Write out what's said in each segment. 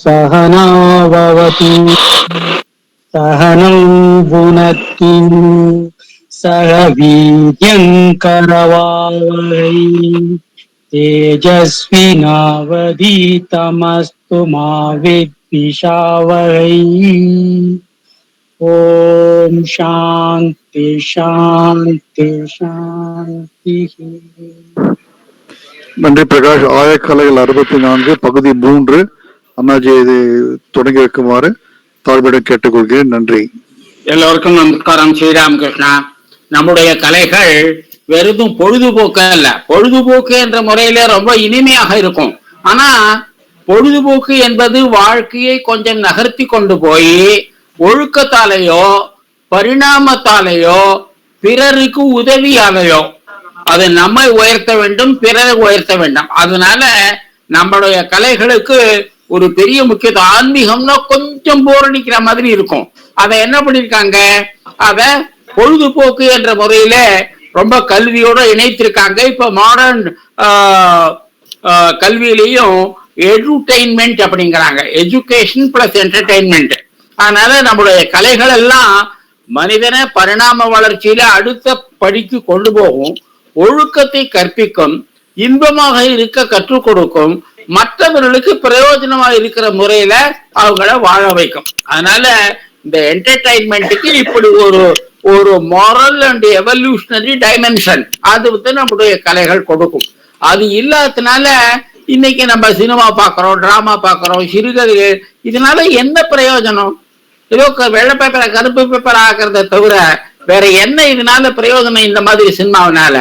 सहना भवतु सहनं भुनक्तु सह वीर्यङ्करवावहै तेजस्विनावधीतमस्तु मा विद्विषावहै ओम शांति शांति शांति. நன்றி பிரகாஷ். ஆயக்கலைகள் 64 பகுதி 3 அண்ணாஜி இது தொடங்கி வைக்குமாறு தாழ்மையுடன் கேட்டுக்கொள்கிறேன். நன்றி. எல்லோருக்கும் நமஸ்காரம். ஸ்ரீராமகிருஷ்ணா. நம்முடைய கலைகள் வெறும் பொழுதுபோக்கு அல்ல. பொழுதுபோக்கு என்ற முறையில ரொம்ப இனிமையாக இருக்கும். ஆனா பொழுதுபோக்கு என்பது வாழ்க்கையை கொஞ்சம் நகர்த்தி கொண்டு போய் ஒழுக்கத்தாலேயோ பரிணாமத்தாலேயோ பிறருக்கு உதவியாலேயோ அது நம்மை உயர்த்த வேண்டும், பிறரை உயர்த்த வேண்டும். அதனால நம்மளுடைய கலைகளுக்கு ஒரு பெரிய முக்கியத்துவம். ஆன்மீகம்னா கொஞ்சம் போர் அடிக்கிற மாதிரி இருக்கும். அதை என்ன பண்ணிருக்காங்க, அத பொழுதுபோக்கு என்ற முறையில ரொம்ப கல்வியோட இணைத்திருக்காங்க. இப்ப மாடர்ன் கல்வியிலையும் என்டர்டெயின்மெண்ட் அப்படிங்கிறாங்க, எஜுகேஷன் பிளஸ் என்டர்டெயின்மெண்ட். அதனால நம்மளுடைய கலைகள் எல்லாம் மனிதனை பரிணாம வளர்ச்சியில அடுத்த படிக்கு கொண்டு போகும், ஒழுக்கத்தை கற்பிக்கும், இன்பமாக இருக்க கற்றுக் கொடுக்கும், மற்றவர்களுக்கு பிரயோஜனமா இருக்கிற முறையில அவங்கள வாழ வைக்கும். அதனால இந்த என்டர்டைன்மெண்ட்டுக்கு இப்படி ஒரு மாரல் அண்ட் எவல்யூஷனரி டைமென்ஷன் அது வந்து நம்முடைய கலைகள் கொடுக்கும். அது இல்லாததுனால இன்னைக்கு நம்ம சினிமா பாக்குறோம், டிராமா பாக்குறோம், சிறுகதைகள், இதனால என்ன பிரயோஜனம்? ஏதோ வெள்ளை பேப்பரை கருப்பு பேப்பர் ஆக்குறத தவிர வேற என்ன இதனால பிரயோஜனம்? இந்த மாதிரி சினிமாவினால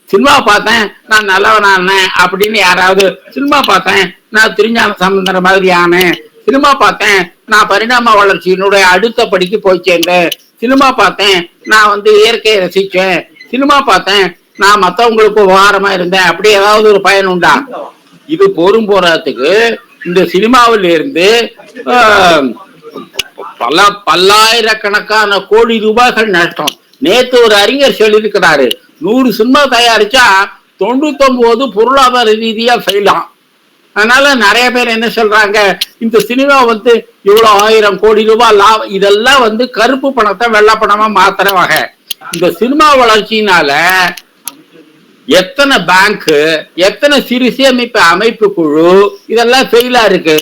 சினிமா பார்த்தேன் நான் நல்லவனான அப்படின்னு யாராவது, சினிமா பார்த்தேன் நான் திருஞான சம்பந்தர மாதிரி ஆனேன், சினிமா பார்த்தேன் நான் பரிணாம வளர்ச்சியினுடைய அடுத்த படிக்கு போய் சேர்ந்தேன், சினிமா பார்த்தேன் நான் வந்து இயற்கையை ரசிச்சேன், சினிமா பார்த்தேன் நான் மற்றவங்களுக்கு உபகாரமா இருந்தேன், அப்படி ஏதாவது ஒரு பயன் உண்டா? இது போரும் போறதுக்கு இந்த சினிமாவில இருந்து பல்லாயிரக்கணக்கான கோடி ரூபாய்கள் நஷ்டம். நேற்று ஒரு அறிஞர் சொல்லியிருக்கிறாரு, 100 சினிமா தயாரிச்சா 99 பொருளாதார ரீதியா ஃபெயிலாம். அதனால நிறைய பேர் என்ன சொல்றாங்க, இந்த சினிமா வந்து இவ்வளவு 1000 கோடி ரூபாய் லாபம், இதெல்லாம் வந்து கருப்பு பணத்தை வெள்ளை பணமா மாத்துற வகை. இந்த சினிமா வளர்ச்சியினால எத்தனை பேங்க், எத்தனை சிறு சேமிப்பு அமைப்பு குழு இதெல்லாம் ஃபெயிலா இருக்கு.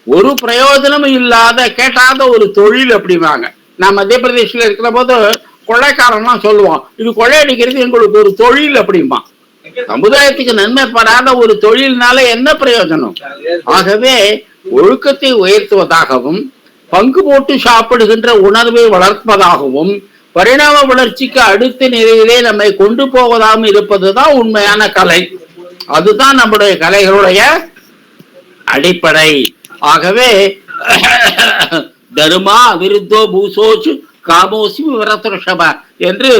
ஒரு பிரயோஜனமும் இல்லாத கேட்டாத ஒரு தொழில் அப்படிவாங்க. நான் மத்திய பிரதேசில இருக்கிற போது கொள்ளைக்காரன்லாம் சொல்லுவான், இது கொள்ளையடிக்கிறது எங்களுக்கு ஒரு தொழில் அப்படிமா. சமுதாயத்துக்கு நன்மைப்படாத ஒரு தொழில்னால என்ன பிரயோஜனம்? ஆகவே ஒழுக்கத்தை உயர்த்துவதாகவும் பங்கு போட்டு சாப்பிடுகின்ற உணர்வை வளர்ப்பதாகவும் பரிணாம வளர்ச்சிக்கு அடுத்த நிலையிலே நம்மை கொண்டு போவதாகவும் இருப்பதுதான் உண்மையான கலை. அதுதான் நம்முடைய கலைகளுடைய அடிப்படை. ஆகவே தர்மா விருத்தோ பூசோச்சு காமோசி விரதர்ஷப என்று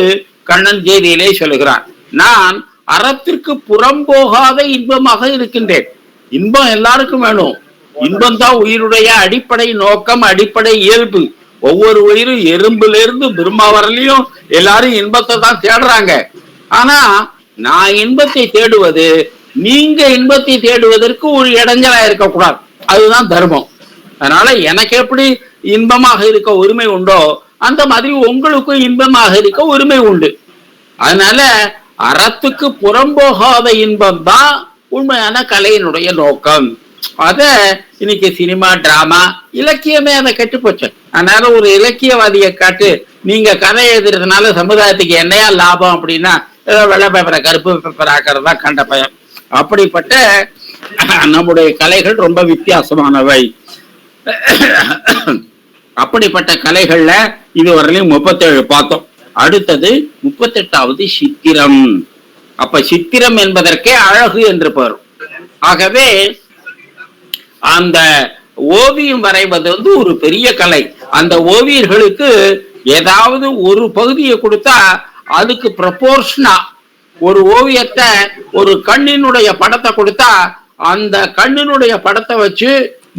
கண்ணன் ஜெயதியிலே சொல்லுகிறார். நான் அறத்திற்கு புறம் போகாத இன்பமாக இருக்கின்றேன். இன்பம் எல்லாருக்கும் வேணும். இன்பம் தான் உயிருடைய அடிப்படை நோக்கம், அடிப்படை இயல்பு. ஒவ்வொரு உயிரும் எறும்புல இருந்து பிரம்மா வரலையும் எல்லாரும் இன்பத்தை தான் தேடுறாங்க. ஆனா நான் இன்பத்தை தேடுவது நீங்க இன்பத்தை தேடுவதற்கு ஒரு இடைஞ்சலா இருக்கக்கூடாது. அதுதான் தர்மம். அதனால எனக்கு எப்படி இன்பமாக இருக்க உரிமை உண்டோ அந்த மாதிரி உங்களுக்கும் இன்பமாக இருக்க உரிமை உண்டு. அதனால அறத்துக்கு புறம்போகாத இன்பம் தான் உண்மையான கலையினுடைய நோக்கம். அத இன்னைக்கு சினிமா, டிராமா, இலக்கியமே அதை கெட்டு போச்சு. அதனால ஒரு இலக்கியவாதியை காட்டு, நீங்க கதை எழுதுறதுனால சமுதாயத்துக்கு என்னையா லாபம் அப்படின்னா, ஏதோ வெள்ளை பேப்பரை கருப்பு பேப்பர் ஆக்கிறதா கண்ட பயம். அப்படிப்பட்ட நம்முடைய கலைகள் ரொம்ப வித்தியாசமானவை. அப்படிப்பட்ட கலைகள்ல இதுவரையிலும் 37 பார்த்தோம். அடுத்தது 38வது சித்திரம். அப்ப சித்திரம் என்பதற்கே அழகு என்று பெயர். ஆகவே அந்த ஓவியம் வரைவது வந்து ஒரு பெரிய கலை. அந்த ஓவியர்களுக்கு ஏதாவது ஒரு பகுதியை கொடுத்தா அதுக்கு ப்ரொபோர்ஷனா ஒரு ஓவியத்தை, ஒரு கண்ணினுடைய படத்தை கொடுத்தா அந்த கண்ணினுடைய படத்தை வச்சு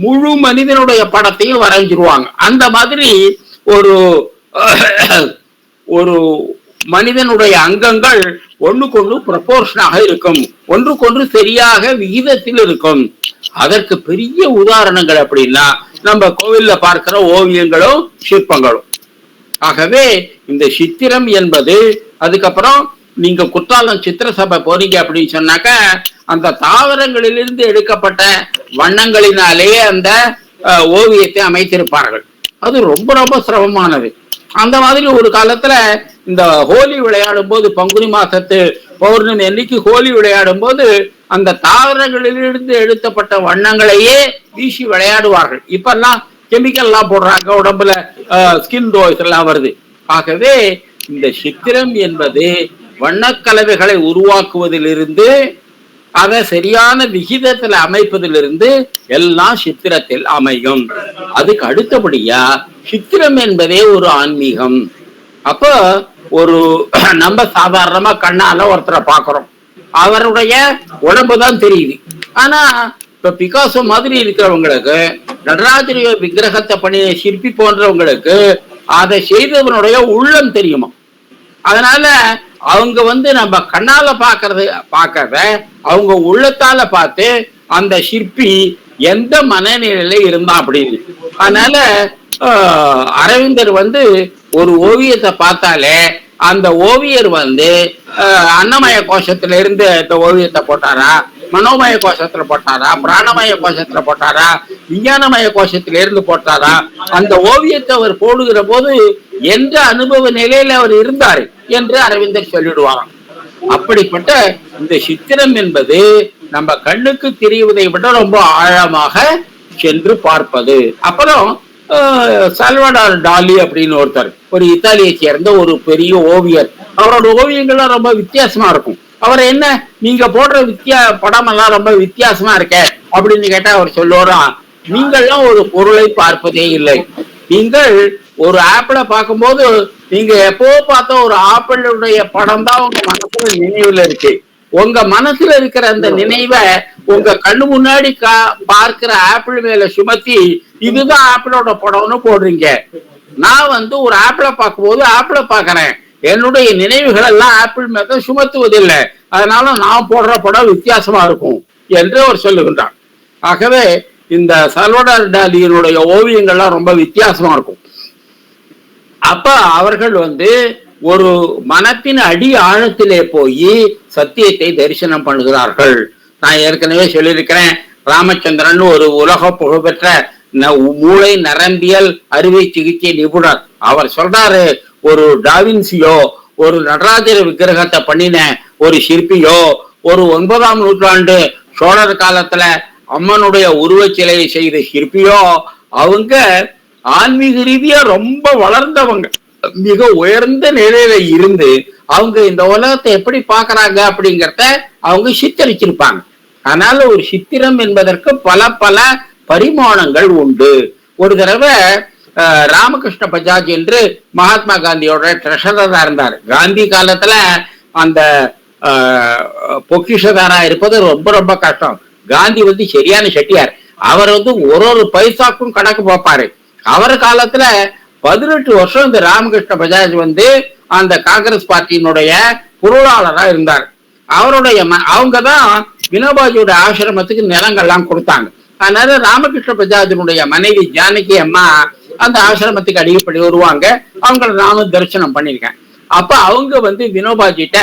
முழு மனிதனுடைய படத்தையும் வரைஞ்சிருவாங்க. அந்த மாதிரி ஒரு ஒரு மனிதனுடைய அங்கங்கள் ஒண்ணுக்கொன்று ப்ரொபோர்ஷனாக இருக்கும், ஒன்றுக்கொன்று சரியாக விகிதத்தில் இருக்கும். அதற்கு பெரிய உதாரணங்கள் அப்படின்னா நம்ம கோவில்ல பார்க்கிற ஓவியங்களும் சிற்பங்களும். ஆகவே இந்த சித்திரம் என்பது, அதுக்கப்புறம் நீங்க குற்றாலம் சித்திர சபை போறீங்க அப்படின்னு சொன்னாக்க அந்த தாவரங்களிலிருந்து எடுக்கப்பட்ட வண்ணங்களினாலேயே அந்த ஓவியத்தை அமைத்திருப்பார்கள். அது ரொம்ப ரொம்ப சிரமமானது. அந்த மாதிரி ஒரு காலத்துல இந்த ஹோலி விளையாடும் போது, பங்குனி மாசத்து பௌர்ணமி அன்னைக்கு ஹோலி விளையாடும் போது அந்த தாவரங்களிலிருந்து எடுத்தப்பட்ட வண்ணங்களையே வீசி விளையாடுவார்கள். இப்பெல்லாம் கெமிக்கல் எல்லாம் போடுறாங்க, உடம்புல ஸ்கின் டோஸ் எல்லாம் வருது. ஆகவே இந்த சித்திரம் என்பது வண்ணக்கலவைகளை உருவாக்குவதிலிருந்து அதை சரியான விகிதத்துல அமைப்பதிலிருந்து எல்லாம் சித்திரத்தில் அமையும். அதுக்கு அடுத்தபடியா சித்திரம் என்பதே ஒரு ஆன்மீகம். அப்ப ஒரு நம்ம சாதாரணமா கண்ணால ஒருத்தரை பாக்குறோம், அவருடைய உடம்புதான் தெரியுது. ஆனா இப்ப பிகாசோ மாதிரி இருக்கிறவங்களுக்கு, நடராஜரிய விக்கிரகத்தை பண்ணிய சிற்பி போன்றவங்களுக்கு அதை செய்தவனுடைய உள்ளம் தெரியுமா. அதனால அவங்க நம்ம கண்ணால பார்க்கறத அவங்க உள்ளத்தால பார்த்து அந்த சிற்பி எந்த மனநிலையில இருந்தான் அப்படின்னு. அதனால அரவிந்தர் ஒரு ஓவியத்தை பார்த்தாலே அந்த ஓவியர் அன்னமய கோஷத்துல இருந்து இந்த ஓவியத்தை போட்டாரா, மனோமய கோஷத்துல போட்டாரா, பிராணமய கோஷத்துல போட்டாரா, விஞ்ஞானமய கோஷத்துல இருந்து போட்டாரா, அந்த ஓவியத்தை அவர் போடுகிற போது எந்த அனுபவ நிலையில அவர் இருந்தாரு என்று அரவிந்தர் சொல்லிடுவாராம். அப்படிப்பட்ட இந்த சித்திரம் என்பது நம்ம கண்ணுக்கு தெரிவதை விட ரொம்ப ஆழமாக சென்று பார்ப்பது. அப்புறம் சால்வடார் டாலி அப்படின்னு ஒருத்தர், ஒரு இத்தாலியை சேர்ந்த ஒரு பெரிய ஓவியர். அவரோட ஓவியங்கள்லாம் ரொம்ப வித்தியாசமா இருக்கும். அவர் என்ன, நீங்க போடுற படம் எல்லாம் ரொம்ப வித்தியாசமா இருக்க அப்படின்னு கேட்டா அவர் சொல்லுவாராம், நீங்கள்லாம் ஒரு பொருளை பார்ப்பதே இல்லை. நீங்கள் ஒரு ஆப்பிளை பார்க்கும்போது நீங்க எப்போ பார்த்த ஒரு ஆப்பிளுடைய படம் தான் உங்க மனசுல நினைவுல இருக்கு. உங்க மனசுல இருக்கிற அந்த நினைவை உங்க கண்ணு முன்னாடி பார்க்கிற ஆப்பிள் மேல சுமத்தி இதுதான் ஆப்பிளோட படம்னு போடுறீங்க. நான் ஒரு ஆப்பிளை பார்க்கும்போது ஆப்பிளை பார்க்கறேன், என்னுடைய நினைவுகள் எல்லாம் ஆப்பிள் மேல சுமத்துவதில்லை, அதனால நான் போடுற படம் வித்தியாசமா இருக்கும் என்று அவர் சொல்லுகின்றார். ஆகவே இந்த சால்வடார் டாலியினுடைய ஓவியங்கள்லாம் ரொம்ப வித்தியாசமா இருக்கும். அப்ப அவர்கள் ஒரு மனத்தின் அடி ஆழத்திலே போய் சத்தியத்தை தரிசனம் பண்ணுகிறார்கள். நான் ஏற்கனவே சொல்லியிருக்கிறேன், ராமச்சந்திரன் ஒரு உலக புகழ்பெற்ற மூளை நரம்பியல் அறுவை சிகிச்சை நிபுணர். அவர் சொல்றாரு, ஒரு டாவின்சியோ, ஒரு நடராஜர விக்கிரகத்தை பண்ணின ஒரு சிற்பியோ, ஒரு 9ஆம் நூற்றாண்டு சோழர் காலத்துல அம்மனுடைய உருவச்சிலையை செய்த சிற்பியோ, அவங்க ஆன்மீக ரீதியா ரொம்ப வளர்ந்தவங்க, மிக உயர்ந்த நிலையில இருந்து அவங்க இந்த உலகத்தை எப்படி பாக்குறாங்க அப்படிங்கிறத அவங்க சித்தரிச்சிருப்பாங்க. அதனால ஒரு சித்திரம் என்பதற்கு பல பல பரிமாணங்கள் உண்டு. ஒரு தடவை ராமகிருஷ்ண பஜாஜ் என்று மகாத்மா காந்தியோட ட்ரெஷரரா இருந்தார். காந்தி காலத்துல அந்த பொக்கிஷதாரா இருப்பது ரொம்ப ரொம்ப கஷ்டம். காந்தி சரியான செட்டியார். அவர் ஒரு பைசாக்கும் கணக்கு பார்ப்பாரு. அவர் காலத்துல 18 வருஷம் இந்த ராமகிருஷ்ண பஜாஜ் அந்த காங்கிரஸ் பார்ட்டியினுடைய பொருளாளரா இருந்தார். அவருடைய அவங்கதான் வினோபாஜியோட ஆசிரமத்துக்கு நிலங்கள்லாம் கொடுத்தாங்க. அதனால ராமகிருஷ்ண பஜாஜினுடைய மனைவி ஜானகி அம்மா அந்த ஆசிரமத்துக்கு அடிக்கப்படி வருவாங்க. அவங்களை நானும் தரிசனம் பண்ணிருக்கேன். அப்ப அவங்க வினோபாஜிட்ட,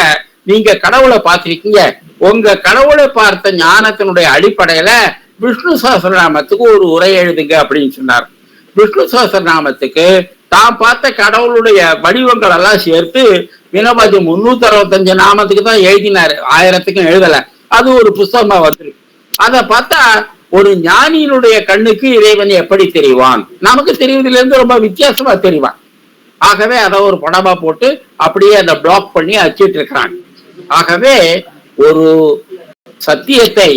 நீங்க கடவுளை பார்த்திருக்கீங்க, உங்க கடவுளை பார்த்த ஞானத்தினுடைய அடிப்படையில விஷ்ணு சஹஸ்ரநாமத்துக்கு ஒரு உரை எழுதுங்க அப்படின்னு சொன்னார். விஷ்ணு சஹஸ்ரநாமத்துக்கு தான் பார்த்த கடவுளுடைய வடிவங்கள் எல்லாம் சேர்த்து வினோபாஜி 365 நாமத்துக்கு தான் எழுதினாரு, 1000க்கும் எழுதல. அது ஒரு புஸ்தகமா வந்திருக்கு. அதை பார்த்தா ஒரு ஞானியினுடைய கண்ணுக்கு இறைவன் எப்படி தெரிவான், நமக்கு தெரிவதில இருந்து ரொம்ப வித்தியாசமா தெரிவான். ஆகவே அதை ஒரு படமா போட்டு அப்படியே அதை பிளாக் பண்ணி அச்சிட்டு இருக்கிறாங்க. ஆகவே ஒரு சத்தியத்தை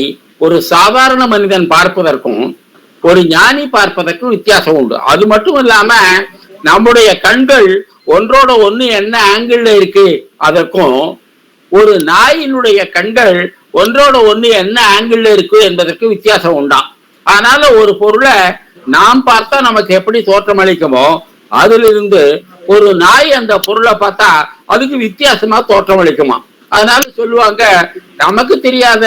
ஒரு சாதாரண மனிதன் பார்ப்பதற்கும் ஒரு ஞானி பார்ப்பதற்கும் வித்தியாசம் உண்டு. அது மட்டும் இல்லாம நம்முடைய கண்கள் ஒன்றோட ஒண்ணு என்ன ஆங்கிள் இருக்கு அதற்கும் ஒரு நாயினுடைய கண்கள் ஒன்றோட ஒண்ணு என்ன ஆங்கிள் இருக்கு என்பதற்கு வித்தியாசம் உண்டாம். அதனால ஒரு பொருளை நாம் பார்த்தா நமக்கு எப்படி தோற்றம் அளிக்குமோ அதிலிருந்து ஒரு நாய் அந்த பொருளை பார்த்தா அதுக்கு வித்தியாசமா தோற்றம் அளிக்குமா. அதனால சொல்லுவாங்க, நமக்கு தெரியாத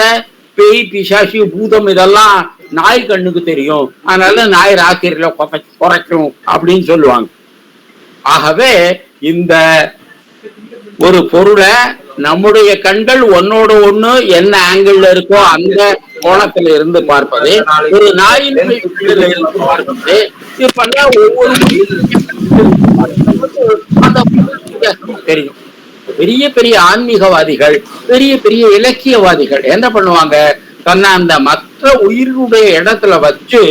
பேய் பிசாசு பூதம் இதெல்லாம் நாய் கண்ணுக்கு தெரியும், அதனால நாய் ராத்திரியில குறைக்கும் அப்படின்னு சொல்லுவாங்க. ஆகவே இந்த ஒரு பொருளை நம்முடைய கண்கள் ஒன்னோட ஒண்ணு என்ன ஆங்கிள் இருக்கோ அந்த கோணத்துல இருந்து பார்ப்பது, ஒரு நாயினுடைய இருந்து பார்ப்பது, இப்பெல்லாம் ஒவ்வொரு அந்த தெரியும். பெரிய பெரிய ஆன்மீகவாதிகள், பெரிய பெரிய இலக்கியவாதிகள் என்ன பண்ணுவாங்க, தன்னை அந்த மற்ற உயிருடைய இடத்துல வச்சு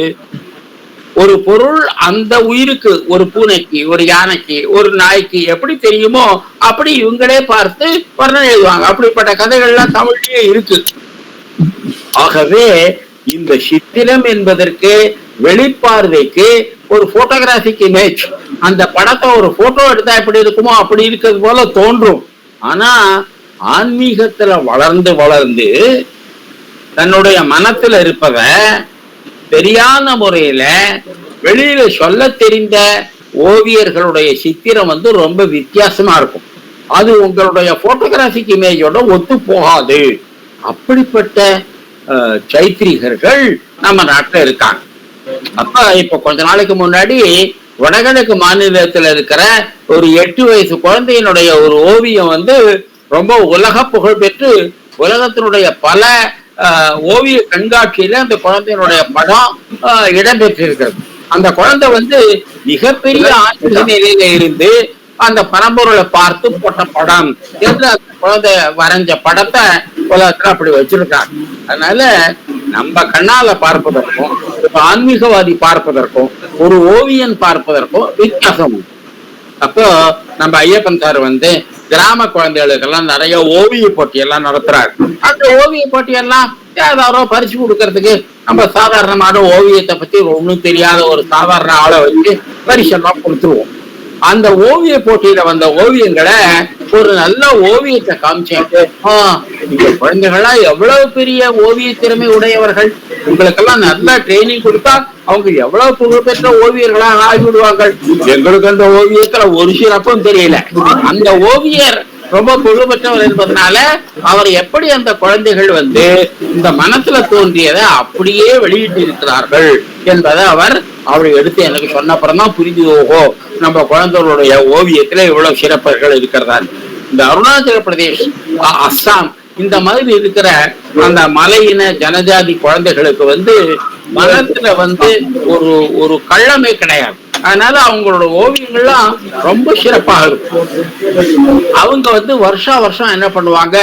ஒரு பொருள் அந்த உயிருக்கு, ஒரு பூனைக்கு, ஒரு யானைக்கு, ஒரு நாய்க்கு எப்படி தெரியுமோ அப்படி இவங்களே பார்த்து வர்ணனை எழுதுவாங்க. அப்படிப்பட்ட கதைகள்லாம் தமிழ்லயே இருக்கு. ஆகவே இந்த சித்திரம் என்பதற்கு வெளிப்பார்வைக்கு ஒரு போட்டோகிராபிக் இமேஜ், அந்த படத்தை ஒரு போட்டோ எடுத்தா எப்படி இருக்குமோ அப்படி இருக்கிறது போல தோன்றும். ஆனா ஆன்மீகத்துல வளர்ந்து வளர்ந்து தன்னுடைய மனத்துல இருப்பத சரியான முறையில வெளியில சொல்ல தெரிந்த ஓவியர்களுடைய சித்திரம் ரொம்ப வித்தியாசமா இருக்கும். அது உங்களுடைய போட்டோகிராபிக் இமேஜோட ஒத்து போகாது. அப்படிப்பட்ட சைத்திரிகர்கள் நம்ம நாட்டுல இருக்காங்க. அப்ப இப்ப கொஞ்ச நாளைக்கு முன்னாடி வடகிழக்கு மாநிலத்துல இருக்கிற ஒரு 8 வயசு குழந்தையினுடைய ஒரு ஓவியம் ரொம்ப உலக புகழ் பெற்று உலகத்தினுடைய பல ஓவிய கண்காட்சியில அந்த குழந்தையினுடைய படம் இடம்பெற்றிருக்கிறது. அந்த குழந்தை மிகப்பெரிய ஆன்மீக நிலையில இருந்து அந்த பரம்பொருளை பார்த்து போட்ட படம் என்று அந்த குழந்தை வரைஞ்ச படத்தை உலகத்துல அப்படி வச்சிருக்காங்க. அதனால நம்ம கண்ணால பார்ப்பதற்கும் ஆன்மீகவாதி பார்ப்பதற்கும் ஒரு ஓவியன் பார்ப்பதற்கும் வித்தியாசம். அப்போ நம்ம ஐயப்பன் சார் கிராம குழந்தைகளுக்கெல்லாம் நிறைய ஓவிய போட்டி எல்லாம் நடத்துறாரு. அந்த ஓவிய போட்டியெல்லாம் ஏதாவது பரிசு கொடுக்கறதுக்கு நம்ம சாதாரணமான ஓவியத்தை பத்தி ஒண்ணும் தெரியாத ஒரு சாதாரண ஆளை வச்சு பரிசெல்லாம் கொடுத்துருவோம். அந்த ஓவிய போட்டியில வந்த ஓவியங்களை ஒரு நல்ல ஓவியத்தை காமிச்சேன். இந்த குழந்தைகள்லாம் எவ்வளவு பெரிய ஓவிய திறமை உடையவர்கள், உங்களுக்கெல்லாம் நல்லா ட்ரைனிங் கொடுத்தா அவங்க எவ்வளவு புகழ்பெற்ற ஓவியர்களாக ஆகிவிடுவாங்க. எங்களுக்கு அந்த ஓவியத்துல ஒரு சிறப்பும் தெரியல. அந்த ஓவியர் ரொம்ப புகழ்பெற்றவர் என்பதனால அவர் எப்படி அந்த குழந்தைகள் இந்த மனசுல தோன்றியதை அப்படியே வெளியிட்டு இருக்கிறார்கள் என்பதை அவர் எடுத்து எனக்கு சொன்னப்புறம் தான் புரிஞ்சு, ஓஹோ நம்ம குழந்தைகளுடைய ஓவியத்துல இவ்வளவு சிறப்புகள் இருக்கிறதா. இந்த அருணாச்சல பிரதேஷ், அஸ்ஸாம் இந்த மாதிரி இருக்கிற அந்த மலையின ஜனஜாதி குழந்தைகளுக்கு மனத்துல ஒரு கள்ளமே கிடையாது. அதனால அவங்களோட ஓவியங்கள்லாம் ரொம்ப சிறப்பாக இருக்கும். அவங்க வருஷா வருஷம் என்ன பண்ணுவாங்க,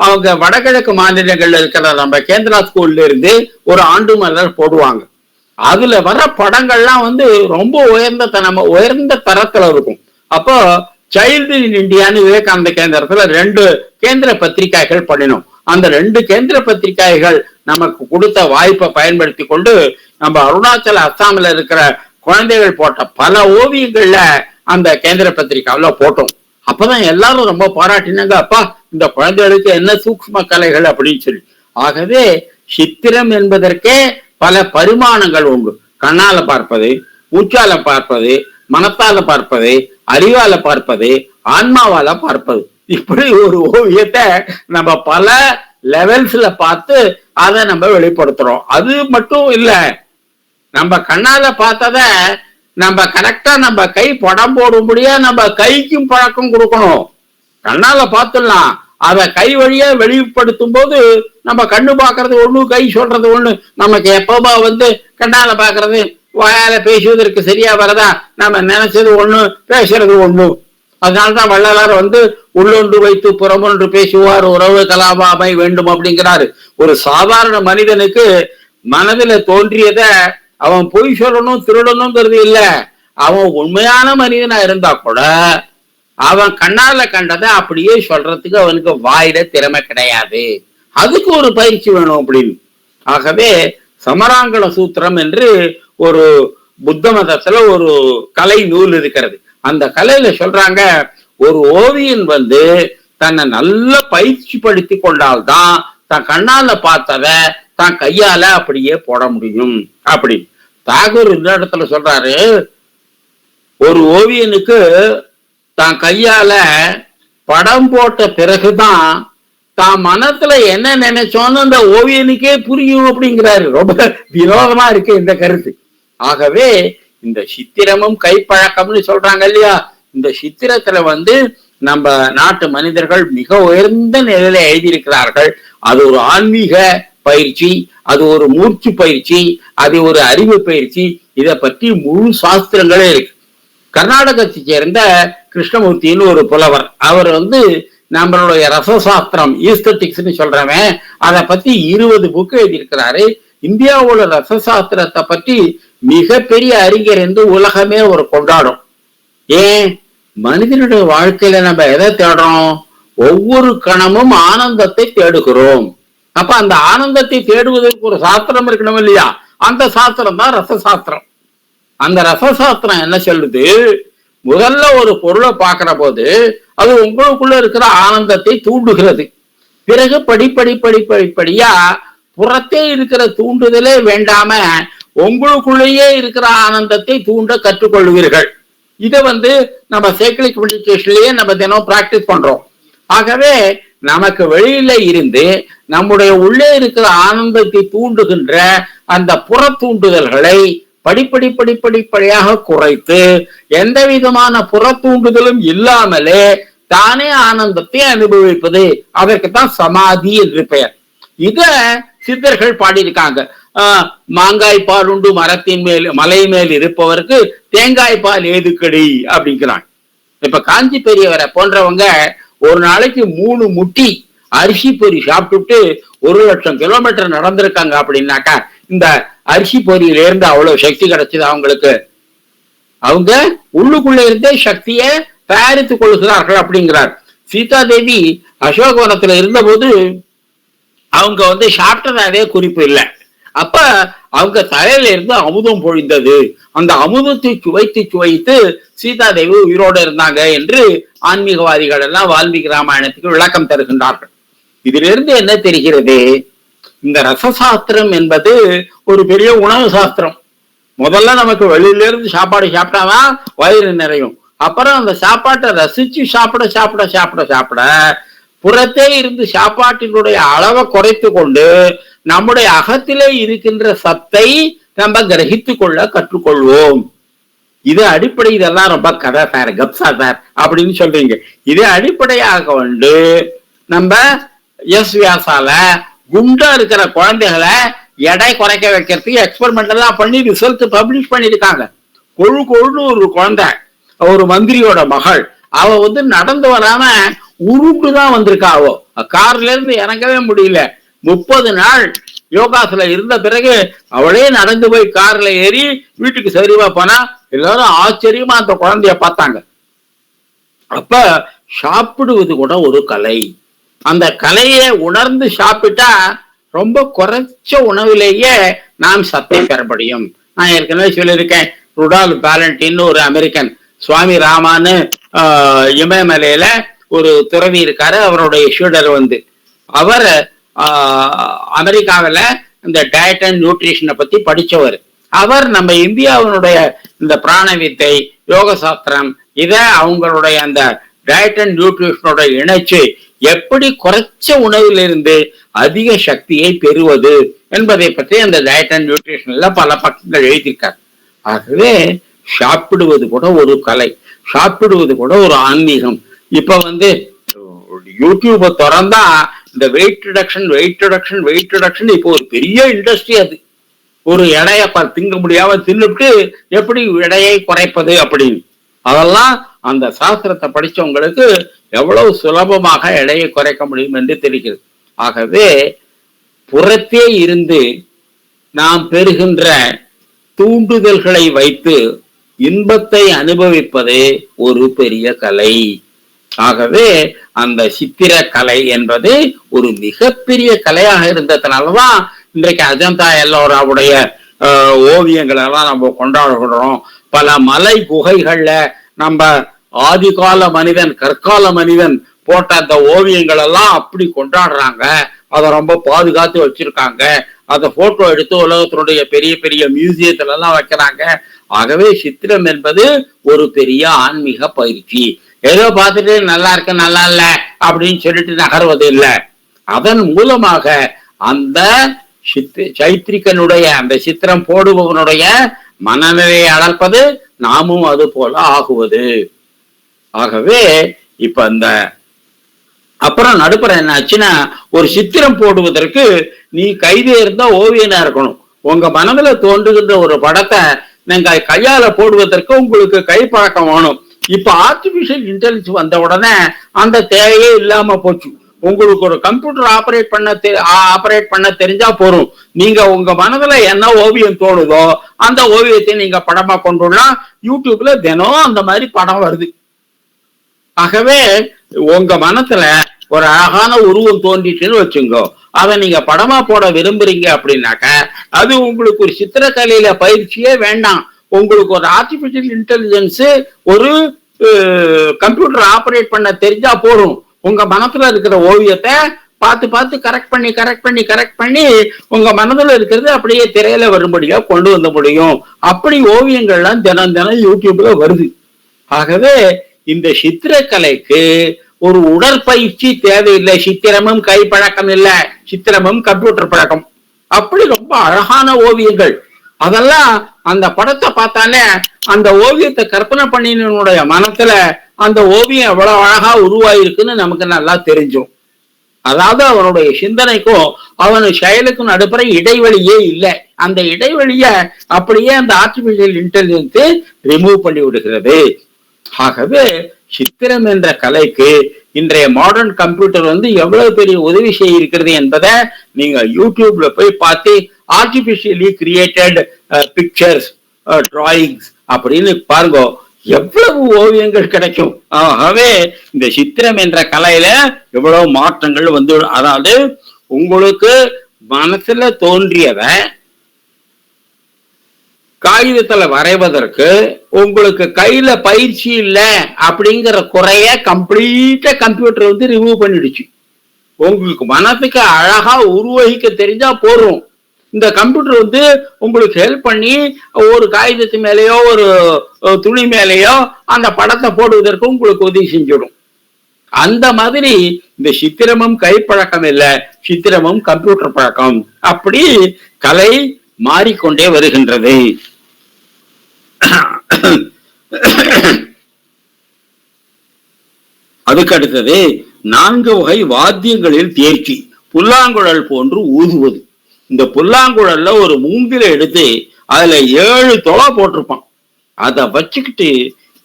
அவங்க வடகிழக்கு மாநிலங்கள்ல இருக்கிற நம்ம கேந்திரா ஸ்கூல்ல இருந்து ஒரு ஆண்டு மலர் போடுவாங்க. அதுல வர படங்கள்லாம் ரொம்ப உயர்ந்த தரத்துல இருக்கும். அப்போ சைல்டு இன் இந்தியான்னு விவேகானந்த கேந்திரத்துல 2 கேந்திர பத்திரிகைகள் பண்ணினோம். அந்த 2 கேந்திர பத்திரிகைகள் நமக்கு கொடுத்த வாய்ப்பை பயன்படுத்தி கொண்டு நம்ம அருணாச்சல அஸ்ஸாம்ல இருக்கிற குழந்தைகள் போட்ட பல ஓவியங்கள்ல அந்த கேந்திர பத்திரிகைல போட்டோம். அப்பதான் எல்லாரும் ரொம்ப பாராட்டினாங்க, அப்பா இந்த குழந்தைகளுக்கு என்ன சூக்ஷ்ம கலைகள் அப்படின்னு சொல்லி. ஆகவே சித்திரம் என்பதற்கே பல பரிமாணங்கள் உண்டு. கண்ணால பார்ப்பது, மூச்சால பார்ப்பது, மனத்தால பார்ப்பது, அறிவால பார்ப்பது, ஆன்மாவால பார்ப்பது, இப்படி ஒரு ஓவியத்தை நம்ம பல லெவல்ஸ்ல பார்த்து அதை நம்ம வெளிப்படுத்துறோம். அது மட்டும் இல்ல, நம்ம கண்ணால பார்த்தத நம்ம கரெக்டா நம்ம கை படம் போடும்படியா நம்ம கைக்கும் பழக்கம் கொடுக்கணும். கண்ணால பார்த்துடலாம், அத கை வழியா வெளிப்படுத்தும் போது நம்ம கண்ணு பாக்குறது ஒண்ணு, கை சொல்றது ஒண்ணு. நமக்கு எப்பமா கண்ணால பாக்குறது வாயால பேசுவதற்கு சரியா வரதா, நம்ம நினைச்சது ஒண்ணு, பேசுறது ஒண்ணு. அதனாலதான் வள்ளலார் உள்ளொன்று வைத்து புறமொன்று பேசுவார், உறவு கலாபாமை வேண்டும் அப்படிங்கிறாரு. ஒரு சாதாரண மனிதனுக்கு மனதில தோன்றியத அவன் பொய் சொல்லணும், திருடணும்ங்கிறது இல்ல. அவன் உண்மையான மனிதனா இருந்தா கூட அவன் கண்ணால கண்டதை அப்படியே சொல்றதுக்கு அவனுக்கு வாயில திறமை கிடையாது. அதுக்கு ஒரு பயிற்சி வேணும் அப்படின்னு. ஆகவே சமராங்கல சூத்திரம் என்று ஒரு புத்த மதத்துல ஒரு கலை நூல் இருக்கிறது. அந்த கலையில சொல்றாங்க, ஒரு ஓவியன் தன்னை நல்ல பயிற்சி படுத்தி கொண்டால்தான் தன் கண்ணால பார்த்தத தான் கையால அப்படியே போட முடியும். அப்படி தாகூர் இந்த இடத்துல சொல்றாரு, ஒரு ஓவியனுக்கு தான் கையால படம் போட்ட பிறகுதான் தான் மனத்துல என்ன நினைச்சோன்னு அந்த ஓவியனுக்கே புரியும் அப்படிங்கிறாரு. ரொம்ப வினோதமா இருக்கு இந்த கருத்து. ஆகவே இந்த சித்திரமும் கைப்பழக்கம்னு சொல்றாங்க இல்லையா, இந்த சித்திரத்துல நம்ம நாட்டு மனிதர்கள் மிக உயர்ந்த நிலையில எழுதியிருக்கிறார்கள். அது ஒரு ஆன்மீக பயிற்சி, அது ஒரு மூச்சு பயிற்சி, அது ஒரு அறிவு பயிற்சி. இதை பற்றி முழு சாஸ்திரங்களே இருக்கு. கர்நாடகத்தை சேர்ந்த கிருஷ்ணமூர்த்தின்னு ஒரு புலவர், அவர் நம்மளுடைய ரசசாஸ்திரம் ஈஸ்தட்டிக்ஸ்ன்னு சொல்றவன், அதை பத்தி 20 புக்கு எழுதியிருக்கிறாரு. இந்தியாவோட ரசசாஸ்திரத்தை பற்றி மிகப்பெரிய அறிஞர் என்று உலகமே ஒரு கொண்டாடும். ஏன், மனிதனுடைய வாழ்க்கையில நம்ம எதை தேடுறோம்? ஒவ்வொரு கணமும் ஆனந்தத்தை தேடுகிறோம். அப்ப அந்த ஆனந்தத்தை தேடுவதற்கு ஒரு சாஸ்திரம் இருக்கணும் இல்லையா? அந்த சாஸ்திரம் தான் ரசசாஸ்திரம். அந்த ரசசாஸ்திரம் என்ன சொல்லுது? முதல்ல ஒரு பொருளை பார்க்கிற போது அது உங்களுக்குள்ள இருக்கிற ஆனந்தத்தை தூண்டுகிறது. பிறகு படிப்படியா புறத்தே இருக்கிற தூண்டுதலே வேண்டாம உங்களுக்குள்ளேயே இருக்கிற ஆனந்தத்தை தூண்ட கற்றுக்கொள்வீர்கள். இதை நம்ம சைக்கிளிக் மெடிடேஷன்லயே நம்ம தினம் பிராக்டிஸ் பண்றோம். ஆகவே நமக்கு வெளியில இருந்து நம்முடைய உள்ளே இருக்கிற ஆனந்தத்தை தூண்டுகின்ற அந்த புற தூண்டுதல்களை படிப்படியாக குறைத்து எந்த விதமான புற தூண்டுதலும் இல்லாமலே தானே ஆனந்தத்தை அனுபவிப்பது, அதற்குத்தான் சமாதி என்று பெயர். இத சித்தர்கள் பாடியிருக்காங்க. மாங்காய் பால் உண்டு மரத்தின் மேல் மலை மேல் இருப்பவருக்கு தேங்காய் பால் ஏதுக்கடி அப்படிங்கிறாங்க. இப்ப காஞ்சி பெரியவரை போன்றவங்க ஒரு நாளைக்கு 3 முட்டி அரிசி பொரி சாப்பிட்டுட்டு 1,00,000 கிலோமீட்டர் நடந்திருக்காங்க. அப்படின்னாக்கா இந்த அரிசி பொரியில இருந்து அவ்வளவு சக்தி கிடைச்சது அவங்களுக்கு. அவங்க உள்ளுக்குள்ள இருந்தே சக்தியை தயாரித்துக் கொள்கிறார்கள் அப்படிங்கிறார். சீதா தேவி அசோகவனத்துல இருந்த போது அவங்க சாப்பிட்டதாவே குறிப்பு இல்லை. அப்ப அவங்க தலையில இருந்து அமுதம் பொழிந்தது. அந்த அமுதத்தை சுவைத்து சீதா தேவி உயிரோடு இருந்தாங்க என்று ஆன்மீகவாதிகள் எல்லாம் வால்மீகி ராமாயணத்துக்கு விளக்கம் தருகின்றார்கள். இதிலிருந்து என்ன தெரிகிறது? இந்த ரசசாஸ்திரம் என்பது ஒரு பெரிய உணவு சாஸ்திரம். முதல்ல நமக்கு வெளியில இருந்து சாப்பாடு சாப்பிட்டாதான் வயிறு நிறையும். அப்புறம் அந்த சாப்பாட்டை ரசிச்சு சாப்பிட புறத்தே இருந்து சாப்பாட்டினுடைய அளவை குறைத்து கொண்டு நம்முடைய அகத்திலே இருக்கின்ற சத்தை நம்ம கிரகித்து கொள்ள கற்றுக்கொள்வோம். இது அடிப்படை. இதெல்லாம் ரொம்ப கதை சார், கப்சா சார் அப்படின்னு சொல்றீங்க. இதே அடிப்படையாக நம்ம வியாசால குண்டா இருக்கிற குழந்தைகளை எடை குறைக்க வைக்கிறதுக்கு எக்ஸ்பெரிமெண்ட் எல்லாம் பண்ணி ரிசல்ட் பப்ளிஷ் பண்ணிருக்காங்க. கொழுன்னு ஒரு குழந்தை, ஒரு மந்திரியோட மகள், அவ நடந்து வராம உருண்டுதான் வந்திருக்கா. அவ கார்ல இருந்து இறங்கவே முடியல. 30 நாள் யோகாசுல இருந்த பிறகு அவளே நடந்து போய் கார்ல ஏறி வீட்டுக்கு சரிவா போனா எல்லாரும் ஆச்சரியமா அந்த குழந்தைய பார்த்தாங்க. அப்ப சாப்பிடுவது கூட ஒரு கலை. அந்த கலையை உணர்ந்து சாப்பிட்டா ரொம்ப குறைச்ச உணவிலேயே நாம் சத்தை பெற முடியும். நான் ஏற்கனவே சொல்லியிருக்கேன், ருடால் பேலண்டின்னு ஒரு அமெரிக்கன், சுவாமி ராமான்னு இமயமலையில ஒரு துறவி இருக்காரு. அவருடைய ஷூடர் அவர் அமெரிக்காவில இந்த டயட் அண்ட் நியூட்ரிஷனை பத்தி படிச்சவர். அவர் நம்ம இந்தியாவினுடைய இந்த பிராண வித்தை, யோக சாஸ்திரம், இதை அவங்களுடைய அந்த டயட் அண்ட் நியூட்ரிஷனோட இணைச்சு எப்படி குறைச்ச உணவிலிருந்து அதிக சக்தியை பெறுவது என்பதை பற்றி அந்த டயட் அண்ட் நியூட்ரிஷன்ல பல பக்கங்கள் எழுதியிருக்கார். ஆகவே சாப்பிடுவது கூட ஒரு கலை, சாப்பிடுவது கூட ஒரு ஆன்மீகம். இப்ப யூடியூபை திறந்தா இந்த வெயிட் ரிடக்ஷன் இப்போ ஒரு பெரிய இண்டஸ்ட்ரி. அது ஒரு எடையை திங்க முடியாம தின்னுட்டு எப்படி எடையை குறைப்பது அப்படின்னு, அதெல்லாம் அந்த சாஸ்திரத்தை படிச்சவங்களுக்கு எவ்வளவு சுலபமாக எடையை குறைக்க முடியும் என்று தெரிகிறது. ஆகவே புறத்தே இருந்து நாம் பெறுகின்ற தூண்டுதல்களை வைத்து இன்பத்தை அனுபவிப்பது ஒரு பெரிய கலை. ஆகவே அந்த சித்திர கலை என்பது ஒரு மிகப்பெரிய கலையாக இருந்ததுனாலதான் இன்றைக்கு அஜந்தா எல்லோராவுடைய ஓவியங்களை எல்லாம் நம்ம கொண்டாடுகிறோம். பல மலை குகைகள்ல நம்ம ஆதிகால மனிதன் கற்கால மனிதன் போட்ட அந்த ஓவியங்கள் எல்லாம் அப்படி கொண்டாடுறாங்க. அதை ரொம்ப பாதுகாத்து வச்சிருக்காங்க. அதை போட்டோ எடுத்து உலகத்தினுடைய பெரிய பெரிய மியூசியத்துல எல்லாம் வைக்கிறாங்க. ஆகவே சித்திரம் என்பது ஒரு பெரிய ஆன்மீக பயிற்சி. ஏதோ பார்த்துட்டு நல்லா இருக்கு நல்லா இல்ல அப்படின்னு சொல்லிட்டு நகர்வது இல்லை. அதன் மூலமாக அந்த சைத்திரிகனுடைய அந்த சித்திரம் போடுபவனுடைய மனநிலையை அளப்பது, நாமும் அது போல ஆகுவது. ஆகவே இப்ப இந்த அப்புறம் நடுப்புற என்ன ஆச்சுன்னா, ஒரு சித்திரம் போடுவதற்கு நீ கைதே இருந்தா ஓவியனா இருக்கணும். உங்க மனதுல தோன்றுகின்ற ஒரு படத்தை நீங்க கையால போடுவதற்கு உங்களுக்கு கை பழக்கம் வேணும். இப்ப ஆர்டிபிஷியல் இன்டெலிஜென்ஸ் வந்த உடனே அந்த தேவையே இல்லாம போச்சு. உங்களுக்கு ஒரு கம்ப்யூட்டர் ஆபரேட் பண்ண தெரிஞ்சா போறோம். நீங்க உங்க மனதுல என்ன ஓவியம் தோணுதோ அந்த ஓவியத்தை நீங்க படமா கொண்டுலாம் யூடியூப்ல தினம் அந்த மாதிரி படம் வருது. ஆகவே உங்க மனசுல ஒரு அழகான உருவம் தோன்றிட்டுன்னு வச்சுங்கோ, அதை நீங்க படமா போட விரும்புறீங்க அப்படின்னாக்க அது உங்களுக்கு ஒரு சித்திரக்கலையில பயிற்சியே வேண்டாம். உங்களுக்கு ஒரு ஆர்டிபிஷியல் இன்டெலிஜென்ஸ் ஒரு கம்ப்யூட்டர் ஆபரேட் பண்ண தெரிஞ்சா போறோம். உங்க மனசுல இருக்கிற ஓவியத்தை பார்த்து பார்த்து கரெக்ட் பண்ணி உங்க மனதுல இருக்கிறது அப்படியே திரையில வரும்படியா கொண்டு வந்த முடியும். அப்படி ஓவியங்கள்லாம் தினம் தினம் யூடியூப்ல வருது. ஆகவே இந்த சித்திரக்கலைக்கு ஒரு உடற்பயிற்சி தேவையில்லை. சித்திரமும் கை பழக்கம் இல்லை, சித்திரமும் கம்ப்யூட்டர் பழக்கம். அப்படி ரொம்ப அழகான ஓவியங்கள் அதெல்லாம் அந்த படத்தை பார்த்தாலே அந்த ஓவியத்தை கற்பனை பண்ணினுடைய மனத்துல அந்த ஓவியம் எவ்வளவு அழகா உருவாயிருக்குன்னு நமக்கு நல்லா தெரிஞ்சும். அதாவது அவனுடைய சிந்தனைக்கும் அவனு செயலுக்கும் நடுப்புற இடைவெளியே இல்லை. அந்த இடைவெளிய அப்படியே அந்த ஆர்டிபிஷியல் இன்டெலிஜென்ஸ் ரிமூவ் பண்ணி விடுகிறது. ஆகவே சித்திரம் என்ற கலைக்கு இன்றைய மாடர்ன் கம்ப்யூட்டர் எவ்வளவு பெரிய உதவி செய்ய இருக்கிறது என்பதை நீங்க யூடியூப்ல போய் பார்த்து ஆர்டிபிஷியலி கிரியேட்டட் பிக்சர்ஸ் டிராயிங்ஸ் அப்படின்னு பாருங்க, எவ்வளவு ஓவியங்கள் கிடைக்கும். ஆகவே இந்த சித்திரம் என்ற கலையில எவ்வளவு மாற்றங்கள் அதாவது உங்களுக்கு மனசுல தோன்றியதை காகிதத்துல வரைவதற்கு உங்களுக்கு கையில பயிற்சி இல்லை அப்படிங்கிற குறைய கம்ப்ளீட்டா கம்ப்யூட்டர் ரிமூவ் பண்ணிடுச்சு. உங்களுக்கு மனசுக்கு அழகா உருவகிக்க தெரிஞ்சா போறோம். இந்த கம்ப்யூட்டர் உங்களுக்கு ஹெல்ப் பண்ணி ஒரு காகிதத்து மேலேயோ ஒரு துணி மேலேயோ அந்த படத்தை போடுவதற்கு உங்களுக்கு உதவி செஞ்சிடும். அந்த மாதிரி இந்த சித்திரமும் கைப்பழக்கம் இல்லை, சித்திரமும் கம்ப்யூட்டர் பழக்கம். அப்படி கலை மாறிக்கொண்டே வருகின்றது. அதுக்கு அடுத்தது 4 வகை வாத்தியங்களில் தேர்ச்சி. புல்லாங்குழல் போன்று ஊதுவது. இந்த புல்லாங்குழல்ல ஒரு மூங்கில எடுத்து அதுல 7 தொலை போட்டிருப்பான். அதை வச்சுக்கிட்டு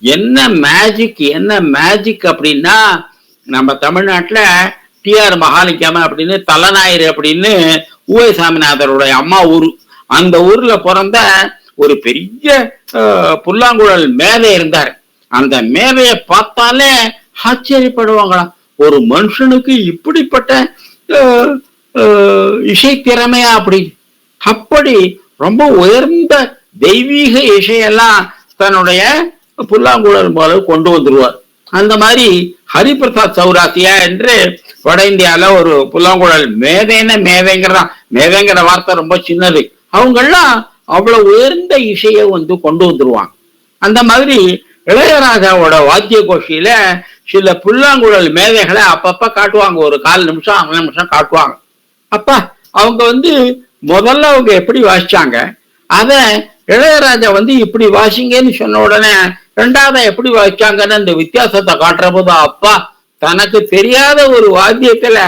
என்ன மேஜிக் அப்படின்னா, நம்ம தமிழ்நாட்டுல டிஆர் மகாலிங்கம் அப்படின்னு தலைநாயர் அப்படின்னு ஊவை சாமிநாதருடைய அம்மா ஊரு. அந்த ஊர்ல பிறந்த ஒரு பெரிய புல்லாங்குழல் மேதை இருந்தார். அந்த மேதையை பார்த்தாலே ஆச்சரியப்படுவாங்களாம். ஒரு மனுஷனுக்கு இப்படிப்பட்ட இசை திறமையா அப்படி ரொம்ப உயர்ந்த தெய்வீக இசையெல்லாம் தன்னுடைய புல்லாங்குழல் போல கொண்டு வந்துருவார். அந்த மாதிரி ஹரிபிரசாத் சௌராசியா என்று வட இந்தியால ஒரு புல்லாங்குழல் மேதைங்கிற வார்த்தை ரொம்ப சின்னது. அவங்கெல்லாம் அவ்வளவு உயர்ந்த இசையை கொண்டு வந்துருவாங்க. அந்த மாதிரி இளையராஜாவோட வாத்திய கோஷியில சில புல்லாங்குழல் மேதைகளை அப்பப்ப காட்டுவாங்க. ஒரு 4 நிமிஷம் 5 நிமிஷம் காட்டுவாங்க. அப்பா அவங்க முதல்ல அவங்க எப்படி வாசிச்சாங்க, அத இளையராஜா இப்படி வாசிங்கன்னு சொன்ன உடனே 2வது எப்படி வாசிச்சாங்கன்னு அந்த வித்தியாசத்தை காட்டுற போது, அப்பா தனக்கு தெரியாத ஒரு வாத்தியத்துல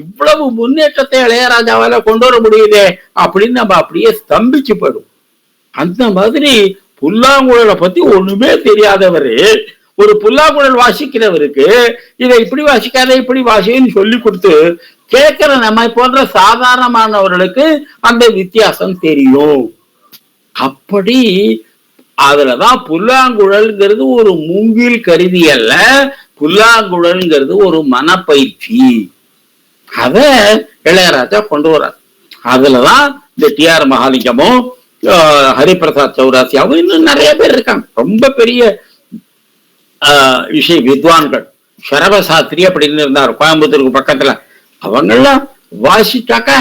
இவ்வளவு முன்னேற்றத்தை இளையராஜாவால கொண்டு வர முடியுதே அப்படின்னு நம்ம அப்படியே ஸ்தம்பிச்சு போயிடும். அந்த மாதிரி புல்லாங்குழலை பத்தி ஒண்ணுமே தெரியாதவரு ஒரு புல்லாங்குழல் வாசிக்கிறவருக்கு இதை இப்படி வாசிக்காத இப்படி வாசின்னு சொல்லி கொடுத்து கேட்கிற நம்ம போன்ற சாதாரணமானவர்களுக்கு அந்த வித்தியாசம் தெரியும். அப்படி அதுலதான் புல்லாங்குழல்ங்கிறது ஒரு மூங்கில் கருவி அல்ல, புல்லாங்குழல்ங்கிறது ஒரு மனப்பயிற்சி. அத இளையராஜா கொண்டு வர்றார். அதுலதான் இந்த டிஆர் மகாலிங்கமும் ஹரிபிரசாத் சௌராசி, அவங்க இன்னும் நிறைய பேர் இருக்காங்க. ரொம்ப பெரிய இசை வித்வான்கள். சரவசாஸ்திரி அப்படின்னு இருந்தார் கோயம்புத்தூருக்கு பக்கத்துல. அவங்கெல்லாம் வாசிச்சாக்க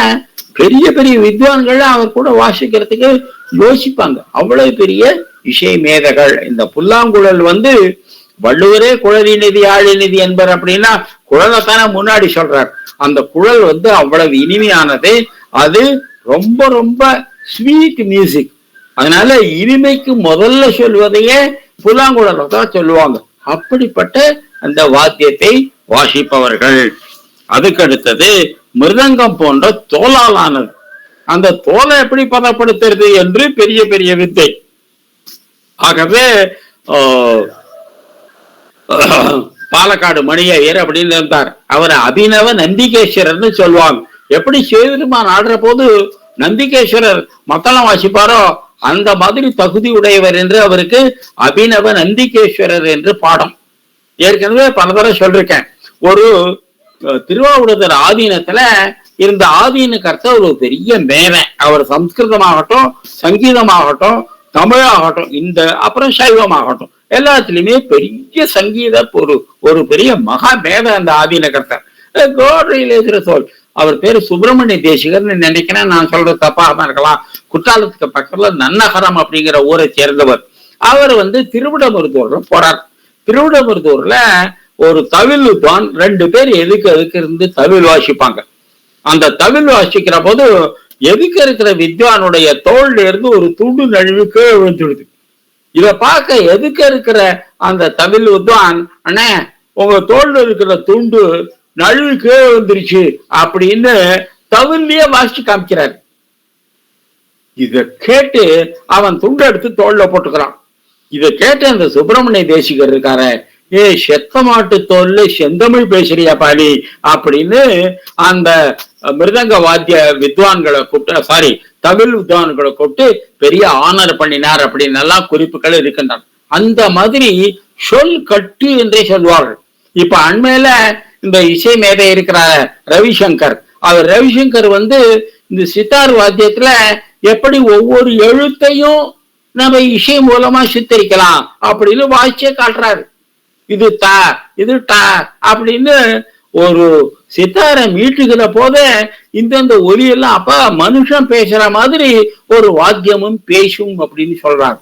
பெரிய பெரிய வித்வான்கள் அவர் கூட வாசிக்கிறதுக்கு யோசிப்பாங்க. அவ்வளவு பெரிய இசை மேதைகள். இந்த புல்லாங்குழல் வள்ளுவரே குழலி நிதி ஆழி நிதி என்பர் அப்படின்னா குழலைத்தானே முன்னாடி சொல்றார். அந்த குழல் அவ்வளவு இனிமையானது. அது ரொம்ப ரொம்ப ஸ்வீட் மியூசிக். அதனால இனிமைக்கு முதல்ல சொல்வதையே புல்லாங்குழல் தான் சொல்லுவாங்க. அப்படிப்பட்ட அந்த வாத்தியத்தை வாசிப்பவர்கள். அதுக்கு அடுத்தது மிருதங்கம் போன்ற தோலாலானது. அந்த தோலை எப்படி பதப்படுத்துறது என்று பெரிய பெரிய வித்தை. ஆகவே பாலக்காடு மணியையர் அப்படின்னு இருந்தார். அவர் அபிநவ நந்திகேஸ்வரர்னு சொல்லுவாங்க. எப்படி சேதுமான் ஆடுற போது நந்திகேஸ்வரர் மத்தளம் வாசிப்பாரோ அந்த மாதிரி தகுதி உடையவர் என்று அவருக்கு அபிநவ நந்திகேஸ்வரர் என்று பாடம். ஏற்கனவே பல தடவை சொல்லிருக்கேன். ஒரு திருவாவூர் ஆதீனத்துல இருந்த ஆதீனக்கர்த்த ஒரு பெரிய மேதை. அவர் சம்ஸ்கிருதமாகட்டும், சங்கீதமாகட்டும், தமிழாகட்டும், இந்த அப்புறம் சைவமாகட்டும் எல்லாத்துலயுமே பெரிய சங்கீத ஒரு பெரிய மகா மேதை அந்த ஆதீனக்கர்த்தர். சோல். அவர் பேரு சுப்பிரமணிய தேசிகர்னு நினைக்கிறேன். நான் சொல்றது தப்பாக இருக்கலாம். குற்றாலத்துக்கு பக்கத்துல நன்னகரம் அப்படிங்கிற ஊரை சேர்ந்தவர். அவர் திருவிடமருதூர்ல போறார். திருவிடமருதூர்ல ஒரு தவில் வித்வான் 2 பேர் எதுக்கு இருந்து தவில் வாசிப்பாங்க. அந்த தவில் வாசிக்கிற போது எதுக்கு இருக்கிற வித்வானுடைய தோல்ல இருந்து ஒரு துண்டு நழுவி கீழே விழுந்துடுது. இத பார்க்க எதுக்கு இருக்கிற அந்த தவில் வித்வான், அண்ணே உங்க தோல்ல இருக்கிற துண்டு நழுவி கீழே விழுந்துருச்சு அப்படின்னு தவில்லயே வாசிச்சு காமிக்கிறாரு. இத கேட்டு அவன் துண்டு எடுத்து தோல்ல போட்டுக்கிறான். இத கேட்டு அந்த சுப்பிரமணிய தேசிகர் இருக்காரு, செத்த மாட்டு தோல்ல செந்தமிழ் பேசுறியா பாடி அப்படின்னு அந்த மிருதங்க வாத்திய வித்வான்களை கூப்பிட்டு, தமிழ் வித்வான்களை கூப்பிட்டு பெரிய ஆனர் பண்ணினார் அப்படின்னு எல்லாம் குறிப்புகள் இருக்கின்றன. அந்த மாதிரி சொல் கட்டு என்றே சொல்வார்கள். இப்ப அண்மையில இந்த இசை மேதை இருக்கிறார் ரவிசங்கர். அவர் ரவிசங்கர் இந்த சித்தார் வாத்தியத்துல எப்படி ஒவ்வொரு எழுத்தையும் நம்ம இசை மூலமா சித்தரிக்கலாம் அப்படின்னு வாசிச்சே காட்டுறாரு. இது தா இது டா அப்படின்னு ஒரு சித்தாரை மீட்டுகிற போத இந்த ஒலியெல்லாம் அப்ப மனுஷன் பேசுற மாதிரி ஒரு வாத்தியமும் பேசும் அப்படின்னு சொல்றாங்க.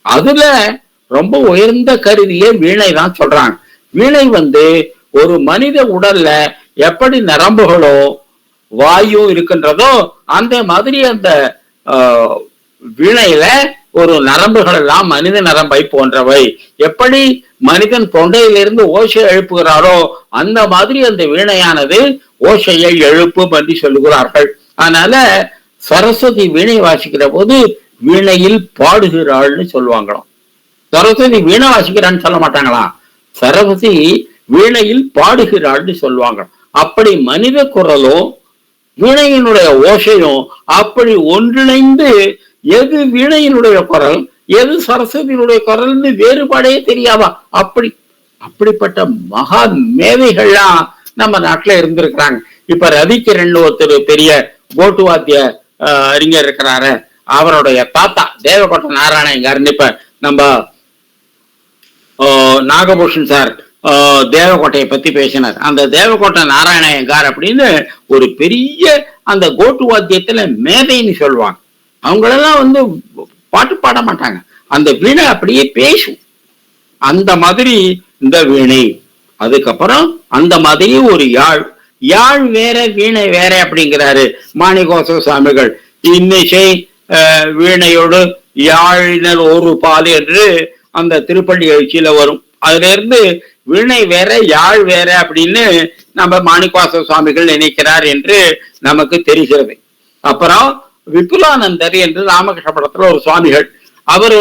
அதுல ரொம்ப உயர்ந்த கருவியே வீணை தான் சொல்றாங்க. வீணை ஒரு மனித உடல்ல எப்படி நரம்புகளோ வாயும் இருக்கின்றதோ அந்த மாதிரி அந்த வீணையில ஒரு நரம்புகள் எல்லாம் மனித நரம்பை போன்றவை. எப்படி மனிதன் தொண்டையிலிருந்து ஓசை எழுப்புகிறாரோ அந்த மாதிரி அந்த வீணையானது ஓசையை எழுப்பும் என்று சொல்லுகிறார்கள். அதனால சரஸ்வதி வீணை வாசிக்கிற போது வீணையில் பாடுகிறாள்னு சொல்லுவாங்களாம். சரஸ்வதி வீணை வாசிக்கிறான்னு சொல்ல மாட்டாங்களாம், சரஸ்வதி வீணையில் பாடுகிறாள்னு சொல்லுவாங்க. அப்படி மனித குரலும் வீணையினுடைய ஓசையும் அப்படி ஒன்றிணைந்து எது வீணையினுடைய குரல் எது சரஸ்வதியினுடைய குரல்னு வேறுபாடே தெரியாதா. அப்படிப்பட்ட மகா மேதைகள்லாம் நம்ம நாட்டுல இருந்திருக்கிறாங்க. இப்ப ரவிக்கிரன் ஒருத்தர் பெரிய கோட்டு வாத்திய அறிஞர் இருக்கிறாரு. அவருடைய தாத்தா தேவகோட்டை நாராயணங்காருன்னு இப்ப நம்ம நாகபூஷன் சார் தேவகோட்டையை பத்தி பேசினார். அந்த தேவகோட்டை நாராயணங்கார் அப்படின்னு ஒரு பெரிய அந்த கோட்டு வாத்தியத்துல மேதைன்னு சொல்லுவாங்க. அவங்களெல்லாம் பாட்டு பாட மாட்டாங்க, அந்த வீணை அப்படியே பேசும். அந்த மாதிரி இந்த வீணை. அதுக்கப்புறம் அந்த மாதிரி ஒரு யாழ் வேற வீணை வேற அப்படிங்கிறாரு மாணிகோச சுவாமிகள். இன்னிசை வீணையோடு யாழினர் ஒரு பால் என்று அந்த திருப்பள்ளி எழுச்சியில வரும். அதுல இருந்து வீணை வேற யாழ் வேற அப்படின்னு நம்ம மாணிக்கவாச சுவாமிகள் நினைக்கிறார் என்று நமக்கு தெரிகிறது. அப்புறம் விபுலானந்தர் என்று ராமகிருஷ்ண படத்துல ஒரு சுவாமிகள். அவர்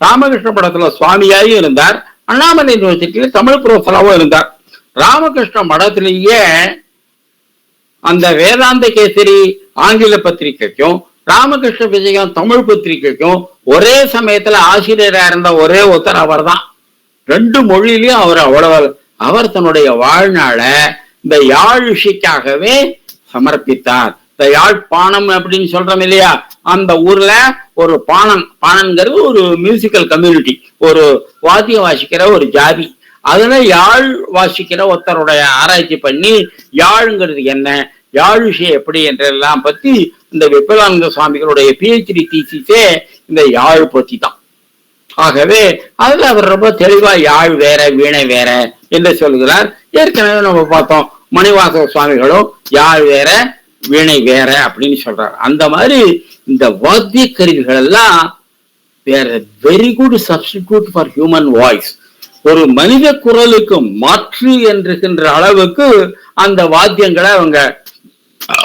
ராமகிருஷ்ண படத்துல சுவாமியாயும் இருந்தார், அண்ணாமலை யூனிவர்சிட்டியில தமிழ் புரோஃபராவும் இருந்தார். ராமகிருஷ்ண மடத்திலேயே அந்த வேதாந்த கேசரி ஆங்கில பத்திரிகைக்கும் ராமகிருஷ்ண விஜயம் தமிழ் பத்திரிகைக்கும் ஒரே சமயத்துல ஆசிரியரா இருந்த ஒரே ஒருத்தர் அவர் தான். 2 மொழியிலையும் அவர் தன்னுடைய வாழ்நாள இந்த யாழ் இசைக்காகவே சமர்ப்பித்தார். இந்த யாழ்ப்பாணம் அப்படின்னு சொல்றோம் இல்லையா, அந்த ஊர்ல ஒரு பாணன்கிறது ஒரு மியூசிக்கல் கம்யூனிட்டி, ஒரு வாத்தியம் வாசிக்கிற ஒரு ஜாதி. அதுல யாழ் வாசிக்கிற ஒருத்தருடைய ஆராய்ச்சி பண்ணி யாழ்ங்கிறது என்ன, யாழ் விஷயம் எப்படி என்றெல்லாம் பத்தி இந்த விபுலானந்த சுவாமிகளுடைய PhD தீசிஸே இந்த யாழ் பத்தி தான். ஆகவே அதுல அவர் ரொம்ப தெளிவா யாழ் வேற வீணை வேற என்று சொல்கிறார். ஏற்கனவே நம்ம பார்த்தோம், மணிவாசக சுவாமிகளும் யாழ் வேற வீணை வேற அப்படின்னு சொல்றாரு. அந்த மாதிரி இந்த வாத்திய கருவிகள் எல்லாம் வேற very good substitute for human voice. ஒரு மனித குரலுக்கு மாற்று என்கின்ற அளவுக்கு அந்த வாத்தியங்களை அவங்க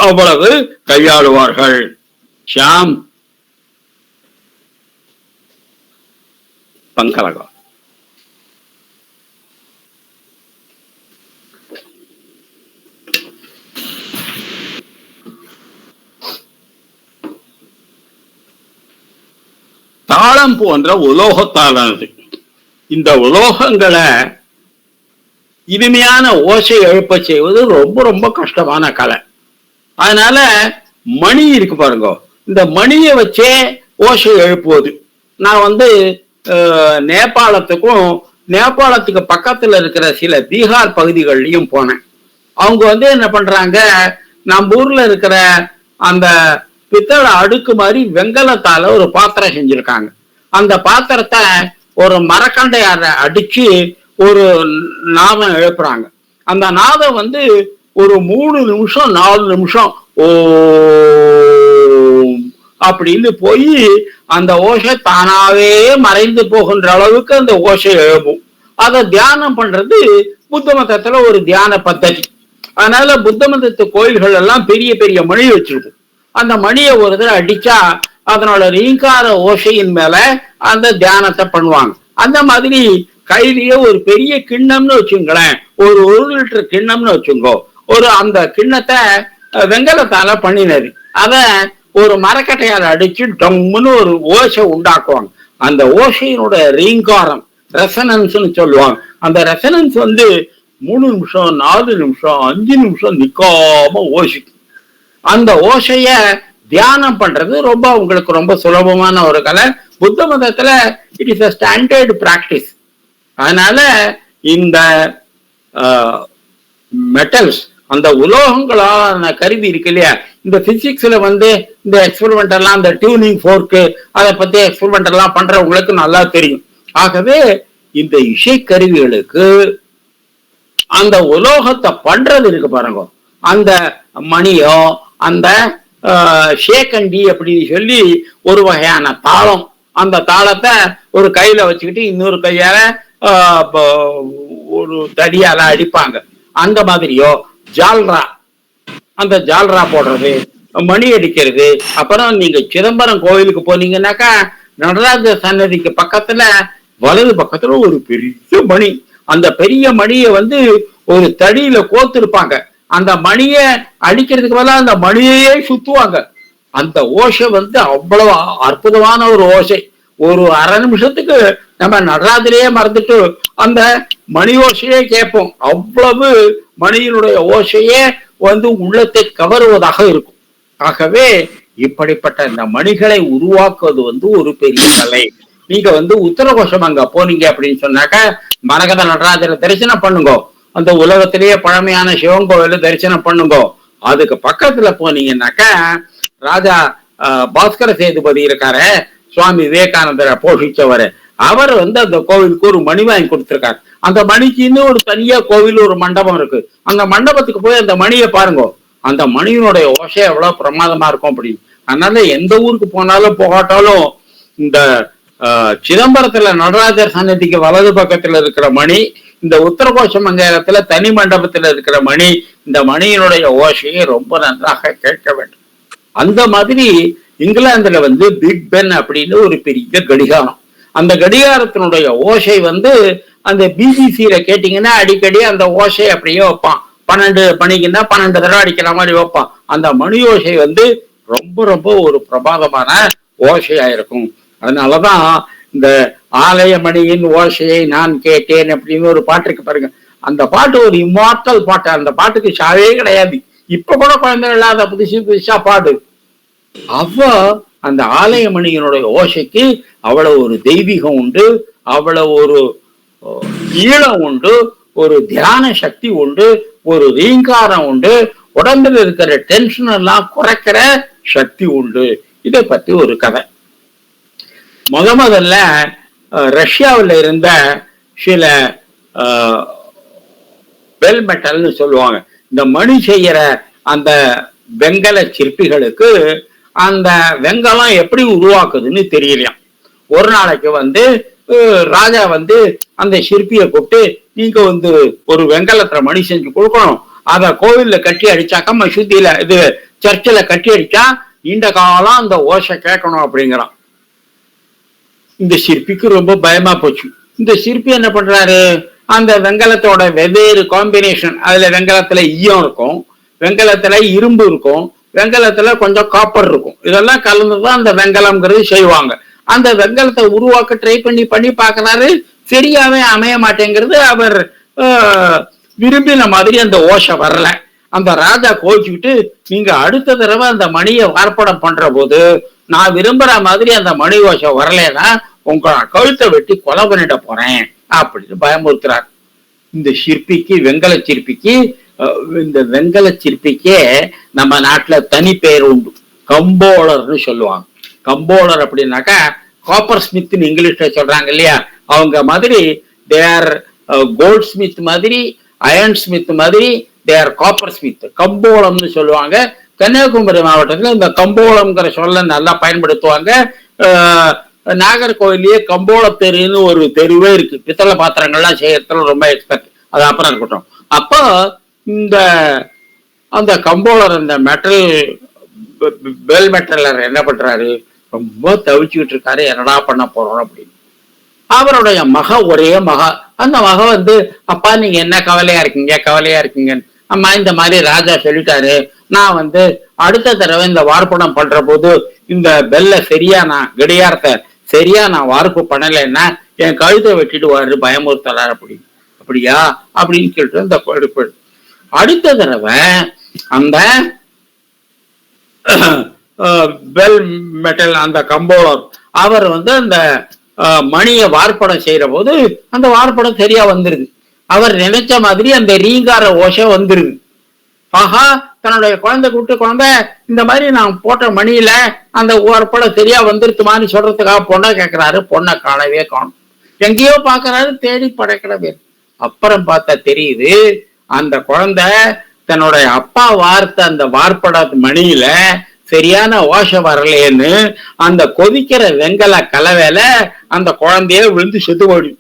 அவ்வளவு கையாளுவார்கள். ஷாம் பங்கலகம் தாளம் போன்ற உலோகத்தாலானது. இந்த உலோகங்களை இனிமையான ஓசை எழுப்ப செய்வது ரொம்ப ரொம்ப கஷ்டமான கலை. அதனால மணி இருக்கு பாருங்க, இந்த மணியை வச்சே ஓசை எழுப்புவது. நான் நேபாளத்துக்கு பக்கத்துல இருக்கிற சில பீகார் பகுதிகள்லயும் போனேன். அவங்க என்ன பண்றாங்க, நம்ம ஊர்ல இருக்கிற அந்த பித்தளை அடுக்கு மாதிரி வெங்கலத்தால ஒரு பாத்திரம் செஞ்சிருக்காங்க. அந்த பாத்திரத்தை ஒரு மரக்கண்டையார அடிச்சு ஒரு நாதம் எழுப்புறாங்க. அந்த நாதம் ஒரு 3 நிமிஷம் 4 நிமிஷம் ஓ அப்படின்னு போய் அந்த ஓசை தானாவே மறைந்து போகின்ற அளவுக்கு அந்த ஓசை எழுப்பும். அதை தியானம் பண்றது புத்த மதத்துல ஒரு தியான பద్ధதி. அதனால புத்த மதத்து கோயில்கள் எல்லாம் பெரிய பெரிய மணி வச்சிருக்கும். அந்த மணியை ஒரு தடவை அடிச்சா அதனோட ரீங்கார ஓசையின் மேல அந்த தியானத்தை பண்ணுவாங்க. அந்த மாதிரி கையிலேயே ஒரு பெரிய கிண்ணம்னு வச்சுங்களேன், ஒரு 1 லிட்டர் கிண்ணம்னு வச்சுங்கோ, அந்த கிண்ணத்தை வெங்கலத்தால பண்ணினது, அத ஒரு மரக்கட்டையால் அடிச்சு டம்முன்னு ஒரு ஓசை உண்டாக்குவாங்க. அந்த ஓசையினுடைய ரீங்காரம் ரெசனன்ஸ்னு சொல்லுவாங்க. அந்த ரெசனன்ஸ் 3 நிமிஷம் 4 நிமிஷம் 5 நிமிஷம் நிக்காம ஓசிக்கும். அந்த ஓசைய தியானம் பண்றது உங்களுக்கு ரொம்ப சுலபமான ஒரு கலை. புத்த மதத்துல it is a standard practice. அதனால இந்த மெட்டல்ஸ், அந்த உலோகங்களான கருவி இருக்கு இல்லையா, இந்த பிசிக்ஸ்ல இந்த எக்ஸ்பெரிமெண்ட் எல்லாம், இந்த டியூனிங் ஃபோர்க்கு, அதை பத்தி எக்ஸ்பெரிமெண்ட் எல்லாம் பண்றவங்களுக்கு நல்லா தெரியும். ஆகவே இந்த இசை கருவிகளுக்கு அந்த உலோகத்தை பண்றது இருக்கு பாருங்க, அந்த மணியோ அந்த ஷேக்கண்டி அப்படின்னு சொல்லி ஒரு வகையான தாளம், அந்த தாளத்தை ஒரு கையில வச்சுக்கிட்டு இன்னொரு கையால ஒரு தடியால அடிப்பாங்க. அந்த மாதிரியோ ஜால்ரா, அந்த ஜால்ரா போடுறது, மணி அடிக்கிறது. அப்புறம் நீங்க சிதம்பரம் கோயிலுக்கு போனீங்கன்னாக்கா நடராஜ சன்னதிக்கு பக்கத்துல வலது பக்கத்துல ஒரு பெரிய மணி, அந்த பெரிய மணியை ஒரு தடியில கோத்திருப்பாங்க. அந்த மணிய அடிக்கிறதுக்கு பதிலாக அந்த மணியையே சுத்துவாங்க. அந்த ஓசை அவ்வளவு அற்புதமான ஒரு ஓசை. ஒரு அரை நிமிஷத்துக்கு நம்ம நடராஜரையே மறந்துட்டு அந்த மணி ஓசையே கேட்போம். அவ்வளவு மணியினுடைய ஓசையே உள்ளத்தை கவருவதாக இருக்கும். ஆகவே இப்படிப்பட்ட இந்த மணிகளை உருவாக்குவது ஒரு பெரிய கலை. நீங்க உத்தரகோஷம் அங்க போனீங்க அப்படின்னு சொன்னாக்க மரகத நடராஜரை தரிசனம் பண்ணுங்க, அந்த உலகத்திலேயே பழமையான சிவன் கோவில தரிசனம் பண்ணுங்க. அதுக்கு பக்கத்துல போனீங்கன்னாக்க ராஜா பாஸ்கர சேதுபதி இருக்காரு, சுவாமி விவேகானந்தரை போஷிச்சவர், அவர் அந்த கோவிலுக்கு ஒரு மணி வாங்கி கொடுத்திருக்காரு. அந்த மணிக்கு இன்னும் ஒரு தனியா கோவில் ஒரு மண்டபம் இருக்கு. அந்த மண்டபத்துக்கு போய் அந்த மணியை பாருங்க, அந்த மணியினுடைய ஓசை எவ்வளவு பிரமாதமா இருக்கும் அப்படின்னு. அதனால எந்த ஊருக்கு போனாலும் போகாட்டாலும் இந்த சிதம்பரத்துல நடராஜர் சன்னதிக்கு வலது பக்கத்துல இருக்கிற மணி, இந்த உத்தரகோஷ மங்கலத்துல தனி மண்டபத்துல இருக்கிற மணி, இந்த மணியினுடைய ஓசையை ரொம்ப நன்றாக கேட்க வேண்டும். அந்த மாதிரி இங்கிலாந்துல பிக் பென் அப்படின்னு ஒரு பெரிய கடிகாரம், அந்த கடிகாரத்தினுடைய ஓசை அந்த பிபிசியில கேட்டீங்கன்னா அடிக்கடி அந்த ஓசை அப்படியே வைப்பான். 12 மணிக்குன்னா 12 தடவை அடிக்கிற மாதிரி வைப்பான். அந்த மணி ஓசை ரொம்ப ரொம்ப ஒரு பிரமாதமான ஓசையா இருக்கும். அதனாலதான் இந்த ஆலய மணியின் ஓசையை நான் கேட்டேன் அப்படின்னு ஒரு பாட்டு இருக்கு பாருங்க. அந்த பாட்டு ஒரு இம்மார்டல் பாட்டு, அந்த பாட்டுக்கு சாவே கிடையாது. இப்ப கூட குழந்தைகள் இல்லாத புதுசா பாடு. அவ அந்த ஆலயமணியினுடைய ஓசைக்கு அவ்வளவு ஒரு தெய்வீகம் உண்டு, அவ்வளவு ஒரு ஈழம் உண்டு, ஒரு தியான சக்தி உண்டு, ஒரு ரீங்காரம் உண்டு, உடம்புல இருக்கிற டென்ஷன் எல்லாம் குறைக்கிற சக்தி உண்டு. இதை பத்தி ஒரு கதை. முதல்ல ரஷ்யாவில் இருந்த சில பெல் மெட்டல்னு சொல்லுவாங்க, இந்த மணி செய்யற அந்த வெங்கல சிற்பிகளுக்கு அந்த வெங்கலம் எப்படி உருவாக்குதுன்னு தெரியலையாம். ஒரு நாளைக்கு ராஜா அந்த சிற்பியை கூப்பிட்டு, நீங்க ஒரு வெங்கலத்துல மணி செஞ்சு கொடுக்கணும், அத கோவில்ல கட்டி அடிச்சாக்கா, மசூதியில சர்ச்சில் கட்டி அடிச்சா நீண்ட காலம் அந்த ஓசை கேட்கணும் அப்படிங்கிறான். இந்த சிற்பிக்கு ரொம்ப பயமா போச்சு. இந்த சிற்பி என்ன பண்றாரு, அந்த வெங்கலத்தோட வெவ்வேறு காம்பினேஷன், அதுல வெங்கலத்துல ஈயம் இருக்கும், வெங்கலத்துல இரும்பு இருக்கும், வெங்கலத்துல கொஞ்சம் காப்பர் இருக்கும், இதெல்லாம் கலந்துதான் அந்த வெங்கலம்ங்கிறது செய்வாங்க. அந்த வெங்கலத்தை உருவாக்க ட்ரை பண்ணி பாக்குறாரு, சரியாவே அமைய மாட்டேங்கிறது. அவர் விரும்பின மாதிரி அந்த ஓசை வரல. அந்த ராஜா கோச்சுக்கிட்டு, நீங்க அடுத்த தடவை அந்த மணியை வார்ப்படம் பண்ற போது நான் விரும்புற மாதிரி அந்த மணி ஓசை வரலன்னா உங்க கழுத்தை வெட்டி கொலை பண்ணிட போறேன் அப்படின்னு பயமுறுத்துறார். இந்த சிற்பிக்கு, வெங்கல சிற்பிக்கு, இந்த வெங்கல சிற்பிக்கே நம்ம நாட்டுல தனி பெயர் உண்டு, கம்போலர்னு சொல்லுவாங்க. கம்போலர் அப்படின்னாக்கா காப்பர் ஸ்மித்னு இங்கிலீஷ்ல சொல்றாங்க இல்லையா, அவங்க மாதிரி தேர் கோல்ட் ஸ்மித் மாதிரி, அயன் ஸ்மித் மாதிரி, தேர் காப்பர் ஸ்மித். கம்போலம்னு சொல்லுவாங்க. கன்னியாகுமரி மாவட்டத்துல இந்த கம்போலம்ங்கிற சொல்ல நல்லா பயன்படுத்துவாங்க. நாகர்கோவிலேயே கம்போல தெருன்னு ஒரு தெருவே இருக்கு, பித்தளை பாத்திரங்கள்லாம் செய்யறதுல ரொம்ப எக்ஸ்பர்ட். அது அப்புறம் இருக்கட்டும். அப்போ அந்த கம்போலர், அந்த மெட்டல் பெல் மெட்டலர் என்ன பண்றாரு, ரொம்ப தவிச்சுக்கிட்டு இருக்காரு, என்னடா பண்ண போறோம் அப்படின்னு. அவருடைய ஒரே மக, அந்த மக அப்பா நீங்க என்ன கவலையா இருக்கீங்க, அம்மா இந்த மாதிரி ராஜா சொல்லிட்டாரு, நான் அடுத்த தடவை இந்த வார்ப்படம் பண்ற போது இந்த பெல்ல கடியாரத்தை சரியா நான் வார்ப்பு பண்ணலைன்னா என் கழுத்தை வெட்டிடுவாரு, பயமுறுத்தலார் அப்படின்னு. அப்படியா அப்படின்னு கேட்டு இந்த அடுத்த தடவை அந்த பெல் மெட்டல் அந்த கம்போலர் அவர் அந்த மணியை வார்ப்படம் செய்யற போது அந்த வார்ப்படம் சரியா வந்துருது. அவர் நினைச்ச மாதிரி அந்த ரீங்கார ஓசை வந்துருது. ஆஹா, தன்னுடைய குழந்தை கூப்பிட்டு, குழந்தை இந்த மாதிரி நான் போட்ட மணியில அந்த வார்ப்படம் சரியா வந்துருத்துமான்னு சொல்றதுக்காக பொண்ணை கேட்கிறாரு. பொண்ணை காணவே காணும். எங்கேயோ பாக்குறாரு, தேடி படைக்கடவே. அப்புறம் பார்த்தா தெரியுது, அந்த குழந்தை தன்னுடைய அப்பா வார்த்த அந்த வார்ப்பட மணியில சரியான ஓசை வரலேன்னு அந்த கொதிக்கிற வெங்கல கலவையில அந்த குழந்தைய விழுந்து செத்து போயிடும்.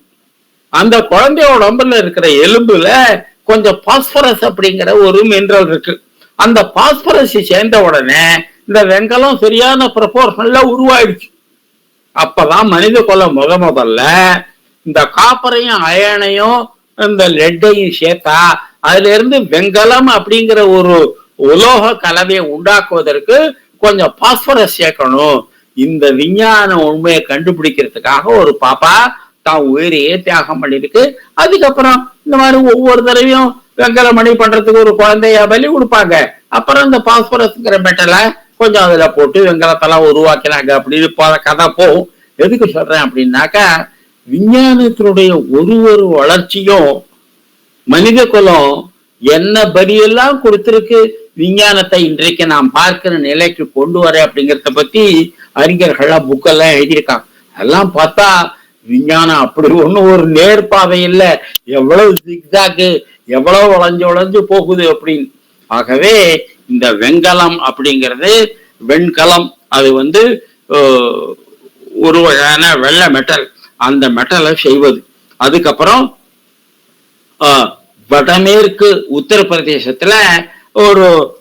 அந்த குழந்தையோட உடம்புல இருக்கிற எலும்புல கொஞ்சம் பாஸ்பரஸ் அப்படிங்கிற ஒரு மினரல் இருக்கு. அந்த பாஸ்பரஸ் சேர்ந்த உடனே இந்த வெங்கலம் சரியான ப்ரொபோர்ஷன்ல உருவாயிடுச்சு. அப்பதான் மனித குலம் முதல்ல இந்த காப்பரையும் அயனையும் இந்த லெட்டையும் சேர்த்தா அதுல இருந்து வெங்கலம் அப்படிங்கிற ஒரு உலோக கலவையை உண்டாக்குவதற்கு கொஞ்சம் பாஸ்பரஸ் சேர்க்கணும். இந்த விஞ்ஞான உண்மையை கண்டுபிடிக்கிறதுக்காக ஒரு பாப்பா தான் உயிரையே தியாகம் பண்ணிருக்கு. அதுக்கப்புறம் இந்த மாதிரி ஒவ்வொரு தடவையும் வெங்கல மணி பண்றதுக்கு ஒரு குழந்தைய பலி கொடுப்பாங்க. அப்புறம் இந்த பாஸ்பரஸ்ங்கிற மெட்டலை கொஞ்சம் அதுல போட்டு வெங்கலத்தெல்லாம் உருவாக்கினாங்க அப்படின்னு கதை போகும். எதுக்கு சொல்றேன் அப்படின்னாக்கா, விஞ்ஞானத்தினுடைய ஒரு வளர்ச்சியும் மனித குலம் என்ன பலியெல்லாம் கொடுத்திருக்கு, விஞ்ஞானத்தை இன்றைக்கு நாம் பார்க்கிற நிலைக்கு கொண்டு வர அப்படிங்கிறத பத்தி அறிஞர்கள்லாம் புக்கெல்லாம் எழுதியிருக்காங்க. அதெல்லாம் பார்த்தா விஞ்ஞானம் அப்படி ஒண்ணும் ஒரு நேர்பாதை இல்லை, எவ்வளவு ஜிக்ஜாக்கு, எவ்வளவு வளைஞ்சு போகுது அப்படின்னு. ஆகவே இந்த வெங்கலம் அப்படிங்கிறது, வெண்கலம், அது ஒரு வகையான வெள்ளை மெட்டல், அந்த மெட்டலை செய்வது. அதுக்கப்புறம் வடமேற்கு உத்தரப்பிரதேசத்துல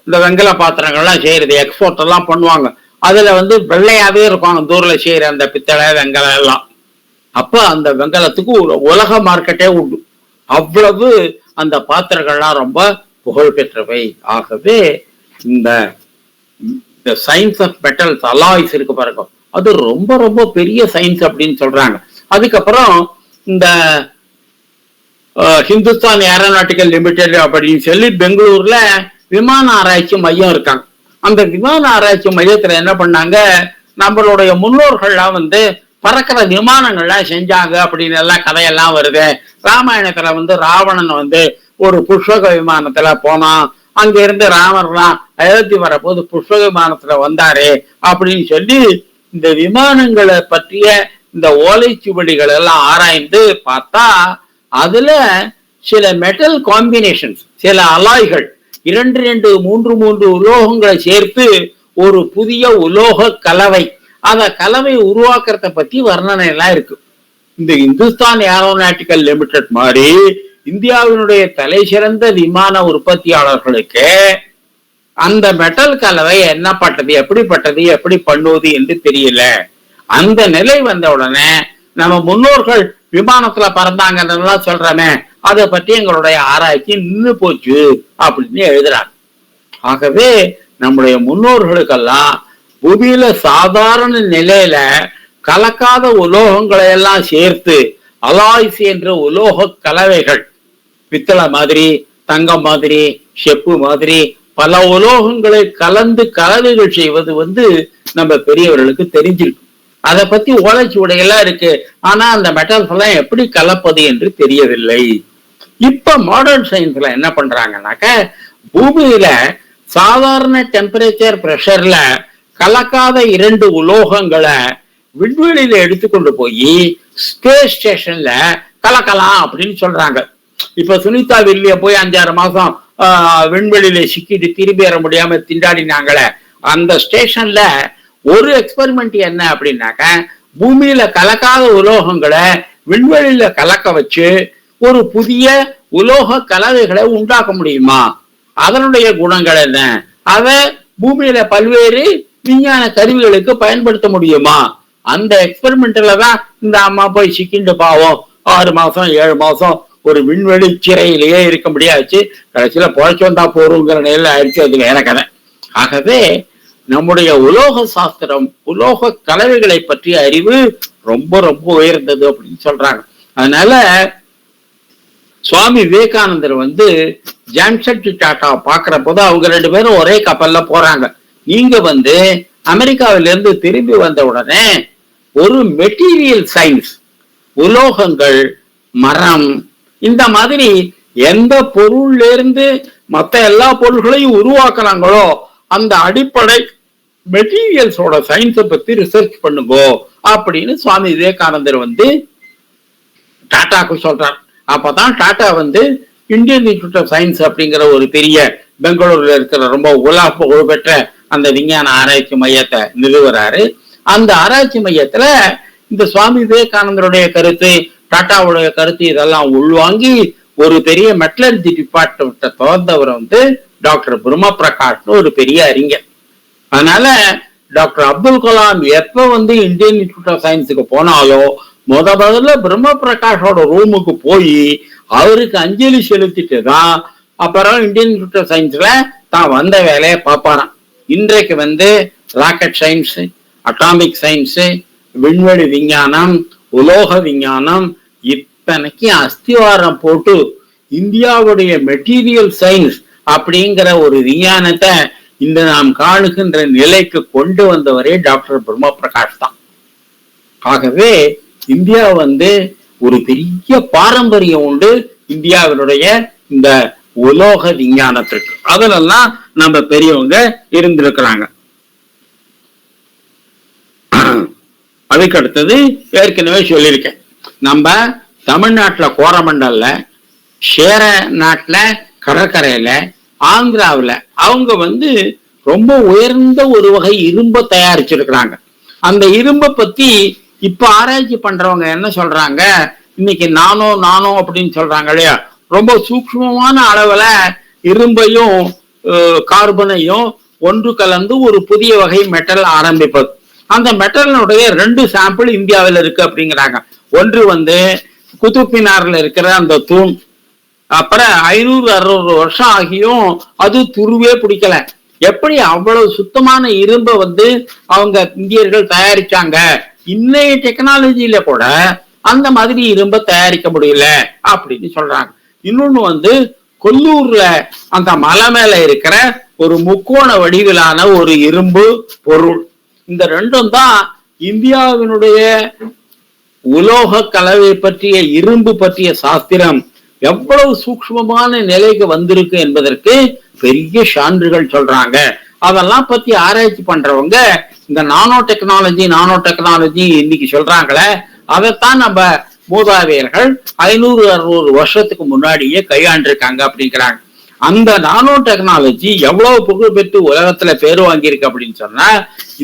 இந்த வெங்கல பாத்திரங்கள்லாம் செய்யறது, எக்ஸ்போர்ட் எல்லாம் பண்ணுவாங்க. அதுல வெள்ளையாவே இருக்கும் தூர்ல செய்யற அந்த பித்தளை வெங்கலம் எல்லாம். அப்ப அந்த வெங்கலத்துக்கு ஒரு உலக மார்க்கெட்டே உண்டு. அவ்வளவு அந்த பாத்திரங்கள்லாம் ரொம்ப புகழ் பெற்றவை. ஆகவே இந்த சயின்ஸ் ஆஃப் மெட்டல்ஸ், அலாய்ஸ் இருக்கு பாருங்க, அது ரொம்ப ரொம்ப பெரிய சயின்ஸ் அப்படின்னு சொல்றாங்க. அதுக்கப்புறம் இந்த ஹிந்துஸ்தான் ஏரோநாட்டிக்கல் லிமிடெட் அப்படின்னு சொல்லி பெங்களூர்ல விமான ஆராய்ச்சி மையம் இருக்காங்க. அந்த விமான ஆராய்ச்சி மையத்துல என்ன பண்ணாங்க, நம்மளுடைய முன்னோர்கள்லாம் பறக்கிற விமானங்கள்லாம் செஞ்சாங்க அப்படின்னு எல்லாம் கதையெல்லாம் வருது. ராமாயணத்துல ராவணன் ஒரு புஷ்பக விமானத்துல போனான், அங்க இருந்து ராமர்லாம் அயோத்தி வரப்போது புஷ்பக விமானத்துல வந்தாரு அப்படின்னு சொல்லி இந்த விமானங்களை பற்றிய இந்த ஓலைச்சுவடிகள் எல்லாம் ஆராய்ந்து பார்த்தா அதுல சில மெட்டல் காம்பினேஷன்ஸ், சில அலாய்கள், 2 3 உலோகங்களை சேர்த்து ஒரு புதிய உலோக கலவை, அத கலவை உருவாக்குறத பத்தி வர்ணனை எல்லாம் இருக்கு. இந்த இந்துஸ்தான் ஏரோநாட்டிக்கல் லிமிடெட் மாதிரி இந்தியாவினுடைய தலை சிறந்த விமான உற்பத்தியாளர்களுக்கு அந்த மெட்டல் கலவை என்னப்பட்டது, எப்படிப்பட்டது, எப்படி பண்ணுவது என்று தெரியல. அந்த நிலை வந்த உடனே நம்ம முன்னோர்கள் விமானத்துல பறந்தாங்கன்னு சொல்றமே, அதை பற்றி எங்களுடைய ஆராய்ச்சி நின்று போச்சு அப்படின்னு எழுதுறாங்க. ஆகவே நம்முடைய முன்னோர்களுக்கெல்லாம் பூமியில சாதாரண நிலையில கலக்காத உலோகங்களை எல்லாம் சேர்த்து அலாய்ஸ் என்ற உலோக கலவைகள், பித்தளை மாதிரி, தங்கம் மாதிரி, செப்பு மாதிரி பல உலோகங்களை கலந்து கலவைகள் செய்வது நம்ம பெரியவர்களுக்கு தெரிஞ்சிருக்கு. அதை பத்தி ஓலைச்சுவடையெல்லாம் இருக்கு. ஆனா அந்த மெட்டல்ஸ் எல்லாம் எப்படி கலப்பது என்று தெரியவில்லை. இப்ப மாடர்ன் சயின்ஸ்ல என்ன பண்றாங்கன்னாக்க, பூமியில சாதாரண டெம்பரேச்சர் பிரஷர்ல கலக்காத 2 உலோகங்களை விண்வெளியில எடுத்துக்கொண்டு போய் ஸ்பேஸ் ஸ்டேஷன்ல கலக்கலாம் அப்படின்னு சொல்றாங்க. இப்ப சுனிதா வில்லிய போய் 5-6 மாசம் விண்வெளியில சிக்கிட்டு திரும்பி வர முடியாம திண்டாடினாங்களே, அந்த ஸ்டேஷன்ல ஒரு எக்ஸ்பெரிமெண்ட் என்ன அப்படின்னாக்க, பூமியில கலக்காத உலோகங்களை விண்வெளியில கலக்க வச்சு ஒரு புதிய உலோக கலவைகளை உண்டாக்க முடியுமா, அதனுடைய குணங்கள் என்ன, அதை பூமியில பல்வேறு விஞ்ஞான கருவிகளுக்கு பயன்படுத்த முடியுமா, அந்த எக்ஸ்பெரிமெண்ட்ல தான் இந்த அம்மா போய் சிக்கிண்டு பாவம் 6 மாசம் 7 மாசம் ஒரு விண்வெளி சிறையிலேயே இருக்க முடியாச்சு. கடைசியில பொழைச்சு வந்தா போறோங்கிற நிலையில ஆயிடுச்சு அது வேற கதை. ஆகவே நம்முடைய உலோக சாஸ்திரம், உலோக கலவைகளை பற்றிய அறிவு ரொம்ப ரொம்ப உயர்ந்தது அப்படின்னு சொல்றாங்க. அதனால சுவாமி விவேகானந்தர் ஜாம்ஷெட்ஜி டாட்டா பாக்குற போது அவங்க 2 பேரும் ஒரே கப்பல்ல போறாங்க. நீங்க அமெரிக்காவில இருந்து திரும்பி வந்த உடனே ஒரு மெட்டீரியல் சயின்ஸ், உலோகங்கள், மரம், இந்த மாதிரி எந்த பொருள்ல இருந்து மற்ற எல்லா பொருள்களையும் உருவாக்குறாங்களோ அந்த அடிப்படை மெட்டீரியல்ஸோட சயின்ஸை பத்தி ரிசர்ச் பண்ணுங்க அப்படின்னு சுவாமி விவேகானந்தர் டாட்டாக்கு சொல்றார். அப்பதான் Tata Indian Institute of Science அப்படிங்கிற ஒரு பெரிய பெங்களூர்ல இருக்கிற ரொம்ப புகழ்பெற்ற அந்த விஞ்ஞான ஆராய்ச்சி மையத்தை நிறுவுறாரு. அந்த ஆராய்ச்சி மையத்துல இந்த சுவாமி விவேகானந்தருடைய கருத்து, டாட்டாவுடைய கருத்து இதெல்லாம் உள்வாங்கி ஒரு பெரிய மெட்டலர்ஜி டிபார்ட்மெண்ட்டை திறந்தவர் டாக்டர் பிரம்ம பிரகாஷ், ஒரு பெரிய அறிஞர். அதனால டாக்டர் அப்துல் கலாம் எப்ப இந்தியன் இன்ஸ்டிடியூட் ஆஃப் சயின்ஸுக்கு போனாலோ முதல்ல பிரம்ம பிரகாஷோட ரூமுக்கு போய் அவருக்கு அஞ்சலி செலுத்திட்டு தான் அப்புறம் இந்தியன் இன்ஸ்டிடியூட் ஆஃப் சயின்ஸ்ல தான் வந்த வேலையை பார்ப்பாராம். இன்றைக்கு ராக்கெட் சயின்ஸ், அட்டாமிக் சயின்ஸ், விண்வெளி விஞ்ஞானம், உலோக விஞ்ஞானம், இத்தனைக்கு அஸ்திவாரம் போட்டு இந்தியாவுடைய மெட்டீரியல் சயின்ஸ் அப்படிங்கிற ஒரு விஞ்ஞானத்தை இந்த நாம் காணுகின்ற நிலைக்கு கொண்டு வந்தவரே டாக்டர் பிரம்ம பிரகாஷ் தான். ஆகவே இந்தியா ஒரு பெரிய பாரம்பரியம் உண்டு இந்தியாவினுடைய இந்த உலோக விஞ்ஞானத்திற்கு. அதெல்லாம் நம்ம பெரியவங்க இருந்திருக்கிறாங்க. அதுக்கு அடுத்தது ஏற்கனவே சொல்லியிருக்கேன், நம்ம தமிழ்நாட்டுல கோரமண்டல்ல, சேர நாட்டுல கடற்கரையில, ஆந்திராவில அவங்க ரொம்ப உயர்ந்த ஒரு வகை இரும்பை தயாரிச்சிருக்கிறாங்க. அந்த இரும்பை பத்தி இப்ப ஆராய்ச்சி பண்றவங்க என்ன சொல்றாங்க, இன்னைக்கு நானோ அப்படின்னு சொல்றாங்க இல்லையா, ரொம்ப சூக்ஷ்மமான அளவுல இரும்பையும் கார்பனையும் ஒன்று கலந்து ஒரு புதிய வகை மெட்டல் ஆரம்பிப்பது. அந்த மெட்டலினுடைய 2 சாம்பிள் இந்தியாவில் இருக்கு அப்படிங்கிறாங்க. ஒன்று குதுப்பினார்ல இருக்கிற அந்த தூண், அப்புறம் 500-600 வருஷம் ஆகியும் அது துருவே பிடிக்கல. எப்படி அவ்வளவு சுத்தமான இரும்பை அவங்க இந்தியர்கள் தயாரிச்சாங்க, இன்னைய டெக்னாலஜியில கூட அந்த மாதிரி இரும்பை தயாரிக்க முடியல அப்படின்னு சொல்றாங்க. இன்னொன்னு கொல்லூர்ல அந்த மலை மேல இருக்கிற ஒரு முக்கோண வடிவிலான ஒரு இரும்பு பொருள். இந்த ரெண்டும் தான் இந்தியாவினுடைய உலோக கலவை பற்றிய, இரும்பு பற்றிய சாஸ்திரம் எவ்வளவு சூக்ஷ்மமான நிலைக்கு வந்திருக்கு என்பதற்கு பெரிய சான்றுகள் சொல்றாங்க. அதெல்லாம் பத்தி ஆராய்ச்சி பண்றவங்க இந்த நானோ டெக்னாலஜி இன்னைக்கு சொல்றாங்களே, அதைத்தான் நம்ம மூதாதையர்கள் 500-600 வருஷத்துக்கு முன்னாடியே கையாண்டிருக்காங்க அப்படிங்கிறாங்க. அந்த நானோ டெக்னாலஜி எவ்வளவு புகழ் பெற்று உலகத்துல பேரு வாங்கியிருக்கு அப்படின்னு சொன்னா,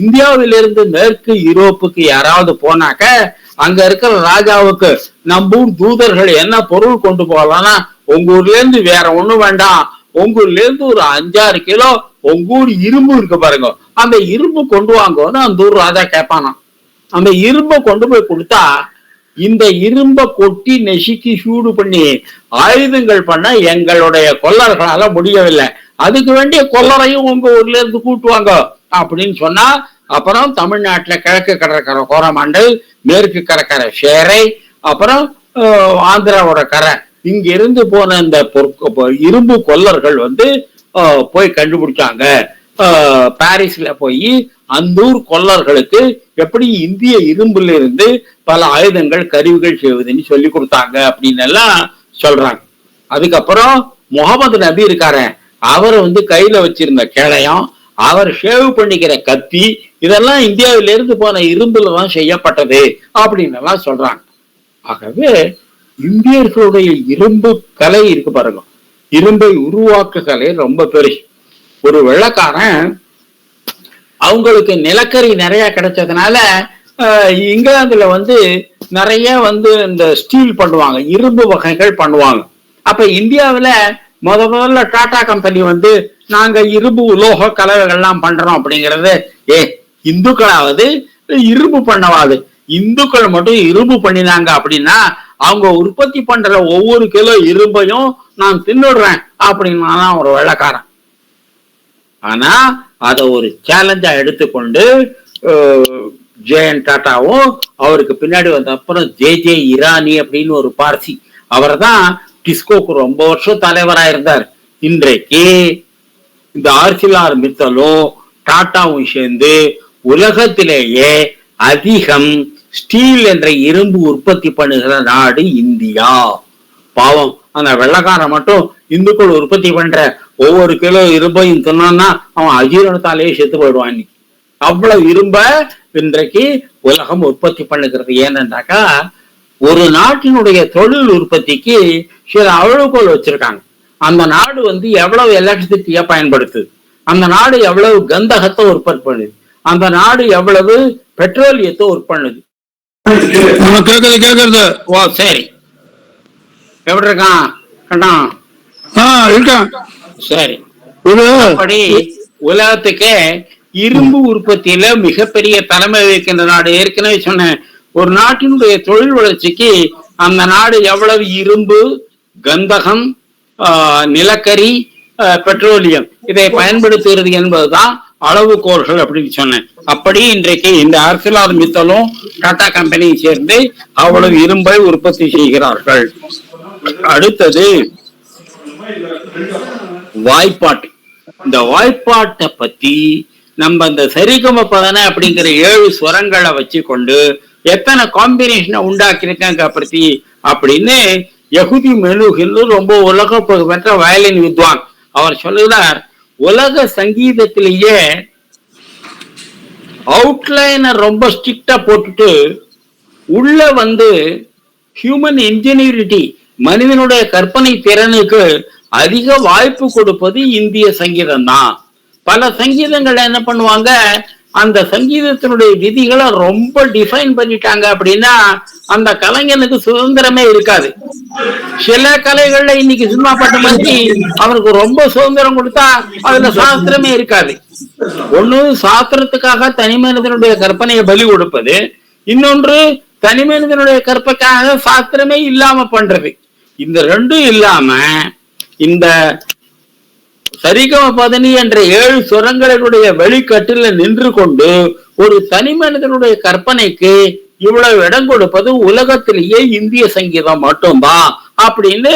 இந்தியாவிலிருந்து மேற்கு யூரோப்புக்கு யாராவது போனாக்க அங்க இருக்கிற ராஜாவுக்கு நம்ம ஊர் தூதர்கள் என்ன பொருள் கொண்டு போகலாம்னா, உங்க ஊர்ல இருந்து வேற ஒண்ணும் வேண்டாம், உங்க ஊர்ல இருந்து ஒரு 5-6 கிலோ உங்க ஊர் இரும்பு இருக்கு பாருங்க, அந்த இரும்பு கொண்டு வாங்கன்னு அந்த ஊர் ராஜா கேட்பானா. அந்த இரும்பை கொண்டு போய் கொடுத்தா இந்த இரும்பை கொட்டி நெசுக்கி சூடு பண்ணி ஆயுதங்கள் பண்ண எங்களுடைய கொல்லர்களால முடியவில்லை, அதுக்கு வேண்டிய கொல்லரையும் உங்க ஊர்ல இருந்து கூட்டுவாங்க அப்படின்னு சொன்னா, அப்புறம் தமிழ்நாட்டுல கிழக்கு கடற்கரை கோரமாண்டல், மேற்கு கடற்கரை ஷேரை, அப்புறம் ஆந்திராவோட கரை, இங்க இருந்து போன இந்த இரும்பு கொல்லர்கள் போய் கண்டுபிடிச்சாங்க. பாரிஸ்ல போய் அந்த ஊர் கொல்லர்களுக்கு எப்படி இந்திய இரும்புல இருந்து பல ஆயுதங்கள் கருவிகள் செய்வதுன்னு சொல்லி கொடுத்தாங்க அப்படின்னு எல்லாம் சொல்றாங்க. அதுக்கப்புறம் முகமது நபி இருக்காரு, அவர் கையில வச்சிருந்த கேடயம், அவர் ஷேவ் பண்ணிக்கிற கத்தி, இதெல்லாம் இந்தியாவில இருந்து போன இரும்புல தான் செய்யப்பட்டது அப்படின்னு எல்லாம் சொல்றாங்க. ஆகவே இந்தியர்களுடைய இரும்பு கலை இருக்கு பாருங்க, இரும்பை உருவாக்க கலை ரொம்ப பெருசு. ஒரு வெள்ளக்காரன் அவங்களுக்கு நிலக்கரி நிறைய கிடைச்சதுனால இங்கிலாந்துல நிறைய இந்த ஸ்டீல் பண்ணுவாங்க, இரும்பு வகைகள் பண்ணுவாங்க. அப்ப இந்தியாவில முதல்ல டாடா கம்பெனி நாங்க இரும்பு உலோக கலவைகள்லாம் பண்றோம் அப்படிங்கறது, இந்துக்களாவது இரும்பு பண்ணவாது, இந்துக்கள் மட்டும் இரும்பு பண்ணினாங்க அப்படின்னா அவங்க உற்பத்தி பண்ற ஒவ்வொரு கிலோ இரும்பையும் நான் தின்னுடுறேன் அப்படின்னா ஒரு வெள்ளக்காரன். ஆனா அத ஒரு சேலஞ்சா எடுத்துக்கொண்டு ஜெயன் டாட்டாவும் அவருக்கு பின்னாடி வந்த அப்புறம் ஜே இரானி அப்படின்னு ஒரு பார்சி, அவர் தான் டிஸ்கோக்கு ரொம்ப வருஷம் தலைவராக இருந்தார். இன்றைக்கு இந்த ஆர்சிலார் மித்தலும் டாட்டாவும் சேர்ந்து உலகத்திலேயே அதிகம் ஸ்டீல் என்ற இரும்பு உற்பத்தி பண்ணுகிற நாடு இந்தியா. பாவம், அந்த வெள்ளக்காரன் மட்டும் இந்துக்கள் உற்பத்தி பண்ற ஒவ்வொரு கிலோ இரும்பையும் தின்னா அவன் அஜீரணத்தாலேயே செத்து போயிடுவான். இன்னைக்கு அவ்வளவு இரும்ப இன்றைக்கு உலகம் உற்பத்தி பண்ணுகிறது. ஏனென்றாக்கா ஒரு நாட்டினுடைய தொழில் உற்பத்திக்கு சில அளவுகோல் வச்சிருக்காங்க. அந்த நாடு எவ்வளவு எலக்ட்ரிசிட்டியை பயன்படுத்துது, அந்த நாடு எவ்வளவு கந்தகத்தை உற்பத்தி பண்ணுது, அந்த நாடு எவ்வளவு பெட்ரோலியத்தை உற்பத்தி பண்ணுது. கேக்குறது. ஓ சரி, எப்படி இருக்கான் கண்ணா? இருக்கான். சரி, அப்படி உலகத்துக்கே இரும்பு உற்பத்தியில மிகப்பெரிய தலைமை வகிக்கின்ற நாடு. ஏற்கனவே சொன்னேன், ஒரு நாட்டினுடைய தொழில் வளர்ச்சிக்கு அந்த நாடு எவ்வளவு இரும்பு, கந்தகம், நிலக்கரி, பெட்ரோலியம் இதை பயன்படுத்துகிறது என்பதுதான் அளவுகோல்கள் அப்படின்னு சொன்னேன். அப்படி இன்றைக்கு இந்த ஆர்சிலார் மித்தலும் டாடா கம்பெனியும் சேர்ந்து அவ்வளவு இரும்பை உற்பத்தி செய்கிறார்கள். அடுத்தது வாய்ப்பாட்டு. இந்த வாய்ப்பாட்டை பத்தி நம்ம இந்த சரிகம பதன அப்படிங்கிற 7 ஸ்வரங்களை வச்சு கொண்டு எத்தனை காம்பினேஷனை உண்டாக்கியிருக்காங்க பத்தி அப்படின்னு யகுதி மெனுகில் ரொம்ப உலக பெற்ற வயலின் வித்வான் அவர் சொல்லுகிறார், உலக சங்கீதத்திலேயே அவுட்லைனை ரொம்ப ஸ்ட்ரிக்டா போட்டுட்டு உள்ள ஹியூமன் இன்ஜினியரிட்டி, மனிதனுடைய கற்பனை திறனுக்கு அதிக வாய்ப்பு கொடுப்பது இந்திய சங்கீதம் தான். பல சங்கீதங்கள் என்ன பண்ணுவாங்க, அந்த சங்கீதத்தினுடைய விதிகளை ரொம்ப டிஃபைன் பண்ணிட்டாங்க அப்படின்னா அந்த கலைஞனுக்கு சுதந்திரமே இருக்காது. சில கலைகள்ல இன்னைக்கு சினிமா பாட்டு மாதிரி அவனுக்கு ரொம்ப சுதந்திரம் கொடுத்தா அதுல சாஸ்திரமே இருக்காது. ஒண்ணு சாஸ்திரத்துக்காக தனி மனிதனுடைய கற்பனையை பலி கொடுப்பது, இன்னொன்று தனி மனிதனுடைய கற்பனைக்காக சாஸ்திரமே இல்லாம பண்றது. இந்த ரெண்டும் இல்லாம இந்த சரிகம பதனி என்ற 7 சுரங்களினுடைய வெளிக்கட்டில நின்று கொண்டு ஒரு தனி மனிதனுடைய கற்பனைக்கு இவ்வளவு இடம் கொடுப்பது உலகத்திலேயே இந்திய சங்கீதம் மட்டும்தான் அப்படின்னு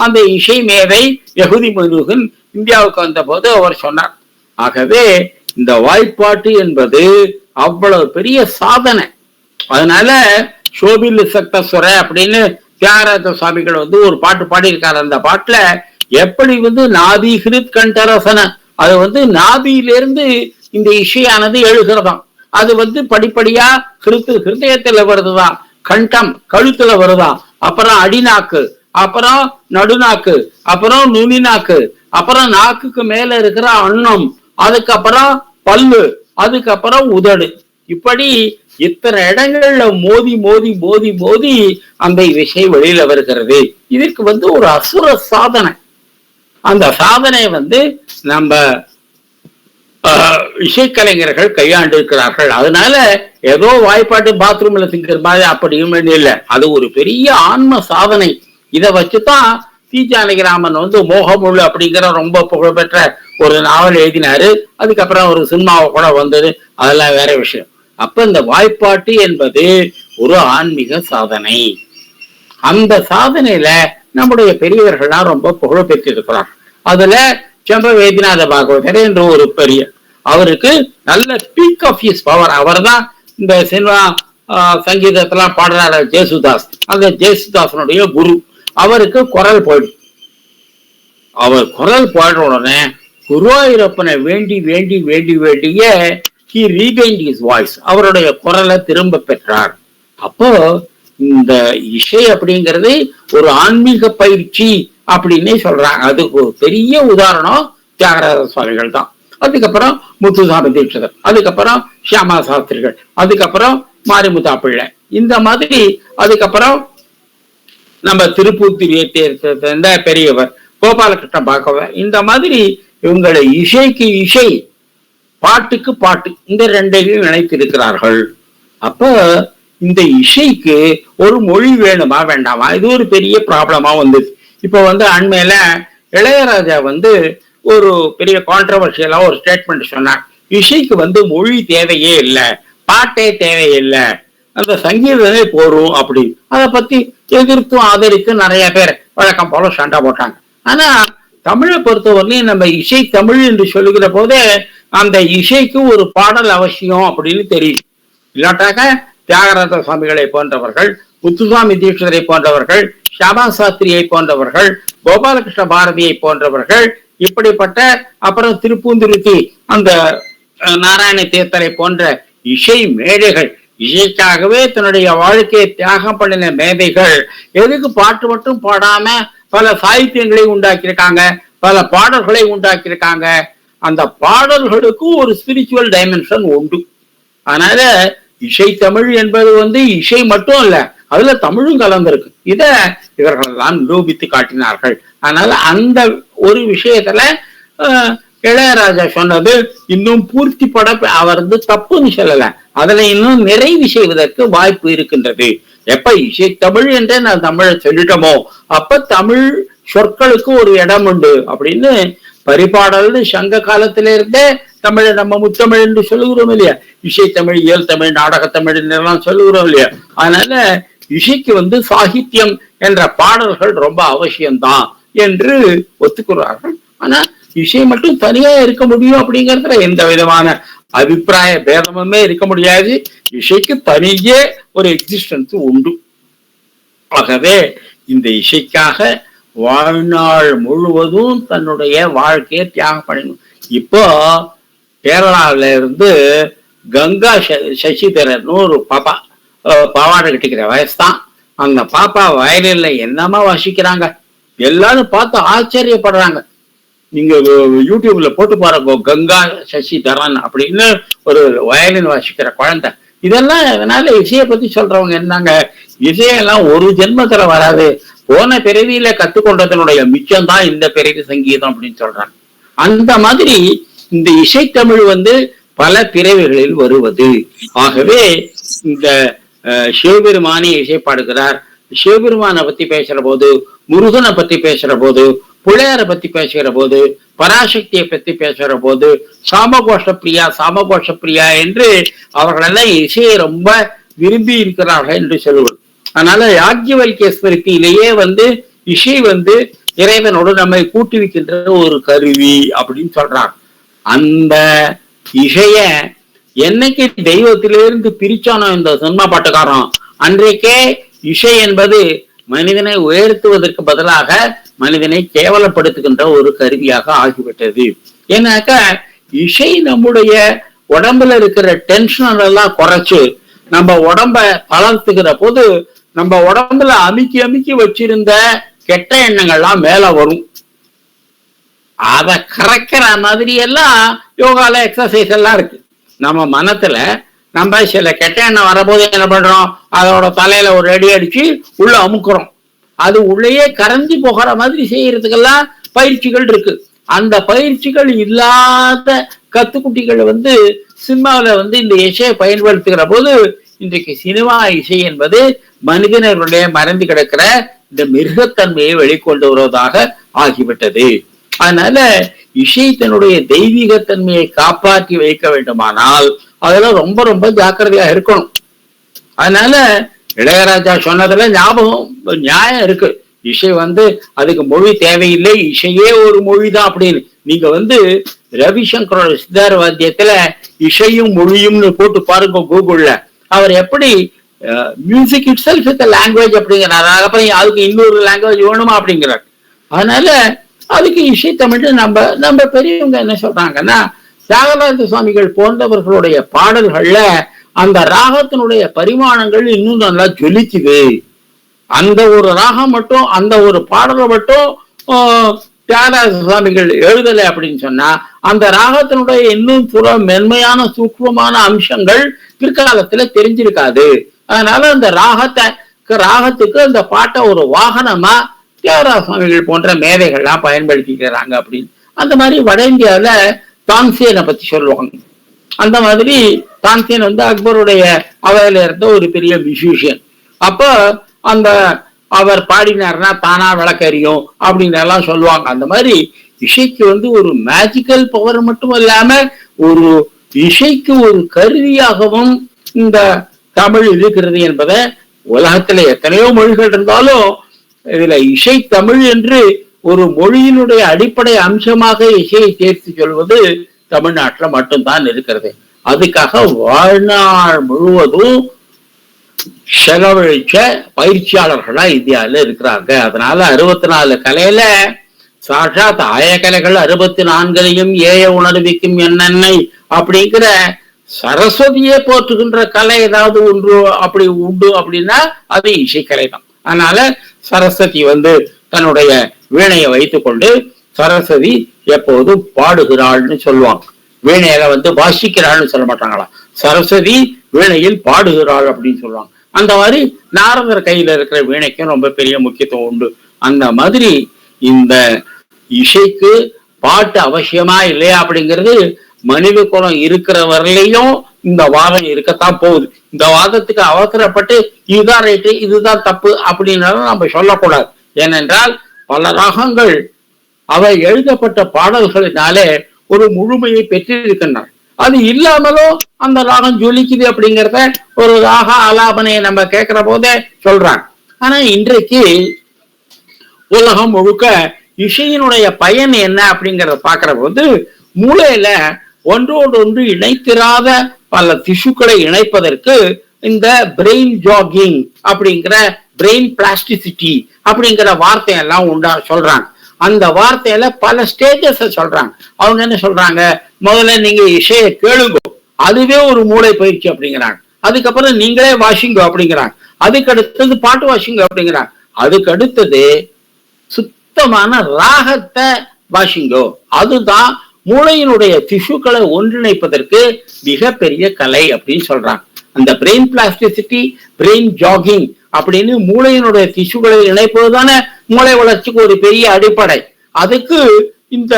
அந்த இசை மேதை யகுதி முருகன் இந்தியாவுக்கு வந்த போது அவர் சொன்னார். ஆகவே இந்த வாய்ப்பாட்டு என்பது அவ்வளவு பெரிய சாதனை. அதனால சோபில் சக்தஸ்வர அப்படின்னு தியாகராஜ சுவாமிகள் ஒரு பாட்டு பாடியிருக்காரு. அந்த பாட்டுல எப்படி நாதி ஹிருத் கண்டரசன, அது நாதியிலிருந்து இந்த இசையானது எழுகிறதாம். அது படிப்படியா ஹிருதயத்துல வருதுதான், கண்டம் கழுத்துல வருதான், அப்புறம் அடிநாக்கு, அப்புறம் நடுநாக்கு, அப்புறம் நுனிநாக்கு, அப்புறம் நாக்குக்கு மேல இருக்கிற அன்னம், அதுக்கப்புறம் பல்லு, அதுக்கப்புறம் உதடு. இப்படி இத்தனை இடங்கள்ல மோதி மோதி மோதி மோதி அந்த விஷயம் வெளியில வருகிறது. இதற்கு ஒரு அசுர சாதனை. அந்த சாதனை நம்ம இசைக்கலைஞர்கள் கையாண்டு இருக்கிறார்கள். அதனால ஏதோ வாய்ப்பாட்டு பாத்ரூம்ல திங்கிற மாதிரி அப்படியும் இல்லை, அது ஒரு பெரிய ஆன்ம சாதனை. இதை வச்சுதான் தி ஜானகிராமன் மோகமுள்ளு அப்படிங்கிற ரொம்ப புகழ்பெற்ற ஒரு நாவல் எழுதினாரு. அதுக்கப்புறம் ஒரு சினிமாவை கூட வந்தது, அதெல்லாம் வேற விஷயம். அப்ப இந்த வாய்ப்பாட்டு என்பது ஒரு ஆன்மீக சாதனை. அந்த சாதனையில நம்முடைய பெரியவர்கள்லாம் ரொம்ப புகழ் பெற்றிருக்கிறார். அதுல செம்ப வைத்தியநாத பாகவதர் என்று ஒரு பெரிய, அவருக்கு நல்ல பீக் ஆஃப் ஹிஸ் பவர். அவர் தான் இந்த சினிமா சங்கீதத்தெல்லாம் பாடுறாரு ஜேசுதாஸ், அந்த ஜேசுதாசனுடைய குரு. அவருக்கு குரல் போயிடும். அவர் குரல் போயிட உடனே குருவாயூரப்பனை வேண்டி வேண்டி வேண்டி வேண்டிய he regained his voice, அவருடைய குரலை திரும்ப பெற்றார். அப்போ இந்த இசை அப்படிங்கிறது ஒரு ஆன்மீக பயிற்சி அப்படின்னே சொல்றாங்க. அதுக்கு ஒரு பெரிய உதாரணம் தியாகராஜ சுவாமிகள் தான். அதுக்கப்புறம் முத்துசாமி தீட்சிதர், அதுக்கப்புறம் சியாமா சாஸ்திரிகள், அதுக்கப்புறம் மாரிமுத்தா பிள்ளை, இந்த மாதிரி அதுக்கப்புறம் நம்ம திருப்பூத்திரியை தேர்ந்த பெரியவர் கோபாலகிருஷ்ண பாகவதர், இந்த மாதிரி இவங்களை இசைக்கு இசை, பாட்டுக்கு பாட்டு, இந்த ரெண்டையும் இணைத்திருக்கிறார்கள். அப்ப இந்த இசைக்கு ஒரு மொழி வேணுமா வேண்டாமா, இது ஒரு பெரிய ப்ராப்ளமா வந்தது. இப்ப அண்மையில இளையராஜா ஒரு பெரிய கான்ட்ரவர்ஷியலா ஒரு ஸ்டேட்மெண்ட் சொன்னார். இசைக்கு மொழி தேவையே இல்லை, பாட்டே தேவையில்லை, அந்த சங்கீதமே போரும் அப்படி. அதை பத்தி எதிர்த்தும் ஆதரித்தும் நிறைய பேர் வழக்கம் போல சண்டை போட்டாங்க. ஆனா தமிழை பொறுத்தவரையிலும் நம்ம இசை தமிழ் என்று சொல்லுகிற போதே அந்த இசைக்கு ஒரு பாடல் அவசியம் அப்படின்னு தெரியும். இல்லாட்டாக்க தியாகராஜ சுவாமிகளை போன்றவர்கள், முத்துசுவாமி தீட்சிதரை போன்றவர்கள், ஷியாமா சாஸ்திரியை போன்றவர்கள், கோபாலகிருஷ்ண பாரதியை போன்றவர்கள், இப்படிப்பட்ட அப்புறம் திருப்பூந்துருத்தி அந்த நாராயண தீர்த்தரை போன்ற இசை மேதைகள், இசைக்காகவே தன்னுடைய வாழ்க்கையை தியாகம் பண்ணின மேதைகள் எதுக்கு பாட்டு மட்டும் பாடாம பல சாகித்யங்களை உண்டாக்கியிருக்காங்க, பல பாடல்களை உண்டாக்கியிருக்காங்க. அந்த பாடல்களுக்கும் ஒரு ஸ்பிரிச்சுவல் டைமென்ஷன் உண்டு. அதனால இசை தமிழ் என்பது இசை மட்டும் இல்ல, அதுல தமிழும் கலந்திருக்கு. இத இவர்கள் எல்லாம் நிரூபித்து காட்டினார்கள். அதனால அந்த ஒரு விஷயத்துல இளையராஜா சொன்னது இன்னும் பூர்த்தி பட அவர் தப்புன்னு சொல்லல, அதுல இன்னும் நிறைவு செய்வதற்கு வாய்ப்பு இருக்கின்றது. எப்ப இசை தமிழ் என்றே நான் தமிழை சொல்லிட்டோமோ அப்ப தமிழ் சொற்களுக்கு ஒரு இடம் உண்டு அப்படின்னு பரிபாடல் சங்க காலத்தில இருந்தே தமிழை நம்ம முத்தமிழ் என்று சொல்லுகிறோம் இல்லையா, இசை தமிழ், இயல் தமிழ், நாடக தமிழ் எல்லாம் சொல்லுகிறோம் இல்லையா. அதனால இசைக்கு சாகித்யம் என்ற பாடல்கள் ரொம்ப அவசியம்தான் என்று ஒத்துக்கிறார்கள். ஆனா இசை மட்டும் தனியா இருக்க முடியும் அப்படிங்கிறதுல எந்த விதமான அபிப்பிராய பேதமுமே இருக்க முடியாது. இசைக்கு தனியே ஒரு எக்ஸிஸ்டன்ஸ் உண்டு. ஆகவே இந்த இசைக்காக வாழ்நாள் முழுவதும் தன்னுடைய வாழ்க்கையை தியாகம் பண்ணணும். இப்போ கேரளாவில இருந்து கங்கா சசிதரன் ஒரு பாப்பா, பாவாடை கட்டிக்கிற வயசுதான். அந்த பாப்பா வயலின்ல என்னமா வாசிக்கிறாங்க, எல்லாரும் பார்த்து ஆச்சரியப்படுறாங்க. நீங்க யூடியூப்ல போட்டு பாருங்க, கங்கா சசிதரன் அப்படின்னு ஒரு வயலின் வாசிக்கிற குழந்தை. இதெல்லாம் அதனால இசையை பத்தி சொல்றவங்க என்னங்க, இசையெல்லாம் ஒரு ஜென்மத்துல வராது, போன பிறவியில கத்துக்கொண்டதனுடைய மிச்சம் தான் இந்த பிறவி சங்கீதம் அப்படின்னு சொல்றாங்க. அந்த மாதிரி இந்த இசைத்தமிழ் பல பிறவிகளில் வருவது. ஆகவே இந்த சிவபெருமானி இசை பாடுகிறார். சிவபெருமானை பத்தி பேசுற போது, முருகனை பத்தி பேசுற போது, பிள்ளையாரை பத்தி பேசுகிற போது, பராசக்தியை பத்தி பேசுகிற போது, சாமகோஷ பிரியா சாமகோஷ பிரியா என்று அவர்களெல்லாம் இசையை ரொம்ப விரும்பி இருக்கிறார்கள் என்று சொல்லுவது. அதனால யாக்ஞவல்கிய ஸ்மிருதியிலேயே இசை இறைவனோடு நம்மை கூட்டி வைக்கின்ற ஒரு கருவி அப்படின்னு சொல்றாங்க. அந்த இசைய என்னைக்கு தெய்வத்திலிருந்து பிரிச்சானோ இந்த சினிமா பாட்டுக்காரன், அன்றைக்கே இசை என்பது மனிதனை உயர்த்துவதற்கு பதிலாக மனிதனை கேவலப்படுத்துகின்ற ஒரு கருவியாக ஆகிவிட்டது. ஏன்னாக்கா இசை நம்முடைய உடம்புல இருக்கிற டென்ஷன் எல்லாம் குறைச்சு நம்ம உடம்ப தளர்த்துகிற போது நம்ம உடம்புல அமுக்கி அமுக்கி வச்சிருந்த கெட்ட எண்ணங்கள்லாம் மேல வரும். அத கரைக்கிற மாதிரி எல்லாம் யோகால எக்ஸசைஸ் எல்லாம் இருக்கு. நம்ம மனத்துல நம்ம சில கெட்ட எண்ணம் வரபோது என்ன பண்றோம், அதோட தலையில ஒரு அடி அடிச்சு உள்ள அமுக்குறோம். அது உள்ளேயே கரைஞ்சி போகிற மாதிரி செய்யறதுக்கெல்லாம் பயிற்சிகள் இருக்கு. அந்த பயிற்சிகள் இல்லாத கத்துக்குட்டிகள் சினிமாவில இந்த இசையை பயன்படுத்துகிற போது இன்றைக்கு சினிமா இசை என்பது மனிதனுடைய மறைந்து கிடக்கிற இந்த மிருகத்தன்மையை வெளிக்கொண்டு வருவதாக ஆகிவிட்டது. அதனால இசை தன்னுடைய தெய்வீகத்தன்மையை காப்பாற்றி வைக்க வேண்டுமானால் அதுல ரொம்ப ரொம்ப ஜாக்கிரதையா இருக்கணும். அதனால இளையராஜா சொன்னதுல நியாயம் இருக்கு. இசை அதுக்கு மொழி தேவையில்லை, இசையே ஒரு மொழிதான் அப்படின்னு. நீங்க ரவிசங்கரோட சித்தார வாத்தியத்துல இசையும் மொழியும்னு போட்டு பாருங்க கூகுள்ல. அவர் எப்படி music it self with language அப்படிங்கிறார். அப்புறம் அதுக்கு இன்னொரு லாங்குவேஜ் வேணுமா அப்படிங்கிறார். அதனால அதுக்கு இசை தமிழ் நம்ம பெரியவங்க என்ன சொல்றாங்கன்னா, தியாகராஜ சுவாமிகள் போன்றவர்களுடைய பாடல்கள்ல அந்த ராகத்தினுடைய பரிமாணங்கள் இன்னும் நல்லா ஜொலிக்குது. அந்த ஒரு ராகம் மட்டும், அந்த ஒரு பாடலை மட்டும் தியாகராஜ சுவாமிகள் எழுதலை அப்படின்னு சொன்னா அந்த ராகத்தினுடைய இன்னும் சில மென்மையான சூக்ஷ்மமான அம்சங்கள் பிற்காலத்துல தெரிஞ்சிருக்காது. அதனால அந்த ராகத்துக்கு அந்த பாட்டை ஒரு வாகனமா தியாகராஜ சுவாமிகள் போன்ற மேதைகள்லாம் பயன்படுத்திக்கிறாங்க அப்படின்னு. அந்த மாதிரி வட இந்தியாவில தான்சேனை பத்தி சொல்லுவாங்க. அந்த மாதிரி தான்சேன் அக்பருடைய அவையில இருந்த ஒரு பெரிய மியூசிஷியன். அப்போ அந்த அவர் பாடினார்னா தானா விளக்கறியும் அப்படின்னு எல்லாம் சொல்லுவாங்க. அந்த மாதிரி இசைக்கு ஒரு மேஜிக்கல் பவர் மட்டும் இல்லாம ஒரு இசைக்கு ஒரு கருவியாகவும் இந்த தமிழ் இருக்கிறது என்பதை உலகத்துல எத்தனையோ மொழிகள் இருந்தாலும் இதுல இசை தமிழ் என்று ஒரு மொழியினுடைய அடிப்படை அம்சமாக இசையை சேர்த்து சொல்வது தமிழ்நாட்டுல மட்டும்தான் இருக்கிறது. அதுக்காக வாழ்நாள் முழுவதும் செலவழிச்ச பயிற்சியாளர்களா இந்தியாவில இருக்கிறாங்க. அதனால 64 கலையில சாட்சாத் ஆயக்கலைகள் 64 ஏய உணர்விக்கும் என்னென்னை அப்படிங்கிற சரஸ்வதியே போற்றுகின்ற கலை ஏதாவது ஒன்று அப்படி உண்டு அப்படின்னா அது இசைக்கலை தான். அதனால சரஸ்வதி தன்னுடைய வீணையை வைத்துக்கொண்டு சரஸ்வதி எப்போதும் பாடுகிறாள்னு சொல்லுவாங்க. வீணையில வாசிக்கிறாள்னு சொல்ல மாட்டாங்களா, சரஸ்வதி வீணையில் பாடுகிறாள் அப்படின்னு சொல்லுவாங்க. அந்த மாதிரி நாரதர் கையில இருக்கிற வீணைக்கும் ரொம்ப பெரிய முக்கியத்துவம் உண்டு. அந்த மாதிரி இந்த இசைக்கு பாட்டு அவசியமா இல்லையா அப்படிங்கிறது மனித குலம் இருக்கிற வரலையும் இந்த வாதம் இருக்கத்தான் போகுது. இந்த வாதத்துக்கு அவசரப்பட்டு இதுதான் ரைட்டு இதுதான் தப்பு அப்படின்னாலும் நம்ம சொல்லக்கூடாது. ஏனென்றால் பல ராகங்கள் அவை எழுதப்பட்ட பாடல்களினாலே ஒரு முழுமையை பெற்றிருக்கின்றன. அது இல்லாமலும் அந்த ராகம் ஜொலிக்குது அப்படிங்கிறத ஒரு ராக ஆலாபனையை நம்ம கேட்கிற போதே சொல்றாங்க. ஆனா இன்றைக்கு உலகம் முழுக்க இசையினுடைய பயன் என்ன அப்படிங்கிறத பாக்குற போது மூளையில ஒன்றோடு ஒன்று இணைத்திராத பல திசுக்களை இணைப்பதற்கு இந்த பிரெயின் ஜாகிங் அப்படிங்கிற பிரெயின் பிளாஸ்டிசிட்டி அப்படிங்கிற வார்த்தையெல்லாம் சொல்றாங்க. அந்த வார்த்தையில பல ஸ்டேஜஸ் சொல்றாங்க. அவங்க என்ன சொல்றாங்க, முதல்ல நீங்க இசையை கேளுங்க, அதுவே ஒரு மூளை பயிற்சி அப்படிங்கிறாங்க. அதுக்கப்புறம் நீங்களே வாசிங்க அப்படிங்கிறாங்க. அதுக்கு அடுத்தது பாட்டு வாசிங்க அப்படிங்கிறாங்க. அதுக்கு அடுத்தது சுத்தமான ராகத்தை வாசிங்கோ, அதுதான் மூளையினுடைய திசுக்களை ஒன்றிணைப்பதற்கு மிகப்பெரிய கலை அப்படின்னு சொல்றாங்க. அந்த பிரெயின் பிளாஸ்டிசிட்டி, பிரெயின் ஜாகிங் அப்படின்னு மூளையினுடைய திசுக்களை இணைப்பதுதானே மூளை வளர்ச்சிக்கு ஒரு பெரிய அடிப்படை. அதுக்கு இந்த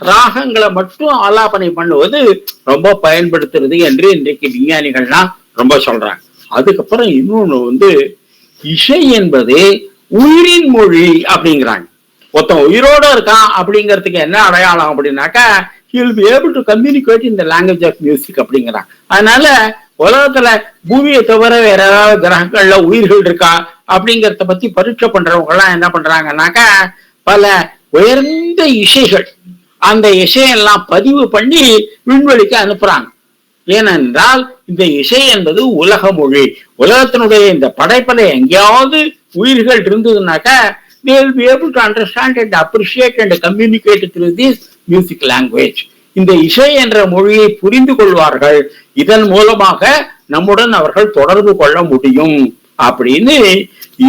ராகங்களை மட்டும் ஆலாபனை பண்ணுவது ரொம்ப பயன்படுத்துறது என்று இன்றைக்கு விஞ்ஞானிகள்லாம் ரொம்ப சொல்றாங்க. அதுக்கப்புறம் இன்னொன்னு இசை என்பது உயிரின் மொழி அப்படிங்கிறாங்க. ஒருத்தன் உயிரோட இருக்கான் அப்படிங்கிறதுக்கு என்ன அடையாளம் அப்படின்னாக்கா he will be able to communicate in the language of music அப்படிங்கிறாங்க. அதனால உலகத்துல பூமியை தவிர வேற ஏதாவது கிரகங்கள்ல உயிர்கள் இருக்கா அப்படிங்கறத பத்தி பரீட்சை பண்றவங்க எல்லாம் என்ன பண்றாங்கன்னாக்கா பல உயர்ந்த இசைகள் அந்த இசையெல்லாம் பதிவு பண்ணி விண்வெளிக்கு அனுப்புறாங்க. ஏனென்றால் இந்த இசை என்பது உலக மொழி. உலகத்தினுடைய இந்த படைப்பலை எங்கேயாவது உயிர்கள் இருந்ததுனாக்கா they will be able to understand and appreciate and communicate through this music language. இந்த இசை என்ற மொழியை புரிந்து கொள்வார்கள். இதன் மூலமாக நம்முடன் அவர்கள் தொடர்பு கொள்ள முடியும் அப்படின்னு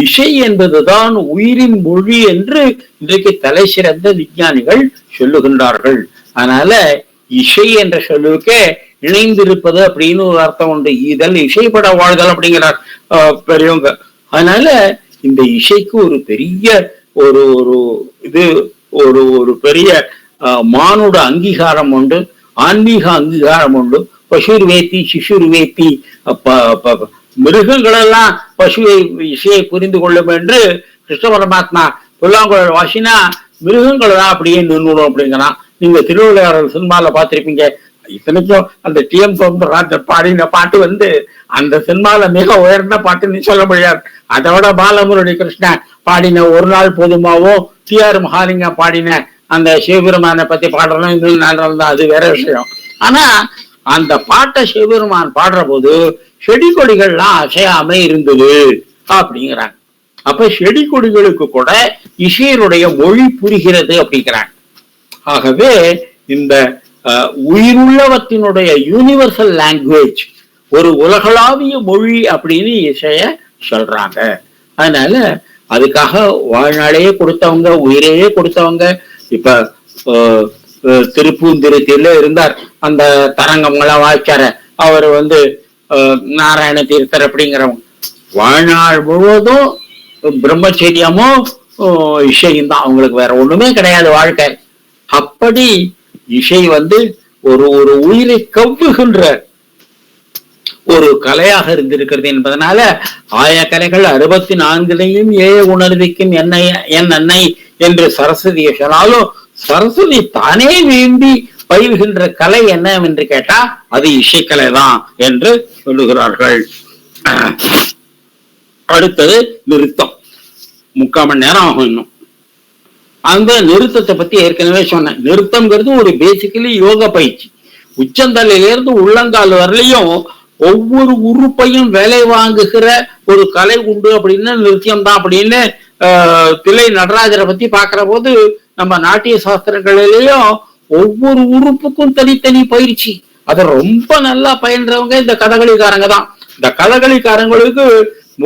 இசை என்பதுதான் உயிரின் மொழி என்று இன்றைக்கு தலை சிறந்த விஞ்ஞானிகள் சொல்லுகின்றார்கள். அதனால இசை என்ற சொல்லுக்கு இணைந்திருப்பது அப்படின்னு ஒரு அர்த்தம் உண்டு. இதழ் இசைப்பட வாழ்தல் அப்படிங்கிறார் பெரியவங்க. அதனால இந்த இசைக்கு ஒரு பெரிய ஒரு ஒரு இது ஒரு ஒரு பெரிய மானுட அங்கீகாரம் உண்டு, ஆன்மீக அங்கீகாரம் உண்டு. பசுர் வேத்தி சிசுர் வேத்தி மிருகங்களெல்லாம் பசுவை இசையை புரிந்து கொள்ளும் என்று கிருஷ்ண பரமாத்மா புல்லாங்குழல் வாசினா மிருகங்கள் தான் அப்படியே நின்றுடும் அப்படிங்கிறான். நீங்க திருவிளையாடல் சினிமால பார்த்திருப்பீங்க. இத்தனைக்கும் அந்த டிஎம் சௌந்தரராஜன் பாடின பாட்டு வந்து அந்த சினிமால மிக உயர்ந்த பாட்டுன்னு சொல்ல முடியாது. அதை விட பாலமுரளி கிருஷ்ணன் பாடின ஒரு நாள் போதுமாவோ, டி.ஆர். மகாலிங்கம் பாடின அந்த சிவபெருமானை பத்தி பாடுறதும் இன்னும் நல்லா அது வேற விஷயம். ஆனா அந்த பாட்டை சிவபெருமான் பாடுற போது செடி கொடிகள்லாம் அசையாம இருந்தது அப்படிங்கிறாங்க. அப்ப செடி கொடிகளுக்கு கூட இசையினுடைய மொழி புரிகிறது அப்படிங்கிறாங்க. ஆகவே இந்த உயிருள்ளவத்தினுடைய யூனிவர்சல் லாங்குவேஜ் ஒரு உலகளாவிய மொழி அப்படின்னு இசைய சொல்றாங்க. அதனால அதுக்காக வாழ்நாளையே கொடுத்தவங்க, உயிரையே கொடுத்தவங்க. இப்ப திருப்பூந்திருத்தில இருந்தார் அந்த தரங்கம்லாம் வாய்ச்சார அவர் வந்து நாராயண தீர்த்தர் அப்படிங்கிறவங்க வாழ்நாள் முழுவதும் பிரம்மச்சரியமும் இசையும் தான், அவங்களுக்கு வேற ஒண்ணுமே கிடையாது வாழ்க்கை. அப்படி இசை வந்து ஒரு ஒரு உயிரை கவ்வுகின்ற ஒரு கலையாக இருந்திருக்கிறது என்பதனால ஆயக்கலைகள் 64 ஏழ உணர்விக்கும் என் அன்னை என்று சரஸ்வதியை சொன்னாலும் சரஸ்வதி தானே வேண்டி பயில்கின்ற கலை என்ன என்று கேட்டா அது இசைக்கலை தான் என்று சொல்லுகிறார்கள். அடுத்தது நிறுத்தம். 3/4 மணி நேரம் ஆகும். இன்னும் அந்த நிறுத்தத்தை பத்தி ஏற்கனவே சொன்னேன். நிறுத்தம்ங்கிறது ஒரு பேசிக்கலி யோக பயிற்சி. உச்சந்தலையிலிருந்து உள்ளங்கால் வரலையும் ஒவ்வொரு உறுப்பையும் வேலை வாங்குகிற ஒரு கலை உண்டு அப்படின்னு நிறுத்தியம் தான் அப்படின்னு தில்லை நடராஜரை பத்தி பாக்குற போது நம்ம நாட்டிய சாஸ்திரங்களிலேயும் ஒவ்வொரு உறுப்புக்கும் தனித்தனி பயிற்சி. அதை ரொம்ப நல்லா பயின்றவங்க இந்த கதகளிக்காரங்க தான். இந்த கதகளிக்காரங்களுக்கு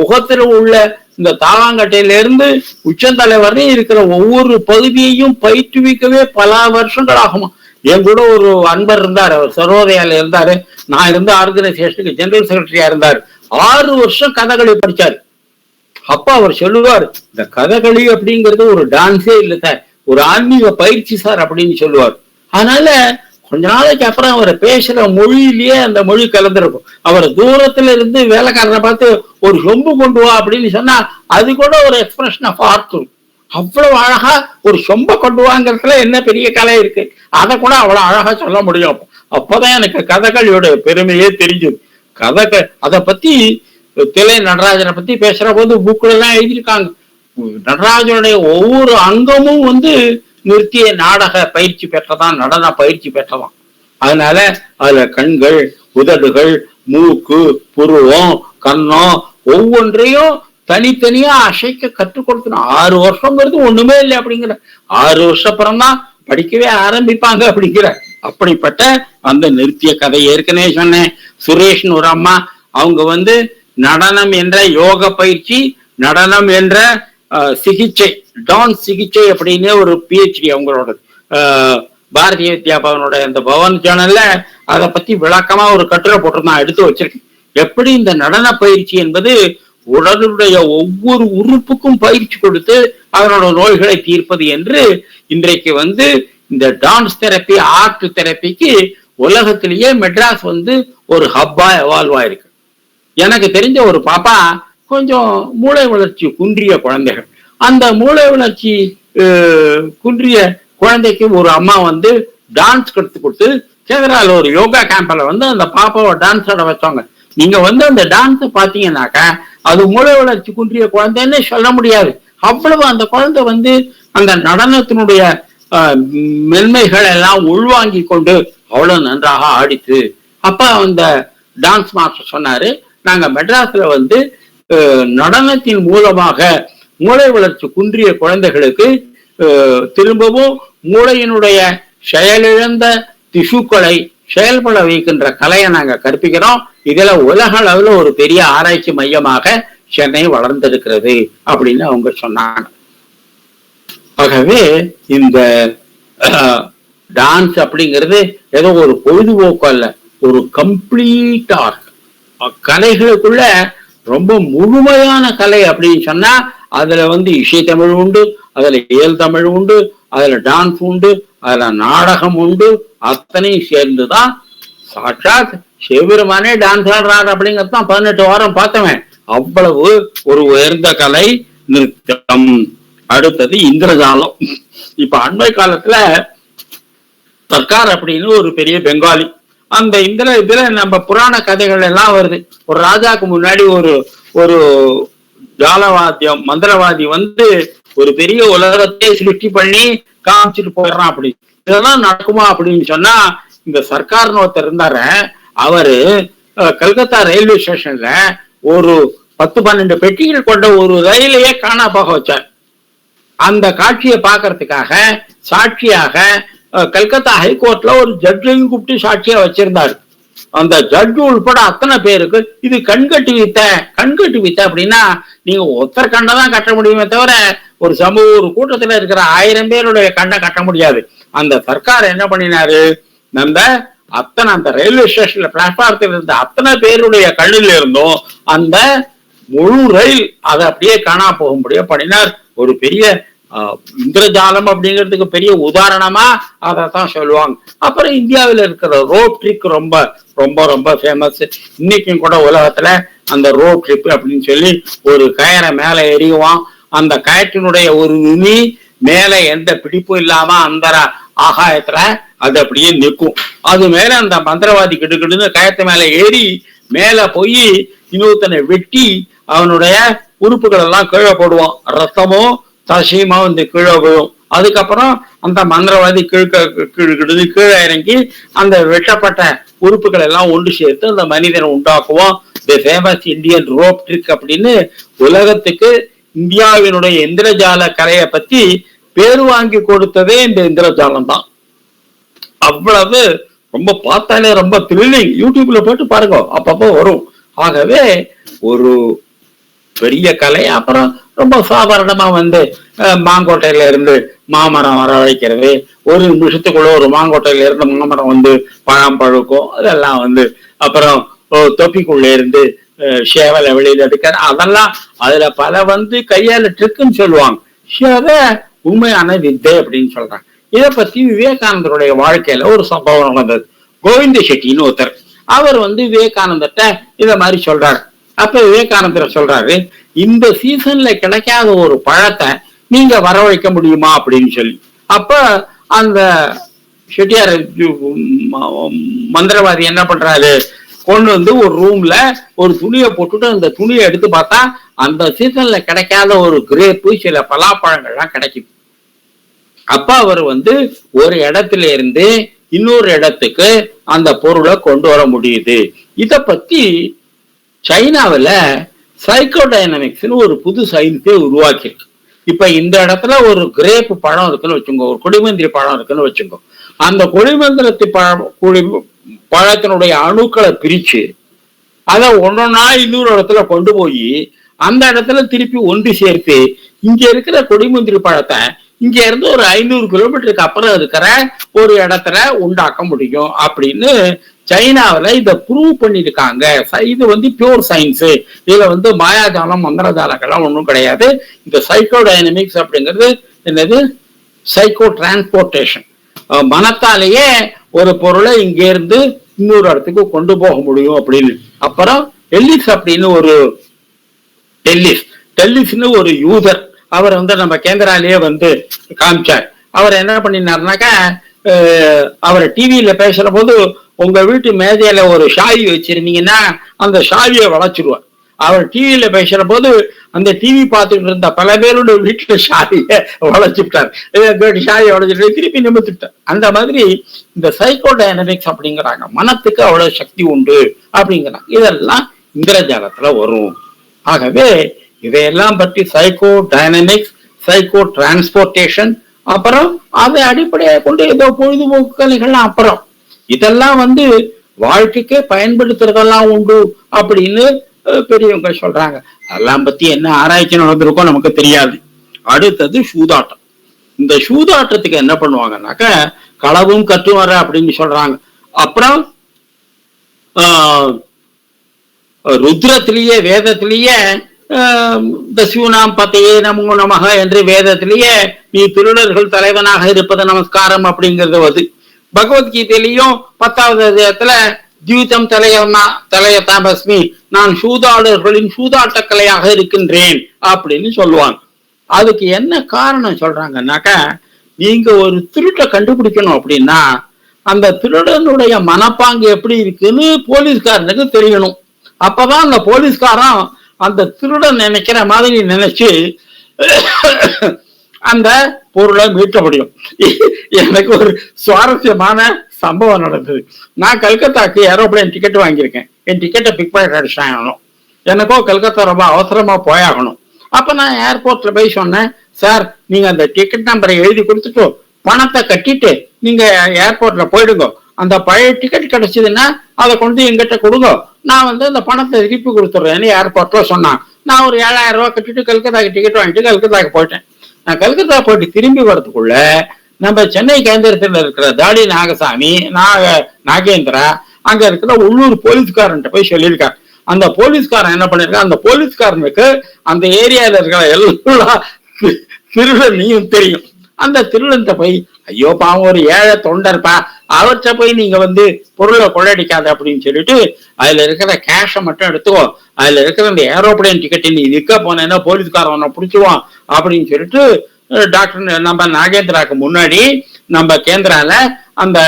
முகத்துல உள்ள இந்த தாவாங்கட்டையில இருந்து உச்சந்தலை வரையும் இருக்கிற ஒவ்வொரு பகுதியையும் பயிற்றுவிக்கவே பல வருஷங்கள் ஆகுமா. என் கூட ஒரு அன்பர் இருந்தார், அவர் சர்வோதயால இருந்தாரு. நான் இருந்த ஆர்கனைசேஷனுக்கு ஜெனரல் செக்ரட்டரியா இருந்தார். 6 வருஷம் கதகளி படிச்சாரு. அப்ப அவர் சொல்லுவார், இந்த கதகளி அப்படிங்கிறது ஒரு டான்ஸே இல்லை சார், ஒரு ஆன்மீக பயிற்சி சார் அப்படின்னு சொல்லுவார். அதனால கொஞ்ச நாளைக்கு அப்புறம் அவர் பேசுற மொழியிலேயே அந்த மொழி கலந்துருக்கும். அவர் தூரத்துல இருந்து வேலைக்காரனை பார்த்து ஒரு சொம்பு கொண்டு வா அப்படின்னு சொன்னா அது கூட ஒரு எக்ஸ்பிரஷன் ஆஃப் ஆர்ட். அவ்வளவு அழகா ஒரு சொம்ப கொண்டு வாங்கிறதுல என்ன பெரிய கலை இருக்கு, அதை கூட அவ்வளவு அழகா சொல்ல முடியும். அப்பதான் எனக்கு கதகளியோட பெருமையே தெரிஞ்சது. அதை பத்தி தில்லை நடராஜனை பத்தி பேசுற போது புக்குல எல்லாம் எழுதியிருக்காங்க. நடராஜனுடைய ஒவ்வொரு அங்கமும் வந்து நிறுத்திய நாடக பயிற்சி பெற்றதான், நடன பயிற்சி பெற்றதான். அதனால அதுல கண்கள், உதடுகள், மூக்கு, புருவம், கன்னம் ஒவ்வொன்றையும் தனித்தனியா அசைக்க கற்றுக் கொடுக்கணும். 6 வருஷங்கிறது ஒண்ணுமே இல்லை அப்படிங்கிற. 6 வருஷம் அப்புறம் தான் படிக்கவே ஆரம்பிப்பாங்க அப்படிங்கிற. அப்படிப்பட்ட அந்த நிறுத்திய கதை ஏற்கனவே சொன்னேன். சுரேஷ்னு ஒரு அம்மா, அவங்க வந்து நடனம் என்ற யோக பயிற்சி, நடனம் என்ற சிகிச்சை, டான்ஸ் சிகிச்சை அப்படின்னு ஒரு PhD அவங்களோட பாரதிய வித்யா பவனோட இந்த பவன் சேனல்ல அதை பத்தி விளக்கமா ஒரு கட்டுரை போட்டிருந்தான், எடுத்து வச்சிருக்கேன். எப்படி இந்த நடன பயிற்சி என்பது உடலுடைய ஒவ்வொரு உறுப்புக்கும் பயிற்சி கொடுத்து அதனோட நோய்களை தீர்ப்பது என்று இன்றைக்கு வந்து இந்த டான்ஸ் தெரப்பி, ஆர்ட் தெரப்பிக்கு உலகத்திலேயே மெட்ராஸ் வந்து ஒரு ஹப்பா எவால்வ் ஆயிருக்கு. எனக்கு தெரிஞ்ச ஒரு பாப்பா கொஞ்சம் மூளை வளர்ச்சி குன்றிய குழந்தைகள். அந்த மூளை வளர்ச்சி குன்றிய குழந்தைக்கு ஒரு அம்மா வந்து டான்ஸ் கற்றுக் கொடுத்து கேரளால ஒரு யோகா கேம்ப்ல வந்து அந்த பாப்பாவை டான்ஸ் ஆட வச்சாங்க. நீங்க வந்து அந்த டான்ஸை பாத்தீங்கன்னாக்கா அது மூளை வளர்ச்சி குன்றிய குழந்தைன்னு சொல்ல முடியாது. அவ்வளவு அந்த குழந்தை வந்து அந்த நடனத்தினுடைய மென்மைகள் எல்லாம் உள்வாங்கி கொண்டு அவ்வளவு நன்றாக ஆடித்து. அப்ப அந்த டான்ஸ் மாஸ்டர் சொன்னாரு, நாங்க மெட்ராஸ்ல வந்து நடனத்தின் மூலமாக மூளை வளர்ச்சி குன்றிய குழந்தைகளுக்கு திரும்பவும் மூளையினுடைய செயலிழந்த திசுக்களை செயல்பட வைக்கின்ற கலையை நாங்க கற்பிக்கிறோம். இதுல உலக அளவுல ஒரு பெரிய ஆராய்ச்சி மையமாக சென்னை வளர்ந்திருக்கிறது அப்படின்னு அவங்க சொன்னாங்க. ஆகவே இந்த டான்ஸ் அப்படிங்கிறது ஏதோ ஒரு பொழுதுபோக்கு அல்ல, ஒரு கம்ப்ளீட் ஆர்ட். கலைகளுக்குள்ள ரொம்ப முழுமையான கலை அப்படின்னு சொன்னா அதுல வந்து இசை தமிழ் உண்டு, அதுல இயல் தமிழ் உண்டு, அதுல டான்ஸ் உண்டு, அதுல நாடகம் உண்டு. அத்தனையும் சேர்ந்துதான் சாட்சாத் சிவபெருமானே டான்ஸ் ஆடுறாரு அப்படிங்கறதான் 18 வாரம் பார்த்தவன். அவ்வளவு ஒரு உயர்ந்த கலை நிறுத்தம். அடுத்தது இந்திரஜாலம். இப்ப அண்மை காலத்துல சர்க்கார் அப்படின்னு ஒரு பெரிய பெங்காலி, அந்த இதுல நம்ம புராண கதைகள் எல்லாம் வருது. ஒரு ராஜாக்கு முன்னாடி ஒரு ஜாலவாத்தியம் மந்திரவாதி வந்து ஒரு பெரிய உலகத்தை சிருஷ்டி பண்ணி காமிச்சிட்டு போயிடுறான். அப்படி இதெல்லாம் நடக்குமா அப்படின்னு சொன்னா, இந்த சர்க்கார்னு ஒருத்தர் இருந்தாரு, அவரு கல்கத்தா ரயில்வே ஸ்டேஷன்ல ஒரு 10-12 பெட்டிகள் கொண்ட ஒரு ரயிலையே காணா போக வச்சார். அந்த காட்சியை பாக்குறதுக்காக சாட்சியாக கல்கத்தா ஹைகோர்ட்ல ஒரு ஜட்ஜையும் கூப்பிட்டு சாட்சியா வச்சிருந்தாரு. அந்த ஜட்ஜு உள்பட அத்தனை பேருக்கு இது கண்கட்டி வித்த அப்படின்னா நீங்க ஒருத்தர் கண்ணை தான் கட்ட முடியுமே தவிர ஒரு ஒரு கூட்டத்துல இருக்கிற 1000 பேருடைய கண்ணை கட்ட முடியாது. அந்த சர்க்கார் என்ன பண்ணினாரு, நம்ம அத்தனை அந்த ரயில்வே ஸ்டேஷன்ல பிளாட்பாரத்தில் இருந்த அத்தனை பேருடைய கண்ணில் இருந்தும் அந்த முழு ரயில் அதை அப்படியே காணா போகும்படியா பண்ணினார். ஒரு பெரிய இந்திரஜாலம் அப்படிங்கிறதுக்கு பெரிய உதாரணமா அதைத்தான் சொல்லுவாங்க. அப்புறம் இந்தியாவில் இருக்கிற ரோட் ட்ரிக் ரொம்ப ரொம்ப ரொம்ப ஃபேமஸ். இன்னைக்கும் கூட உலகத்துல அந்த ரோட் ட்ரிப் அப்படின்னு சொல்லி ஒரு கயரை மேல எறியுவான். அந்த கயற்றினுடைய ஒரு நுனி மேல எந்த பிடிப்பும் இல்லாம அந்த ஆகாயத்துல அது அப்படியே நிற்கும். அது மேல அந்த மந்திரவாதி கிடுக்கிடுன்னு கயத்து மேல ஏறி மேல போய் இன்னொருத்தனை வெட்டி அவனுடைய உறுப்புகள் எல்லாம் கீழே போடுவான். ரத்தமும் தசையுமா வந்து கீழே விழும். அதுக்கப்புறம் அந்த மந்திரவாதி கீழே இறங்கி அந்த வெட்டப்பட்ட உறுப்புகள் எல்லாம் ஒன்று சேர்த்து அந்த மனிதனை உண்டாக்குவோம். The famous Indian rope trick அப்படின்னு உலகத்துக்கு இந்தியாவினுடைய இந்திரஜால கலையை பத்தி பேரு வாங்கி கொடுத்ததே இந்த இந்திரஜாலம் தான். அவ்வளவு ரொம்ப பார்த்தாலே ரொம்ப த்ரில்லிங். யூடியூப்ல போட்டு பாருங்க, அப்பப்போ வரும். ஆகவே ஒரு பெரிய கலை. அப்புறம் ரொம்ப சாதாரணமா வந்து மாங்கோட்டையில இருந்து மாமரம் வரவழைக்கிறது, ஒரு நிமிஷத்துக்குள்ள ஒரு மாங்கோட்டையில இருந்து மாமரம் வந்து பழம் பழுக்கும், அதெல்லாம் வந்து அப்புறம் தொப்பிக்குள்ள இருந்து சேவலை வெளியில எடுக்கிற அதெல்லாம் அதுல பல வந்து கையால ட்ரிக்குன்னு சொல்லுவாங்க. உண்மையான வித்தை அப்படின்னு சொல்றாங்க. இதை பத்தி விவேகானந்தருடைய வாழ்க்கையில ஒரு சம்பவம் நடந்தது. கோவிந்த செட்டின்னு ஒருத்தர், அவர் வந்து விவேகானந்தர்கிட்ட இத மாதிரி சொல்றாரு. அப்ப விவேகானந்தர் சொல்றாரு, இந்த சீசன்ல கிடைக்காத ஒரு பழத்தை நீங்க வரவழைக்க முடியுமா அப்படின்னு சொல்லி. அப்ப அந்த செட்டியார் மந்திரவாதி என்ன பண்றாரு, கொண்டு வந்து ஒரு ரூம்ல ஒரு துணியை போட்டுட்டு அந்த துணியை எடுத்து பார்த்தா அந்த சீசன்ல கிடைக்காத ஒரு கிரேப்பு சில பலாப்பழங்கள்லாம் கிடைக்குது. அப்ப அவர் வந்து ஒரு இடத்துல இருந்து இன்னொரு இடத்துக்கு அந்த பொருளை கொண்டு வர முடியுது. இத பத்தி சைனாவில சைக்கோடைனமிக்ஸ்னு ஒரு புது சயின்ஸே உருவாக்கியிருக்கு. இப்ப இந்த இடத்துல ஒரு கிரேப் பழம் இருக்குன்னு வச்சுக்கோ, ஒரு கொடிமந்திரி பழம் இருக்குன்னு வச்சுக்கோ. அந்த கொடிமந்திரத்து பழத்தினுடைய அணுக்களை பிரிச்சு அதை ஒன்னொன்னா இன்னொரு இடத்துல கொண்டு போய் அந்த இடத்துல திருப்பி ஒன்று சேர்த்து இங்க இருக்கிற கொடிமந்திரி பழத்தை இங்க இருந்து ஒரு 500 கிலோமீட்டருக்கு அப்புறம் இருக்கிற ஒரு இடத்துல உண்டாக்க முடியும் அப்படின்னு சைனாவில இதை ப்ரூவ் பண்ணிருக்காங்க. இது வந்து பியூர் சயின்ஸ். இதுல வந்து மாயாஜாலம் மந்திரஜாலங்கள்லாம் ஒன்றும் கிடையாது. இந்த சைக்கோடைனமிக்ஸ் அப்படிங்கிறது என்னது, சைக்கோ டிரான்ஸ்போர்டேஷன். மனத்தாலேயே ஒரு பொருளை இங்க இருந்து இன்னொரு இடத்துக்கு கொண்டு போக முடியும் அப்படின்னு. அப்புறம் எல்லிஸ் அப்படின்னு ஒரு டெல்லிஸ்னு ஒரு யூசர், அவர் வந்து நம்ம கேந்திராலேயே வந்து காமிச்சார். அவர் என்ன பண்ணினாருனாக்கா, அவர் டிவியில பேசுற போது உங்க வீட்டு மேதையில ஒரு ஷாவி வச்சிருந்தீங்கன்னா அந்த ஷாவியை வளைச்சிருவார். அவர் டிவியில பேசுற போது அந்த டிவி பார்த்துட்டு இருந்த பல பேரோட வீட்டுல ஷாவியை வளைச்சுட்டார். ஷாவியை வளைச்சிட்டு திருப்பி நிமித்துட்டார். அந்த மாதிரி இந்த சைக்கோ டைனமிக்ஸ் அப்படிங்கிறாங்க, மனத்துக்கு அவ்வளவு சக்தி உண்டு அப்படிங்கிறாங்க. இதெல்லாம் இந்திரஜாலத்துல வரும். ஆகவே இதையெல்லாம் பற்றி சைக்கோ டைனமிக்ஸ், சைக்கோ டிரான்ஸ்போர்டேஷன், அப்புறம் அதை அடிப்படையாக கொண்டு ஏதோ பொழுதுபோக்கு கலைகள்லாம், அப்புறம் இதெல்லாம் வாழ்க்கைக்கே பயன்படுத்துறதெல்லாம் உண்டு அப்படின்னு பெரியவங்க சொல்றாங்க. அதெல்லாம் பத்தி என்ன ஆராய்ச்சி நடந்திருக்கோ நமக்கு தெரியாது. அடுத்தது சூதாட்டம். இந்த சூதாட்டத்துக்கு என்ன பண்ணுவாங்கன்னாக்க களவும் கற்று வர அப்படின்னு சொல்றாங்க. அப்புறம் ருத்ரத்திலேயே வேதத்திலேயே தசியூனாம் பத்தையே நமோ நமக என்று வேதத்திலேயே நீ திருடர்கள் தலைவனாக இருப்பது நமஸ்காரம் அப்படிங்கிறது பகவத்கீதையிலையும் 10வது அத்தியாயத்துல ஜீவிதம் தலையதாமஸ்மி, நான் சூதாளர்களின் சூதாட்ட கலையாக இருக்கின்றேன் அப்படின்னு சொல்லுவாங்க. அதுக்கு என்ன காரணம் சொல்றாங்கன்னாக்க, நீங்க ஒரு திருட்டை கண்டுபிடிக்கணும் அப்படின்னா அந்த திருடனுடைய மனப்பாங்கு எப்படி இருக்குன்னு போலீஸ்காரனுக்கு தெரியணும். அப்பதான் அந்த போலீஸ்காரன் அந்த திருடன் நினைக்கிற மாதிரி நினைச்சு அந்த பொருளை மீட்ட முடியும். எனக்கு ஒரு சுவாரஸ்யமான சம்பவம் நடந்தது. நான் கல்கத்தாக்கு ஏரோப்ளேன் டிக்கெட் வாங்கியிருக்கேன். என் டிக்கெட்டை பிக் பாக்கெட் அடிச்சாகணும். எனக்கோ கல்கத்தா ரொம்ப அவசரமா போயாகணும். அப்ப நான் ஏர்போர்ட்ல போய் சொன்னேன், சார் நீங்க அந்த டிக்கெட் நம்பரை எழுதி கொடுத்துட்டு பணத்தை கட்டிட்டு நீங்க ஏர்போர்ட்ல போயிடுங்க. அந்த பழைய டிக்கெட் கிடைச்சதுன்னா அதை கொண்டு எங்கிட்ட கொடுங்க, நான் அந்த பணத்தை திருப்பி கொடுத்துட்றேன்னு ஏர்போர்ட்ல சொன்னான். நான் ஒரு 7000 ரூபாய் கட்டிட்டு கல்கத்தாக்கு டிக்கெட் வாங்கிட்டு கல்கத்தாக்கு போயிட்டேன். நான் கல்கத்தா போயிட்டு திரும்பி வரதுக்குள்ள நம்ம சென்னை கேந்திரத்தில் இருக்கிற தாடி நாகசாமி நாகேந்திரா அங்க இருக்கிற உள்ளூர் போலீஸ்காரன்ட்ட போய் சொல்லியிருக்காரு. அந்த போலீஸ்காரன் என்ன பண்ணிருக்கான், அந்த போலீஸ்காரனுக்கு அந்த ஏரியால இருக்கிற எல்லா திருடனையும் தெரியும். அந்த திருடன்ட்ட போய், ஐயோ பாவம் ஒரு ஏழை தொண்டர்ப்பா, அவர்கிட்ட போய் நீங்க பொருளை கொள்ளடிக்காத அப்படின்னு சொல்லிட்டு அதுல இருக்கிற கேஷை மட்டும் எடுத்துக்கோ, அதுல இருக்கிற அந்த ஏரோப்ளேன் டிக்கெட்டை நீ விற்க போனேன்னா போலீஸ்காரனை பிடிச்சுவான் அப்படின்னு சொல்லிட்டு டாக்டர் நம்ம நாகேந்திராக்கு முன்னாடி நம்ம கேந்திரால அந்த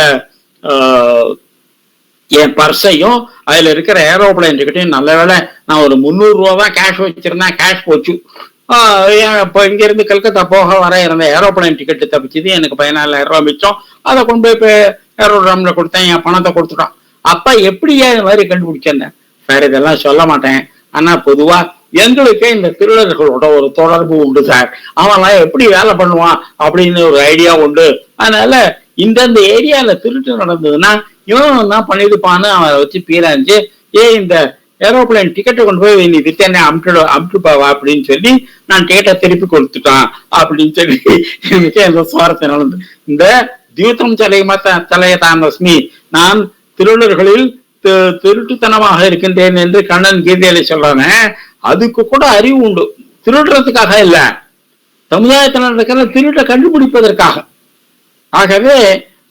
என் பர்ஸையும் அதுல இருக்கிற ஏரோப்ளேன் டிக்கெட்டையும், நல்ல வேலை நான் ஒரு 300 ரூபா தான் கேஷ் வச்சிருந்தேன், கேஷ் போச்சு. இப்போ இங்க இருந்து கல்கத்தா போக வர இருந்த ஏரோப்ளேன் டிக்கெட்டு தப்பிச்சது, எனக்கு 14,000 ரூபாய் மிச்சம். அதை கொண்டு போய் ஏரோட்ராம்ல கொடுத்தேன், என் பணத்தை கொடுத்துட்டான். அப்ப எப்படியே இது மாதிரி கண்டுபிடிச்சேன் சார், இதெல்லாம் சொல்ல மாட்டேன். ஆனா பொதுவா எங்களுக்கே இந்த திருடர்களோட ஒரு தொடர்பு உண்டு சார், அவன்லாம் எப்படி வேலை பண்ணுவான் அப்படின்னு ஒரு ஐடியா உண்டு. அதனால இந்தந்த ஏரியால திருட்டு நடந்ததுன்னா இவன் தான் பண்ணிருப்பான்னு அவனை வச்சு பீராஞ்சு, இந்த ஏரோப்ளேன் டிக்கெட்டை கொண்டு போய் நீ வித்தனை அமுட்டுப்பாவா அப்படின்னு சொல்லி நான் டிக்கெட்டை திருப்பி கொடுத்துட்டான் அப்படின்னு சொல்லி எனக்கு அந்த சுவாரஸ்யம் நடந்தது. இந்த ஜீவிதம் தலையதாமஸ்மி, நான் திருடர்களில் திருட்டுத்தனமாக இருக்கின்றேன் என்று கண்ணன் கீதையில சொல்றானே, அதுக்கு கூட அறிவு உண்டு. திருடுறதுக்காக இல்ல, சமுதாயத்தில் இருக்கிற திருட்டை கண்டுபிடிப்பதற்காக. ஆகவே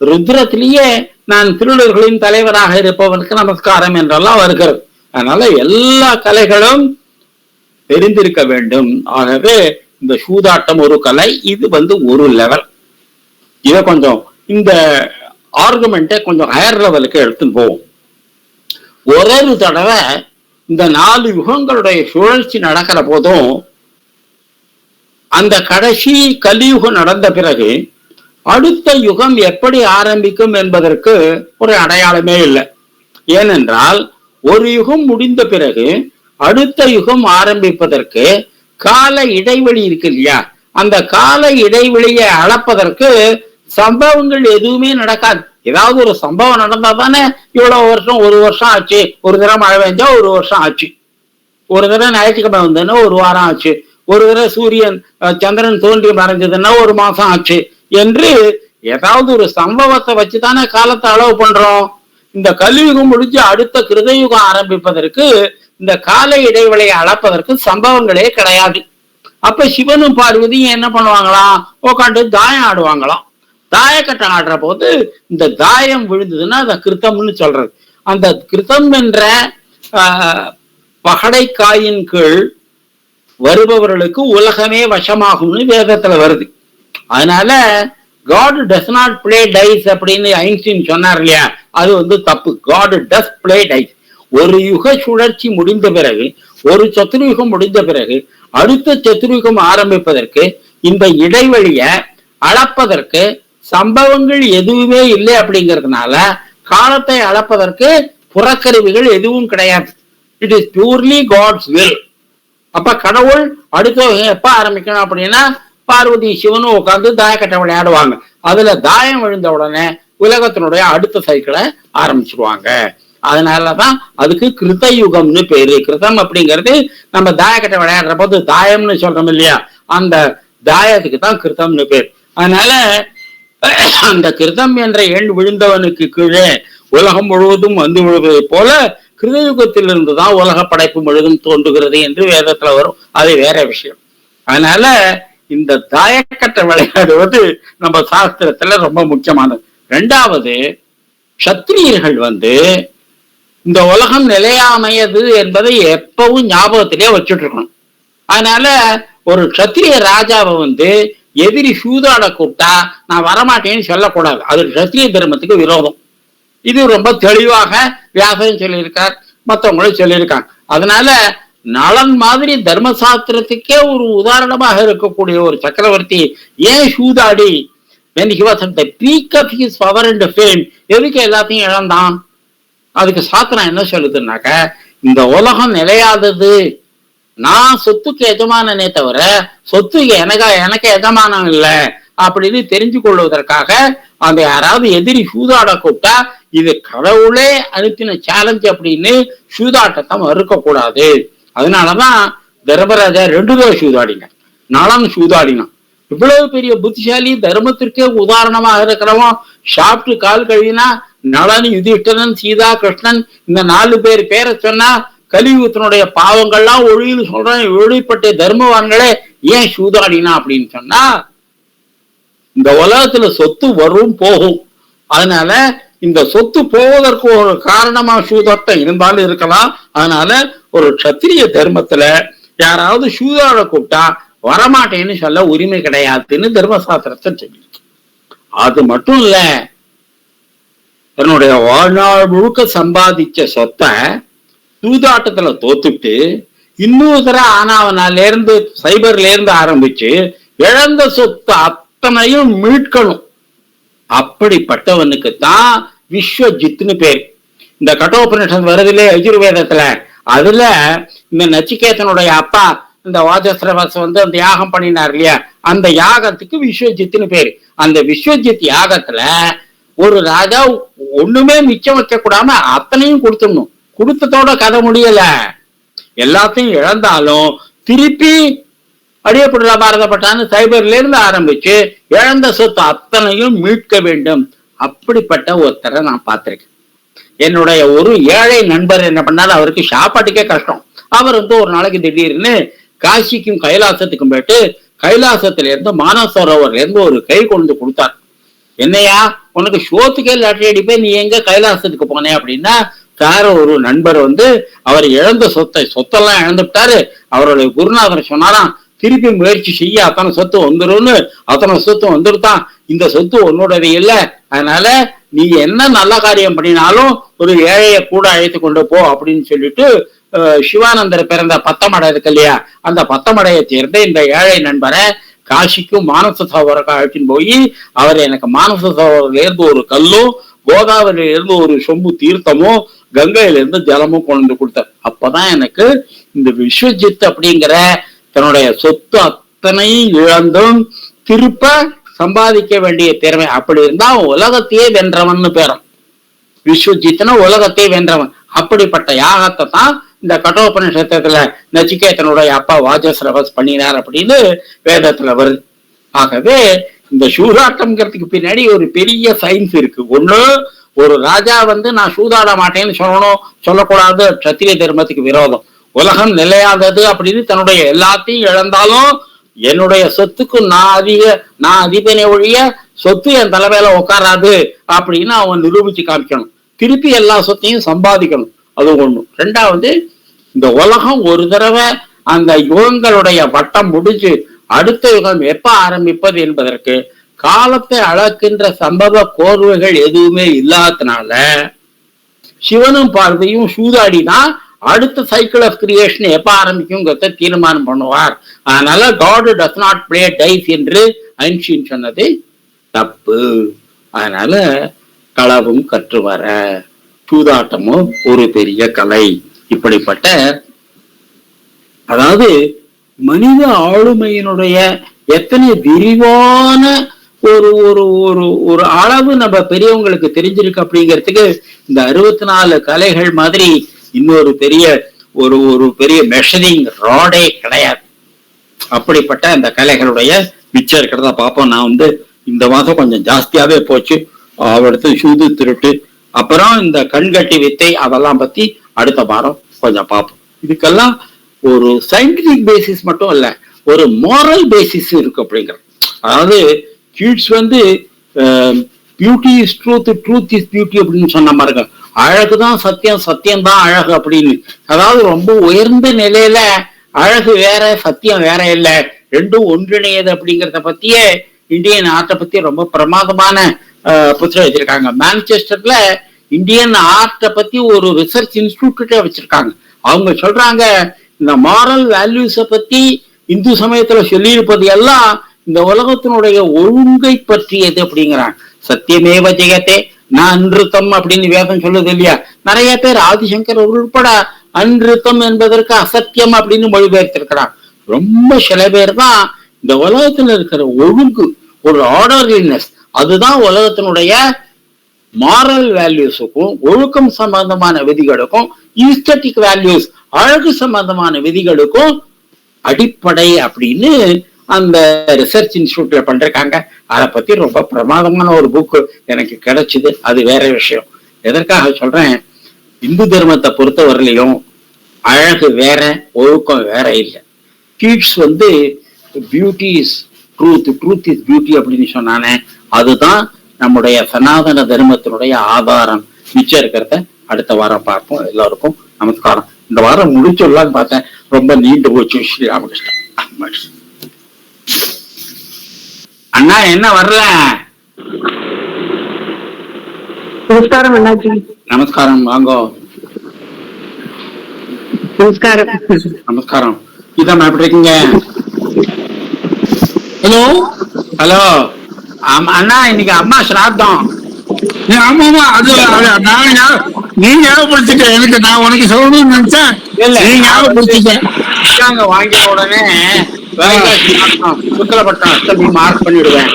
ருத்ரத்திலேயே நான் திருடர்களின் தலைவராக இருப்பவனுக்கு நமஸ்காரம் என்றெல்லாம் வருகிறது. அதனால எல்லா கலைகளும் தெரிந்திருக்க வேண்டும். ஆகவே இந்த சூதாட்டம் ஒரு கலை, இது ஒரு லெவல். இதை கொஞ்சம் இந்த ஆர்குமெண்ட்டை கொஞ்சம் ஹையர் லெவலுக்கு எடுத்துன்னு போவோம். ஒரு தடவை இந்த 4 யுகங்களுடைய சுழற்சி நடக்கிற போதும் அந்த கடைசி கலியுகம் நடந்த பிறகு அடுத்த யுகம் எப்படி ஆரம்பிக்கும் என்பதற்கு ஒரு அடையாளமே இல்லை. ஏனென்றால் ஒரு யுகம் முடிந்த பிறகு அடுத்த யுகம் ஆரம்பிப்பதற்கு கால இடைவெளி இருக்கு இல்லையா, அந்த கால இடைவெளியை அளப்பதற்கு சம்பவங்கள் எதுவுமே நடக்காது. ஏதாவது ஒரு சம்பவம் நடந்தா தானே இவ்வளவு வருஷம், 1 வருஷம் ஆச்சு, ஒரு தடவை மழை பெஞ்சா 1 வருஷம் ஆச்சு, ஒரு தடவை ஞாயிற்றுக்கிழமை வந்ததுன்னா 1 வாரம் ஆச்சு, ஒரு தடவை சூரியன் சந்திரன் தோன்றி மறைஞ்சதுன்னா 1 மாசம் ஆச்சு என்று ஏதாவது ஒரு சம்பவத்தை வச்சுதானே காலத்தை அளவு பண்றோம். இந்த கலியுகம் முடிஞ்சு அடுத்த கிருதயுகம் ஆரம்பிப்பதற்கு இந்த கால இடைவெளியை அளப்பதற்கு சம்பவங்களே கிடையாது. அப்ப சிவனும் பார்வதியும் என்ன பண்ணுவாங்களாம், உட்காந்து தாயம் ஆடுவாங்களாம். தாயக்கட்டை ஆடுற போது இந்த தாயம் விழுந்ததுன்னா அதை கிருத்தம்னு சொல்றது. அந்த கிருத்தம் என்ற பகடைக்காயின் கீழ் வருபவர்களுக்கு உலகமே வசமாகும்னு வேதத்துல வருது. அதனால God does not play dice அப்படின்னு ஐன்ஸ்டீன் சொன்னார் இல்லையா, அது தப்பு. God does play dice. ஒரு யுக சுழற்சி முடிந்த பிறகு, ஒரு சத்துருயுகம் முடிந்த பிறகு அடுத்த சத்துருயுகம் ஆரம்பிப்பதற்கு இந்த இடைவெளிய அளப்பதற்கு சம்பவங்கள் எதுவுமே இல்லை. அப்படிங்கிறதுனால காலத்தை அளப்பதற்கு புறக்கருவிகள் எதுவும் கிடையாது. It is purely God's will. அப்ப கடவுள் அடுத்த எப்ப ஆரம்பிக்கணும் அப்படின்னா, பார்வதி சிவனும் உட்கார்ந்து தாயக்கட்டை விளையாடுவாங்க. அதுல தாயம் விழுந்த உடனே உலகத்தினுடைய அடுத்த சைக்கிளை ஆரம்பிச்சிருவாங்க. அதனாலதான் அதுக்கு கிருத யுகம்னு பேரு. கிருதம் அப்படிங்கிறது நம்ம தாயக்கட்டை விளையாடுற போது தாயம்னு சொல்றோம் இல்லையா, அந்த தாயத்துக்கு தான் கிருதம்னு பேர். அதனால அந்த கிருதம் என்ற எண் விழுந்தவனுக்கு கீழே உலகம் முழுவதும் வந்து விழுவதை போல கிருதயுகத்தில் இருந்துதான் உலக படைப்பு முழுதும் தோன்றுகிறது என்று வேதத்துல வரும். அது வேற விஷயம். அதனால இந்த தாயக்கட்டை விளையாடுவது நம்ம சாஸ்திரத்துல ரொம்ப முக்கியமானது. ரெண்டாவது, சத்திரியர்கள் இந்த உலகம் நிலையாமையது என்பதை எப்பவும் ஞாபகத்திலே வச்சுட்டு இருக்கணும். அதனால ஒரு சத்திரிய ராஜாவை எதிரி சூதாட கூப்பிட்டா நான் வரமாட்டேன்னு சொல்லக்கூடாது. அது சத்திரிய தர்மத்துக்கு விரோதம். இது ரொம்ப தெளிவாக வியாசம் சொல்லியிருக்கார், மற்றவங்களும் சொல்லியிருக்காங்க. அதனால நளன் மாதிரி தர்மசாஸ்திரத்துக்கே ஒரு உதாரணமாக இருக்கக்கூடிய ஒரு சக்கரவர்த்தி ஏன் சூதாடி when he was at the peak of his power and fame எதுக்கு எல்லாத்தையும் இழந்தான்? அதுக்கு சாஸ்திரம் என்ன சொல்லுதுன்னாக்க, இந்த உலகம் நிலையாதது, நான் சொத்துக்கு எஜமானனே தவிர சொத்து எனக்கு எஜமானம் இல்லை அப்படின்னு தெரிஞ்சு கொள்வதற்காக அந்த யாராவது எதிரி சூதாட கூப்பிட்டா இது கடவுளே அனுப்பின சேலஞ்ச் அப்படின்னு சூதாட்டத்தை மறுக்கக்கூடாது. அதனாலதான் தர்மராஜா 2 தடவை சூதாடினான், நளன் சூதாடினான். இவ்வளவு பெரிய புத்திசாலி, தர்மத்திற்கே உதாரணமாக இருக்கிறவன் சாப்பிட்டு கால் கழுவினா நளன், யுதிஷ்டரன், சீதா, கிருஷ்ணன் இந்த 4 பேர் பேரை சொன்னா கலியுகத்தினுடைய பாவங்கள்லாம் ஒழின்னு சொல்றேன். ஒழிப்பட்ட தர்மவான்களே ஏன் சூதாடினா அப்படின்னு சொன்னா, இந்த உலகத்துல சொத்து வரும் போகும். அதனால இந்த சொத்து போவதற்கு ஒரு காரணமா சூதாட்டம் இருந்தாலும் இருக்கலாம். அதனால ஒரு சத்திரிய தர்மத்துல யாராவது சூதாட கூப்பிட்டா வரமாட்டேன்னு சொல்ல உரிமை கிடையாதுன்னு தர்மசாஸ்திரத்தை சொல்லிருக்கு. அது மட்டும் இல்ல, தன்னுடைய வாழ்நாள் முழுக்க சம்பாதிச்ச சொத்தை சூதாட்டத்துல தோத்துட்டு இன்னொரு தர ஆனாவனால இருந்து சைபர்ல இருந்து ஆரம்பிச்சு இழந்த சொத்து அத்தனையும் மீட்கணும். அப்படிப்பட்டவனுக்கு தான் விஸ்வஜித்னு பேர். இந்த கட்டோபனிஷத் வருதிலே யஜுர்வேதத்துல, அதுல இந்த நச்சிகேதனுடைய அப்பா இந்த வாஜஸ்ரவஸ் அந்த யாகம் பண்ணினார் இல்லையா, அந்த யாகத்துக்கு விஸ்வஜித்னு பேரு. அந்த விஸ்வஜித் யாகத்துல ஒரு ராஜா ஒண்ணுமே மிச்சம் வைக்க கூடாம அத்தனையும் கொடுத்துடணும். கொடுத்ததோட கதை முடியல, எல்லாத்தையும் இழந்தாலும் திருப்பி அடியப்படுற பாரதப்பட்டான்னு சைபர்ல இருந்து ஆரம்பிச்சு இழந்த சொத்து அத்தனையும் மீட்க வேண்டும். அப்படிப்பட்ட ஒருத்தரை நான் பார்த்திருக்கேன். என்னுடைய ஒரு ஏழை நண்பர் என்ன பண்ணாரு, அவருக்கு சாப்பாட்டுக்கே கஷ்டம். அவர் ஒரு நாளைக்கு திடீர்னு காசிக்கும் கைலாசத்துக்கும் போயிட்டு கைலாசத்துல இருந்து மானசரோவர்ல இருந்து ஒரு கை கொண்டு கொடுத்தார். என்னையா உனக்கு சோத்துக்கே லாட்டரி அடிப்பேன், நீ எங்க கைலாசத்துக்கு போனே அப்படின்னா, வேற ஒரு நண்பர் அவர் இழந்த சொத்தெல்லாம் இழந்துட்டாரு. அவருடைய குருநாதர் சொன்னாராம், திருப்பி முயற்சி செய்ய அத்தனை சொத்து வந்துரும்னு. அத்தனை சொத்து வந்துருத்தான், இந்த சொத்து உன்னோடது இல்லை. அதனால நீ என்ன நல்ல காரியம் பண்ணினாலும் ஒரு ஏழைய கூட அழைத்து கொண்டு போ அப்படின்னு சொல்லிட்டு சிவானந்தர் பிறந்த பத்தமடை இருக்கு இல்லையா, அந்த பத்தமடையை சேர்ந்த இந்த ஏழை நண்பரை காசிக்கும் மானச சரோவருக்கு அழைச்சின்னு போய் அவர் எனக்கு மானச சரோவரில இருந்து ஒரு கல்லும் கோதாவரியில இருந்து ஒரு சொம்பு தீர்த்தமும் கங்கையில இருந்து ஜலமும் கொண்டு கொடுத்தார். அப்பதான் எனக்கு இந்த விஸ்வஜித் அப்படிங்கிற தன்னுடைய சொத்து அத்தனையும் இழந்தும் திருப்ப சம்பாதிக்க வேண்டிய திறமை, அப்படி இருந்தா உலகத்தையே வென்றவன் பேரும். விஸ்வஜித்னா உலகத்தையே வென்றவன். அப்படிப்பட்ட யாகத்தை தான் இந்த கட்டோபனிஷத்துல நச்சிகேதனுடைய அப்பா வாஜஸ்ரவஸ் பண்ணினார் அப்படின்னு வேதத்துல வருது. ஆகவே இந்த சூதாட்டம்ங்கிறதுக்கு பின்னாடி ஒரு பெரிய சயின்ஸ் இருக்கு. ஒண்ணு, ஒரு ராஜா நான் சூதாட மாட்டேன்னு சொல்லக்கூடாது, சத்திரிய தர்மத்துக்கு விரோதம். உலகம் நிலையாதது அப்படின்னு தன்னுடைய எல்லாத்தையும் இழந்தாலும் என்னுடைய சொத்துக்கு நான் அதிபனை ஒழிய சொத்து என் தலைமையில உட்காராது அப்படின்னு அவன் நிரூபிச்சு காமிக்கணும். திருப்பி எல்லா சொத்தையும் சம்பாதிக்கணும். அது ஒண்ணு. ரெண்டாவது, இந்த உலகம் ஒரு தடவை அந்த யுகங்களுடைய வட்டம் முடிஞ்சு அடுத்த யுகம் எப்ப ஆரம்பிப்பது என்பதற்கு காலத்தை அளக்கின்ற சம்பவ கோர்வைகள் எதுவுமே இல்லாதனால சிவனும் பார்வையும் சூதாடினா அடுத்த சைக்கிள் ஆஃப் கிரியேஷன் எப்ப ஆரம்பிக்கும்ங்கிறத தீர்மானம் பண்ணுவார். அதனால God does not play dice என்று ஐன்ஸ்டீன் சொன்னது தப்பு. அதனால களவும் கற்று வர, சூதாட்டமும் ஒரு பெரிய கலை. இப்படிப்பட்ட அதாவது மனித ஆளுமையினுடைய எத்தனை விரிவான ஒரு ஒரு ஒரு ஒரு அளவு நம்ம பெரியவங்களுக்கு தெரிஞ்சிருக்கு அப்படிங்கிறதுக்கு இந்த 64 கலைகள் மாதிரி இன்னொரு பெரிய ஒரு பெரிய மெஷரிங் ராடே கிடையாது. அப்படிப்பட்ட அந்த கலைகளுடைய மிச்சம் இருக்கிறதா பார்ப்போம். நான் இந்த மாதம் கொஞ்சம் ஜாஸ்தியாவே போச்சு. அவடுத்து சூது திருட்டு, அப்புறம் இந்த கண்கட்டி வித்தை, அதெல்லாம் பத்தி அடுத்த வாரம் கொஞ்சம் பார்ப்போம். இதுக்கெல்லாம் ஒரு சயின்டிபிக் பேசிஸ் மட்டும் இல்ல, ஒரு மாரல் பேசிஸ் இருக்கு அப்படிங்கிற. அதாவது kids beauty is truth, truth is beauty அப்படின்னு சொன்ன மாதிரி, அழகுதான் சத்தியம், சத்தியம் தான் அழகு அப்படின்னு. அதாவது ரொம்ப உயர்ந்த நிலையில அழகு வேற சத்தியம் வேற இல்லை, ரெண்டும் ஒன்றிணையது அப்படிங்கிறத பத்தியே இந்தியன் ஆர்ட்டை பத்தி ரொம்ப பிரமாதமான புத்தகம் வச்சிருக்காங்க. மான்செஸ்டர்ல இந்தியன் ஆர்ட்டை பத்தி ஒரு ரிசர்ச் இன்ஸ்டிடியூட்டே வச்சிருக்காங்க. அவங்க சொல்றாங்க, இந்த மாரல் வேல்யூஸை பத்தி இந்து சமயத்துல சொல்லியிருப்பது எல்லாம் இந்த உலகத்தினுடைய ஒழுங்கை பற்றியது அப்படிங்கிறாங்க. சத்தியமேவ ஜெயத்தே நான் அன்றுத்தம் அப்படின்னு வேதம் சொல்லுது இல்லையா? நிறைய பேர் ஆதிசங்கர் உட்பட அன்றுத்தம் என்பதற்கு அசத்தியம் அப்படின்னு மொழிபெயர்த்திருக்கிறான். ரொம்ப சில பேர் தான் இந்த உலகத்துல இருக்கிற ஒழுங்கு, ஒரு ஆர்டர்லினஸ், அதுதான் உலகத்தினுடைய மாரல் வேல்யூஸுக்கும் ஒழுக்கம் சம்பந்தமான விதிகளுக்கும் ஈஸ்தட்டிக் வேல்யூஸ் அழகு சம்பந்தமான விதிகளுக்கும் அடிப்படை அப்படின்னு அந்த ரிசர்ச் இன்ஸ்டிடியூட்ல பண்றாங்க. அதை பத்தி ரொம்ப பிரமாதமான ஒரு புக் எனக்கு கிடைச்சது. அது வேற விஷயம். எதற்காக சொல்றேன், இந்து தர்மத்தை பொறுத்தவரையிலையும் அழகு வேற, ஒழுக்கம் வேற இல்லை. Kids beauty is truth, truth is beauty அப்படின்னு சொன்னானே, அதுதான் நம்முடைய சனாதன தர்மத்தினுடைய ஆதாரம். மிச்சம் இருக்கிறத அடுத்த வாரம் பார்ப்போம். எல்லாருக்கும் நமஸ்காரம். இந்த வாரம் முடிச்சுடலான்னு பார்த்தேன், ரொம்ப நீண்டு போச்சு. ஸ்ரீராமகிருஷ்ணன். அண்ணா என்ன வரல? நமஸ்காரம் அண்ணாஜி. நமஸ்காரம், வாங்கோ. நமஸ்காரம். நமஸ்காரம். இதான் எப்படி இருக்கீங்க? Hello hello. அண்ணா இன்னைக்கு அம்மா சிராத்தம். ஆமாமா, அது நீ ஞாபகப்படுத்திட்ட. எனக்கு நான் உனக்கு சொல்லணும்னு நினைச்சேன், நீ ஞாபகப்படுத்திட்ட. வாங்கின உடனே சுக்கலப்பட்டம் அஷ்டமி மார்க் பண்ணிடுவேன்.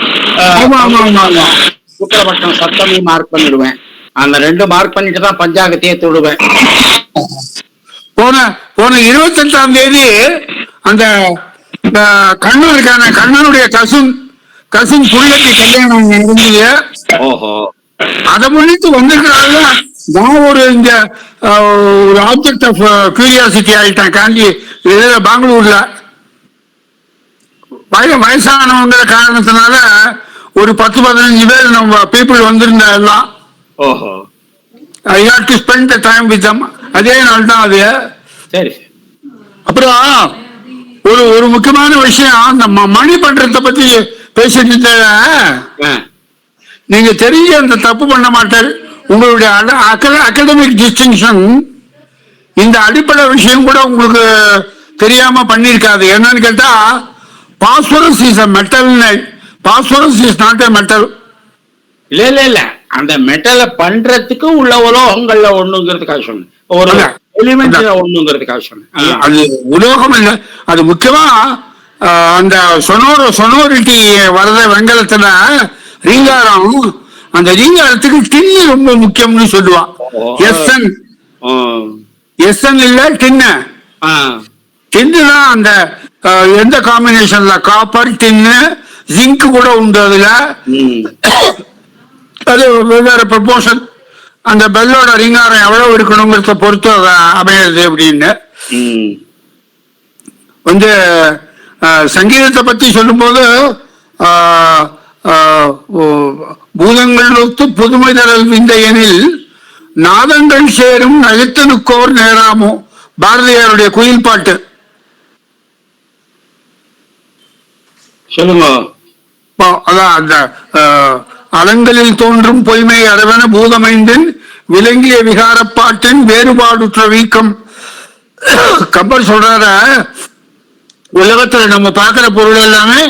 சுக்கலப்பட்டம் சப்தமி மார்க் பண்ணிடுவேன். அந்த 2 மார்க் பண்ணிட்டு தான் பஞ்சாங்கத்தையே தொடுவேன். போன 28ஆம் தேதி அந்த கண்ணனுக்கான கண்ணனுடைய கசின் புள்ளத்தி கல்யாணம் இருந்தது. ஓஹோ. அதை முன்னிட்டு வந்திருக்கிறாங்க. நான் இங்க ஒரு ஆப்ஜெக்ட் ஆஃப் கியூரியாசிட்டி ஆயிட்டேன். காந்தி பெங்களூர்ல வயசானவங்கிற காரணத்தினால ஒரு 10-15 பேர் நம்ம பீப்புள் வந்திருந்த எல்லாம். ஓஹோ. I have to spend the time with them. அதே நாள் தான் அது. சரி. அப்புறம் ஒரு முக்கியமான விஷயம், அந்த மணி பண்றத பத்தி பேசிட்டு நீங்க தெரிஞ்ச அந்த தப்பு பண்ண மாட்டார். உங்களுடைய அகாடமிக் டிஸ்டிங்ஷன் இந்த அடிப்படை விஷயம் கூட உங்களுக்கு தெரியாம பண்ணிருக்காது. என்னன்னு கேட்டா, phosphorus is a metal. Phosphorus is not a metal. இல்ல அந்த மெட்டலை பண்றதுக்கு உள்ள உலோகங்கள்ல ஒண்ணுங்கிறதுக்காக சொன்னேன், ஒரு எலிமெண்ட்ல ஒண்ணுங்கிறதுக்காக சொன்னேன். அது உலோகம் இல்ல, அது முக்கியமா அந்த சொனோரிட்டி வரத வெங்கலத்துல ரீங்காரம், அந்த ரீங்காரத்துக்கு டின்னு ரொம்ப முக்கியம்னு சொல்லுவான். எஸ்என் இல்ல டின்னு. டின்னுனா அந்த எந்த காம்பினேஷன்ல காப்பர் டின்னு ஜிங்க் கூட உண்டு. அதுல அது வெவ்வேறு ப்ரொபோர்ஷன். அந்த பெல்லோட ரீங்காரம் எவ்வளவு இருக்கணுங்கிறத பொறுத்து அமையிறது அப்படின்னு. சங்கீதத்தை பத்தி சொல்லும்போது பூதங்கள் ஒத்து புதுமை தரல் விந்தையனில் நாதங்கள் சேரும் நகைத்தனுக்கோர் நேராமோ, பாரதியாருடைய குயில் பாட்டு. சொல்லுங்க. அதான் அந்த அலங்களில் தோன்றும் பொய்மை அறவென பூதமைந்தின் விலங்கிய விகாரப்பாட்டின் வேறுபாடுற்ற வீக்கம். கம்பர் சொல்றார, உலகத்துல நம்ம பார்க்கிற பொருள் எல்லாமே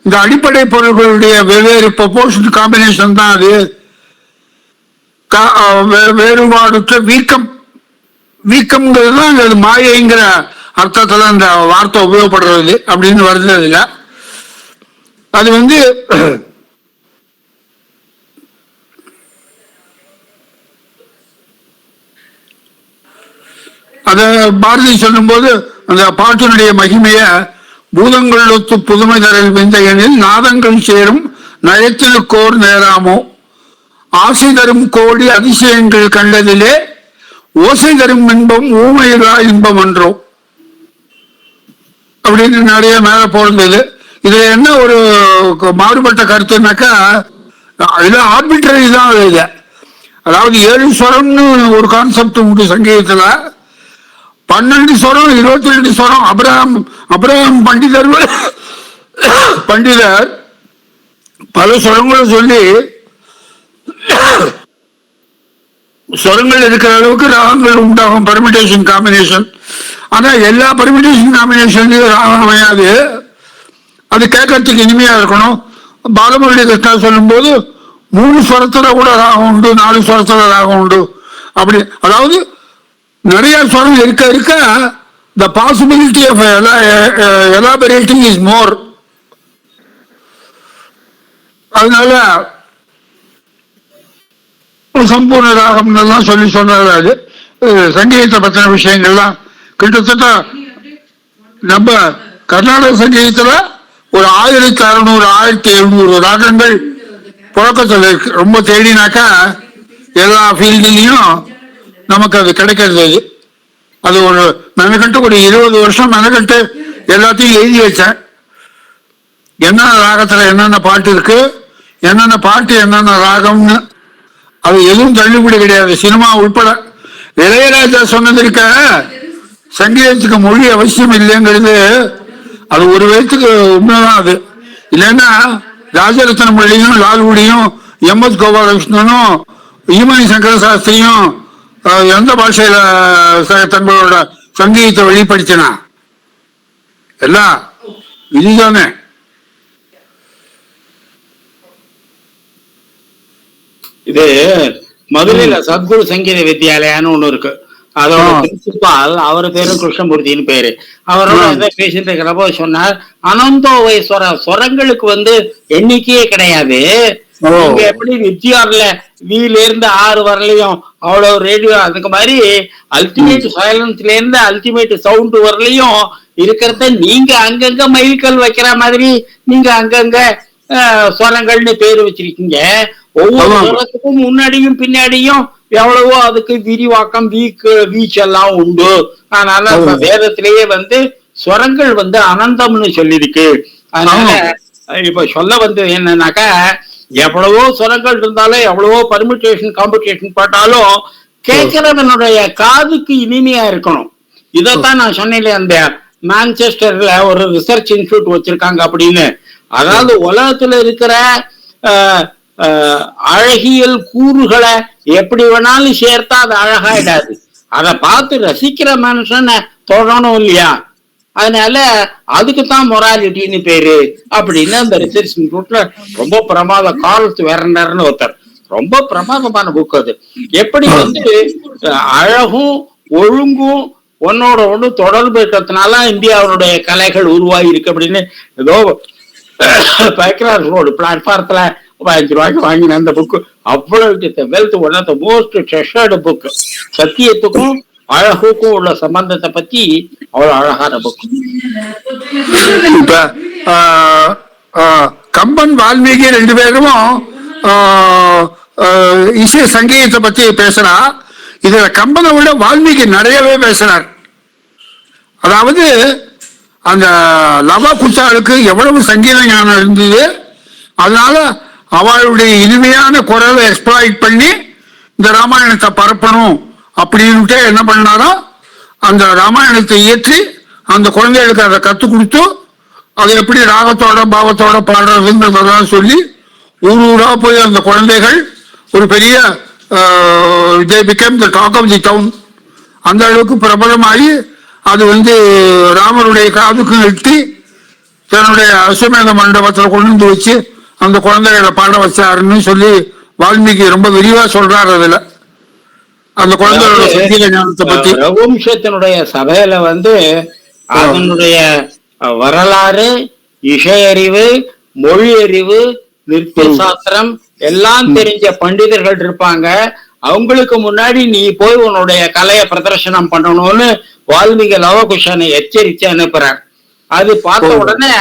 இந்த அடிப்படை பொருள்களுடைய வெவ்வேறு ப்ரொபோர்ஷன் காம்பினேஷன் தான். அது வேறுபாடுற்ற வீக்கம். வீக்கம்ங்கிறது தான் அது மாயைங்கிற அர்த்தத்துல அந்த வார்த்தை உபயோகப்படுறது அப்படின்னு வருது. அதுல அது அத பாரதி சொல்லும் போது அந்த பாட்டினுடைய மகிமைய, பூதங்கள் ஒத்து புதுமை தரல் விந்தையனில் நாதங்கள் சேரும் நயத்திலுக்கோர் நேராமோ, ஆசை தரும் கோடி அதிசயங்கள் கண்டதிலே ஓசை தரும் இன்பம் ஊமையிலா இன்பம் என்றோ அப்படின்னு நிறைய மேல போறது. இதுல என்ன ஒரு மாறுபட்ட கருத்துனாக்கா, இதுல ஆர்பிட்ரரி தான் இது. அதாவது 7 ஸ்வரம்னு ஒரு கான்செப்ட் உண்டு சங்கீதத்துல. 12 ஸ்வரம், 22 ஸ்வரம். அபிரகாம் பண்டிதர் பல ஸ்வரங்களை சொல்லி ஸ்வரங்கள் இருக்கிற அளவுக்கு ராகங்கள் உண்டாகும், பர்மிடேஷன் காம்பினேஷன். ஆனா எல்லா பர்மிடேஷன் காம்பினேஷன்லயும் ராகம் அமையாது. அது கேட்கறதுக்கு இனிமையா இருக்கணும். பாலமுரளி கிருஷ்ணா சொல்லும் போது 3 ஸ்வரத்துல கூட ராகம் உண்டு, 4 ஸ்வரத்துல ராகம் உண்டு அப்படி. அதாவது நிறைய ஸ்வரம் இருக்க இருக்க the possibility of elaborating is more. அதனால சம்பூர்ண ராகம் எல்லாம் சொல்லி சொன்னாரு. சங்கீதத்தை பத்தின விஷயங்கள்லாம் கிட்டத்தட்ட நம்ம கர்நாடக சங்கீதத்துல ஒரு 1600 1700 ராகங்கள் புழக்கத்தில் இருக்கு. ரொம்ப தேடினாக்கா எல்லா ஃபீல்ட்லயும் நமக்கு அது கிடைக்கிறது. அது ஒரு மெனக்கட்டு ஒரு 20 வருஷம் மெனக்கட்டு எல்லாத்தையும் எழுதி வச்சேன். என்னென்ன ராகத்துல என்னென்ன பாட்டு இருக்கு, என்னென்ன பாட்டு என்னென்ன ராகம்னு. அது எதுவும் தள்ளுபடி கிடையாது, சினிமா உட்பட. இளையராஜா சொன்னதற்க சங்கீதத்துக்கு மொழி அவசியம் இல்லைங்கிறது அது ஒரு விதத்துக்கு உண்மைதான். அது இல்லைன்னா ராஜரத்ன மொழியும் லால்குடியும் எம்.எஸ். கோபாலகிருஷ்ணனும் ஈமணி சங்கர சாஸ்திரியும் எந்த பாஷையில தங்களோட சங்கீதத்தை வெளிப்படுத்தினா எல்லாம் இதுதானே. இது மதுரையில சத்குரு சங்கீத வித்யாலயான்னு ஒண்ணு இருக்கு. அதோட பிரின்சிபால் அவர் பேரு கிருஷ்ணமூர்த்தின்னு பேரு. அவரோட இதை பேசிட்டு இருக்கிறப்போ சொன்னார், அனந்தோவை ஸ்வரங்களுக்கு எண்ணிக்கையே கிடையாது. நீங்க எப்படி வித்தியார்ல வீல இருந்து 6 வரலையும் அவ்வளவு ரேடியோ, அதுக்கு மாதிரி அல்டிமேட் சைலன்ஸ்ல இருந்து அல்டிமேட் சவுண்ட் வரலையும் இருக்கிறத நீங்க அங்கங்க மைல்கல் வைக்கிற மாதிரி நீங்க அங்கங்க ஸ்வரங்கள்னு பேரு வச்சிருக்கீங்க. ஒவ்வொரு ஸ்வரத்துக்கும் முன்னாடியும் பின்னாடியும் எவ்வளவோ அதுக்கு விரிவாக்கம் வீச்செல்லாம் உண்டு. அதனால வேதத்திலேயே ஸ்வரங்கள் அனந்தம்னு சொல்லிருக்கு. அதனால இப்ப சொல்ல என்னன்னாக்கா, எவ்வளவோ ஸ்வரங்கள் இருந்தாலும் எவ்வளவோ பர்மிட்டேஷன் காம்படிஷன் போட்டாலும் கேட்கிறவனுடைய காதுக்கு இனிமையா இருக்கணும். இதைத்தான் நான் சொன்னேன், அந்த மான்செஸ்டர்ல ஒரு ரிசர்ச் இன்ஸ்டியூட் வச்சிருக்காங்க அப்படின்னு. அதாவது உலகத்துல இருக்கிற அழகியல் கூறுகளை எப்படி வேணாலும் சேர்த்தா அது அழகாயிடாது. அதை பார்த்து ரசிக்கிற மனுஷன் தொடரணும் இல்லையா? அதனால அதுக்குத்தான் மொராலிட்டின்னு பேரு அப்படின்னு அந்த ரிசர்ச் இன்ஸ்டியூட்ல ரொம்ப பிரமாத கார்ல்ஸ் வெர்னர்னு ஒருத்தர், ரொம்ப பிரமாதமான புக் அது. எப்படி அழகும் ஒழுங்கும் ஒன்னோட ஒண்ணு தொடர்பு இருக்கிறதுனால இந்தியாவுடைய கலைகள் உருவாகி இருக்கு அப்படின்னு ஏதோ பைக்ராஸ் ரோடு பிளாட்ஃபாரத்துல 5 ரூபாய்க்கு வாங்கின அந்த புக்கு. அவ்வளவு wealth, one of the most treasured book. சத்தியத்துக்கும் அழகுக்கும் உள்ள சம்பந்தத்தை பத்தி அவ்வளவு அழகான புக். இப்ப கம்பன் வால்மீகி 2 பேரும் இசை சங்கீதத்தை பத்தி பேசுறா. இதுல கம்பனை விட வால்மீகி நிறையவே பேசுறார். அதாவது அந்த லவ குச்சாளுக்கு எவ்வளவு சங்கீத ஞானம் இருந்தது, அதனால அவளுடைய இனிமையான குரலை எக்ஸ்ப்ளாய்ட் பண்ணி இந்த ராமாயணத்தை பரப்பணும் அப்படின்ட்டு என்ன பண்ணாரோ, அந்த ராமாயணத்தை இயற்றி அந்த குழந்தைகளுக்கு அதை கற்றுக் கொடுத்து அது எப்படி ராகத்தோட பாவத்தோட பாடுறதுன்றதெல்லாம் சொல்லி ஊர் ஊரா போய் அந்த குழந்தைகள் ஒரு பெரிய they became the talk of the town. அந்த அளவுக்கு பிரபலமாகி அது ராமருடைய காதுக்கு எட்டி தன்னுடைய அஸ்வமேத மண்டபத்தில் கொண்டு வந்து வச்சு அந்த குழந்தைகளை பாட வச்சாருன்னு சொல்லி வால்மீகி ரொம்ப விரிவா சொல்றாரு. அதுல அந்த குழந்தைகளோட சங்கீத ஞானத்தை பத்தி ரகுவம்சத்தினுடைய சபையில அதனுடைய வரலாறு, இசையறிவு, மொழி அறிவு, நிறுத்திய சாஸ்திரம் எல்லாம் தெரிஞ்ச பண்டிதர்கள் இருப்பாங்க. அவங்களுக்கு முன்னாடி நீ போய் உன்னுடைய கலையை பிரதர்சனம் பண்ணணும்னு வால்மீகி லவகுஷனை எச்சரிச்சு அனுப்புறார். அது பார்த்த உடனே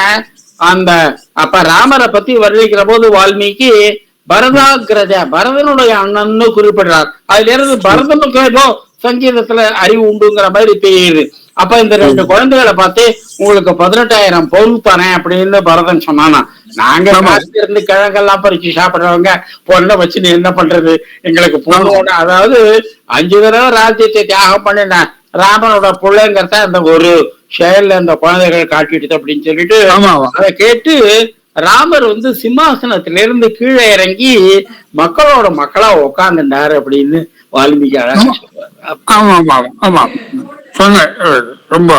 அப்ப ராமரை பத்தி வர்ணிக்கிற போது வால்மீகி பரதாகிரஜ, பரதனுடைய அண்ணன்னு குறிப்பிடுறார். அதுல இருந்து பரதனுக்கு ஏதோ சங்கீதத்துல அறிவு உண்டுங்கிற மாதிரி தெரியுது. அப்ப இந்த 2 குழந்தைகளை பார்த்து உங்களுக்கு 18,000 பொருள் தரேன் அப்படின்னு பரதன் சொன்னானா. நாங்க இருந்து கிழங்கெல்லாம் பறிச்சு சாப்பிடுறவங்க பொண்ணை வச்சு நீ என்ன பண்றது, எங்களுக்கு பொண்ணோட அதாவது 5 தடவை ராஜ்யத்தை தியாகம் பண்ணின ராமனோட பிள்ளைங்கிறத அந்த ஒரு செயல்ல அந்த குழந்தைகள் காட்டிடுது அப்படின்னு சொல்லிட்டு அதை கேட்டு ராமர் சிம்மாசனத்திலிருந்து கீழே இறங்கி மக்களா உட்கார்ந்துட்டாரு அப்படின்னு வால்மீகி அழகா சொல்றாரு. சொன்ன ரொம்ப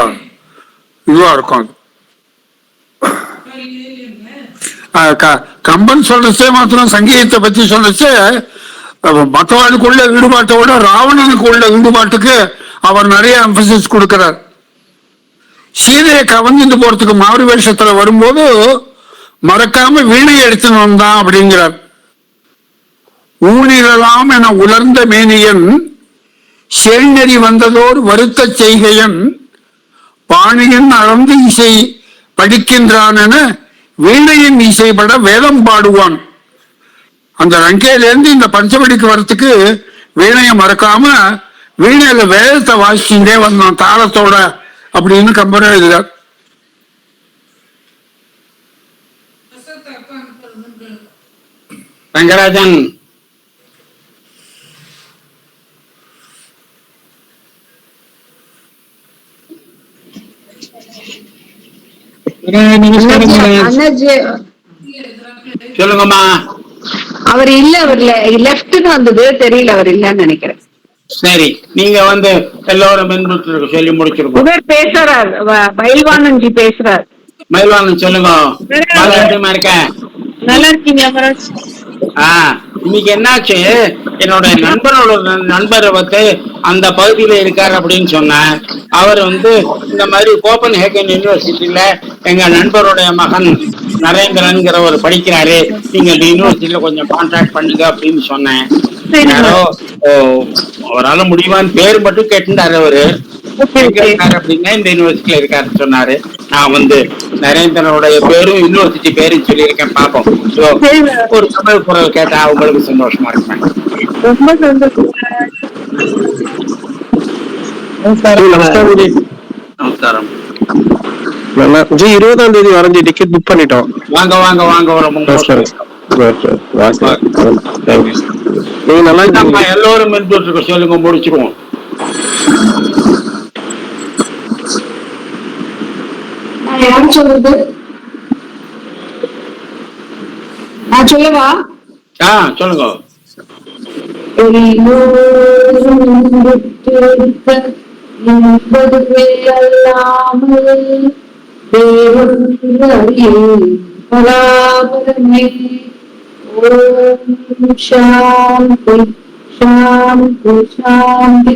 இதுவா இருக்கும். கம்பன் சொல்றச்சே மாத்திரம் சங்கீதத்தை பத்தி சொல்றச்சே மற்றவர்களுக்குள்ள ஈடுபாட்டை விட ராவணனுக்கு உள்ள ஈடுபாட்டுக்கு அவர் நிறைய எம்பசிஸ் கொடுக்கிறார். சீதையை கவர்ந்துட்டு போறதுக்கு மாறு வேஷத்துல வரும்போது மறக்காம வீணை எடுத்துன்னு வந்தான் அப்படிங்கிறார். ஊனிரலாம் என உலர்ந்த மேனியன் செல்நெறி வந்ததோர் வருத்த செய்கையன் பாணியன் அளந்து இசை படிக்கின்றான் என வீணையின் இசைப்பட வேதம் பாடுவான். அந்த ரங்கையிலேருந்து இந்த பஞ்சவடிக்கு வரத்துக்கு வீணையை மறக்காம வீணையில வேதத்தை வாசிச்சுட்டே வந்தான் தாளத்தோட அப்படின்னு கம்பரா எழுதுறார். ரங்கராஜன் சொல்லுங்கம்மா. அவர் இல்ல, அவர் லெஃப்ட்னு வந்தது தெரியல, அவர் இல்லன்னு நினைக்கிறேன். சரி, நீங்க எல்லோரும் சொல்லி முடிச்சிருக்கோம். பேசுறார் மயில்வானன்ஜி பேசுறார். மயில்வானன் சொல்லுங்க. இருக்கேன். நல்லா இருக்கீங்க? இன்னைக்கு என்னாச்சு, என்னோட நண்பர் அந்த பகுதியில இருக்காரு அப்படின்னு சொன்னேன். அவர் இந்த மாதிரி கோப்பன்ஹேகன் யூனிவர்சிட்டியில எங்க நண்பருடைய மகன் நரேந்திரன்கிற ஒரு படிக்கிறாரு, நீங்க இந்த யூனிவர்சிட்டியில கொஞ்சம் கான்டாக்ட் பண்ணுங்க அப்படின்னு சொன்னேன். யாரோ அவரால் முடியுமான்னு பேர் மட்டும் கேட்டுட்டாரு. அவரு அப்படின்னா இந்த யூனிவர்சிட்டியில இருக்காருன்னு சொன்னாரு. நான் நரேந்திரனுடைய பேரும் யூனிவர்சிட்டி பேரும் சொல்லியிருக்கேன். பாப்போம், ஒரு தமிழ் குரல் கேட்டா அவங்களுக்கு சந்தோஷமா இருப்பேன். ரொம்ப சந்தோஷம். நமஸ்காரம். 20ஆம் தேதி வரைஞ்சி டிக்கெட் புக் பண்ணிட்டோம். வாங்க வாங்க வாங்க. நீங்க நல்லா எல்லோரும் சொல்லுங்க, முடிச்சிருவோம். யார் சொல்றது? நான் சொல்லவா? சொல்லுங்க. சாந்தி சாந்தி சாந்தி.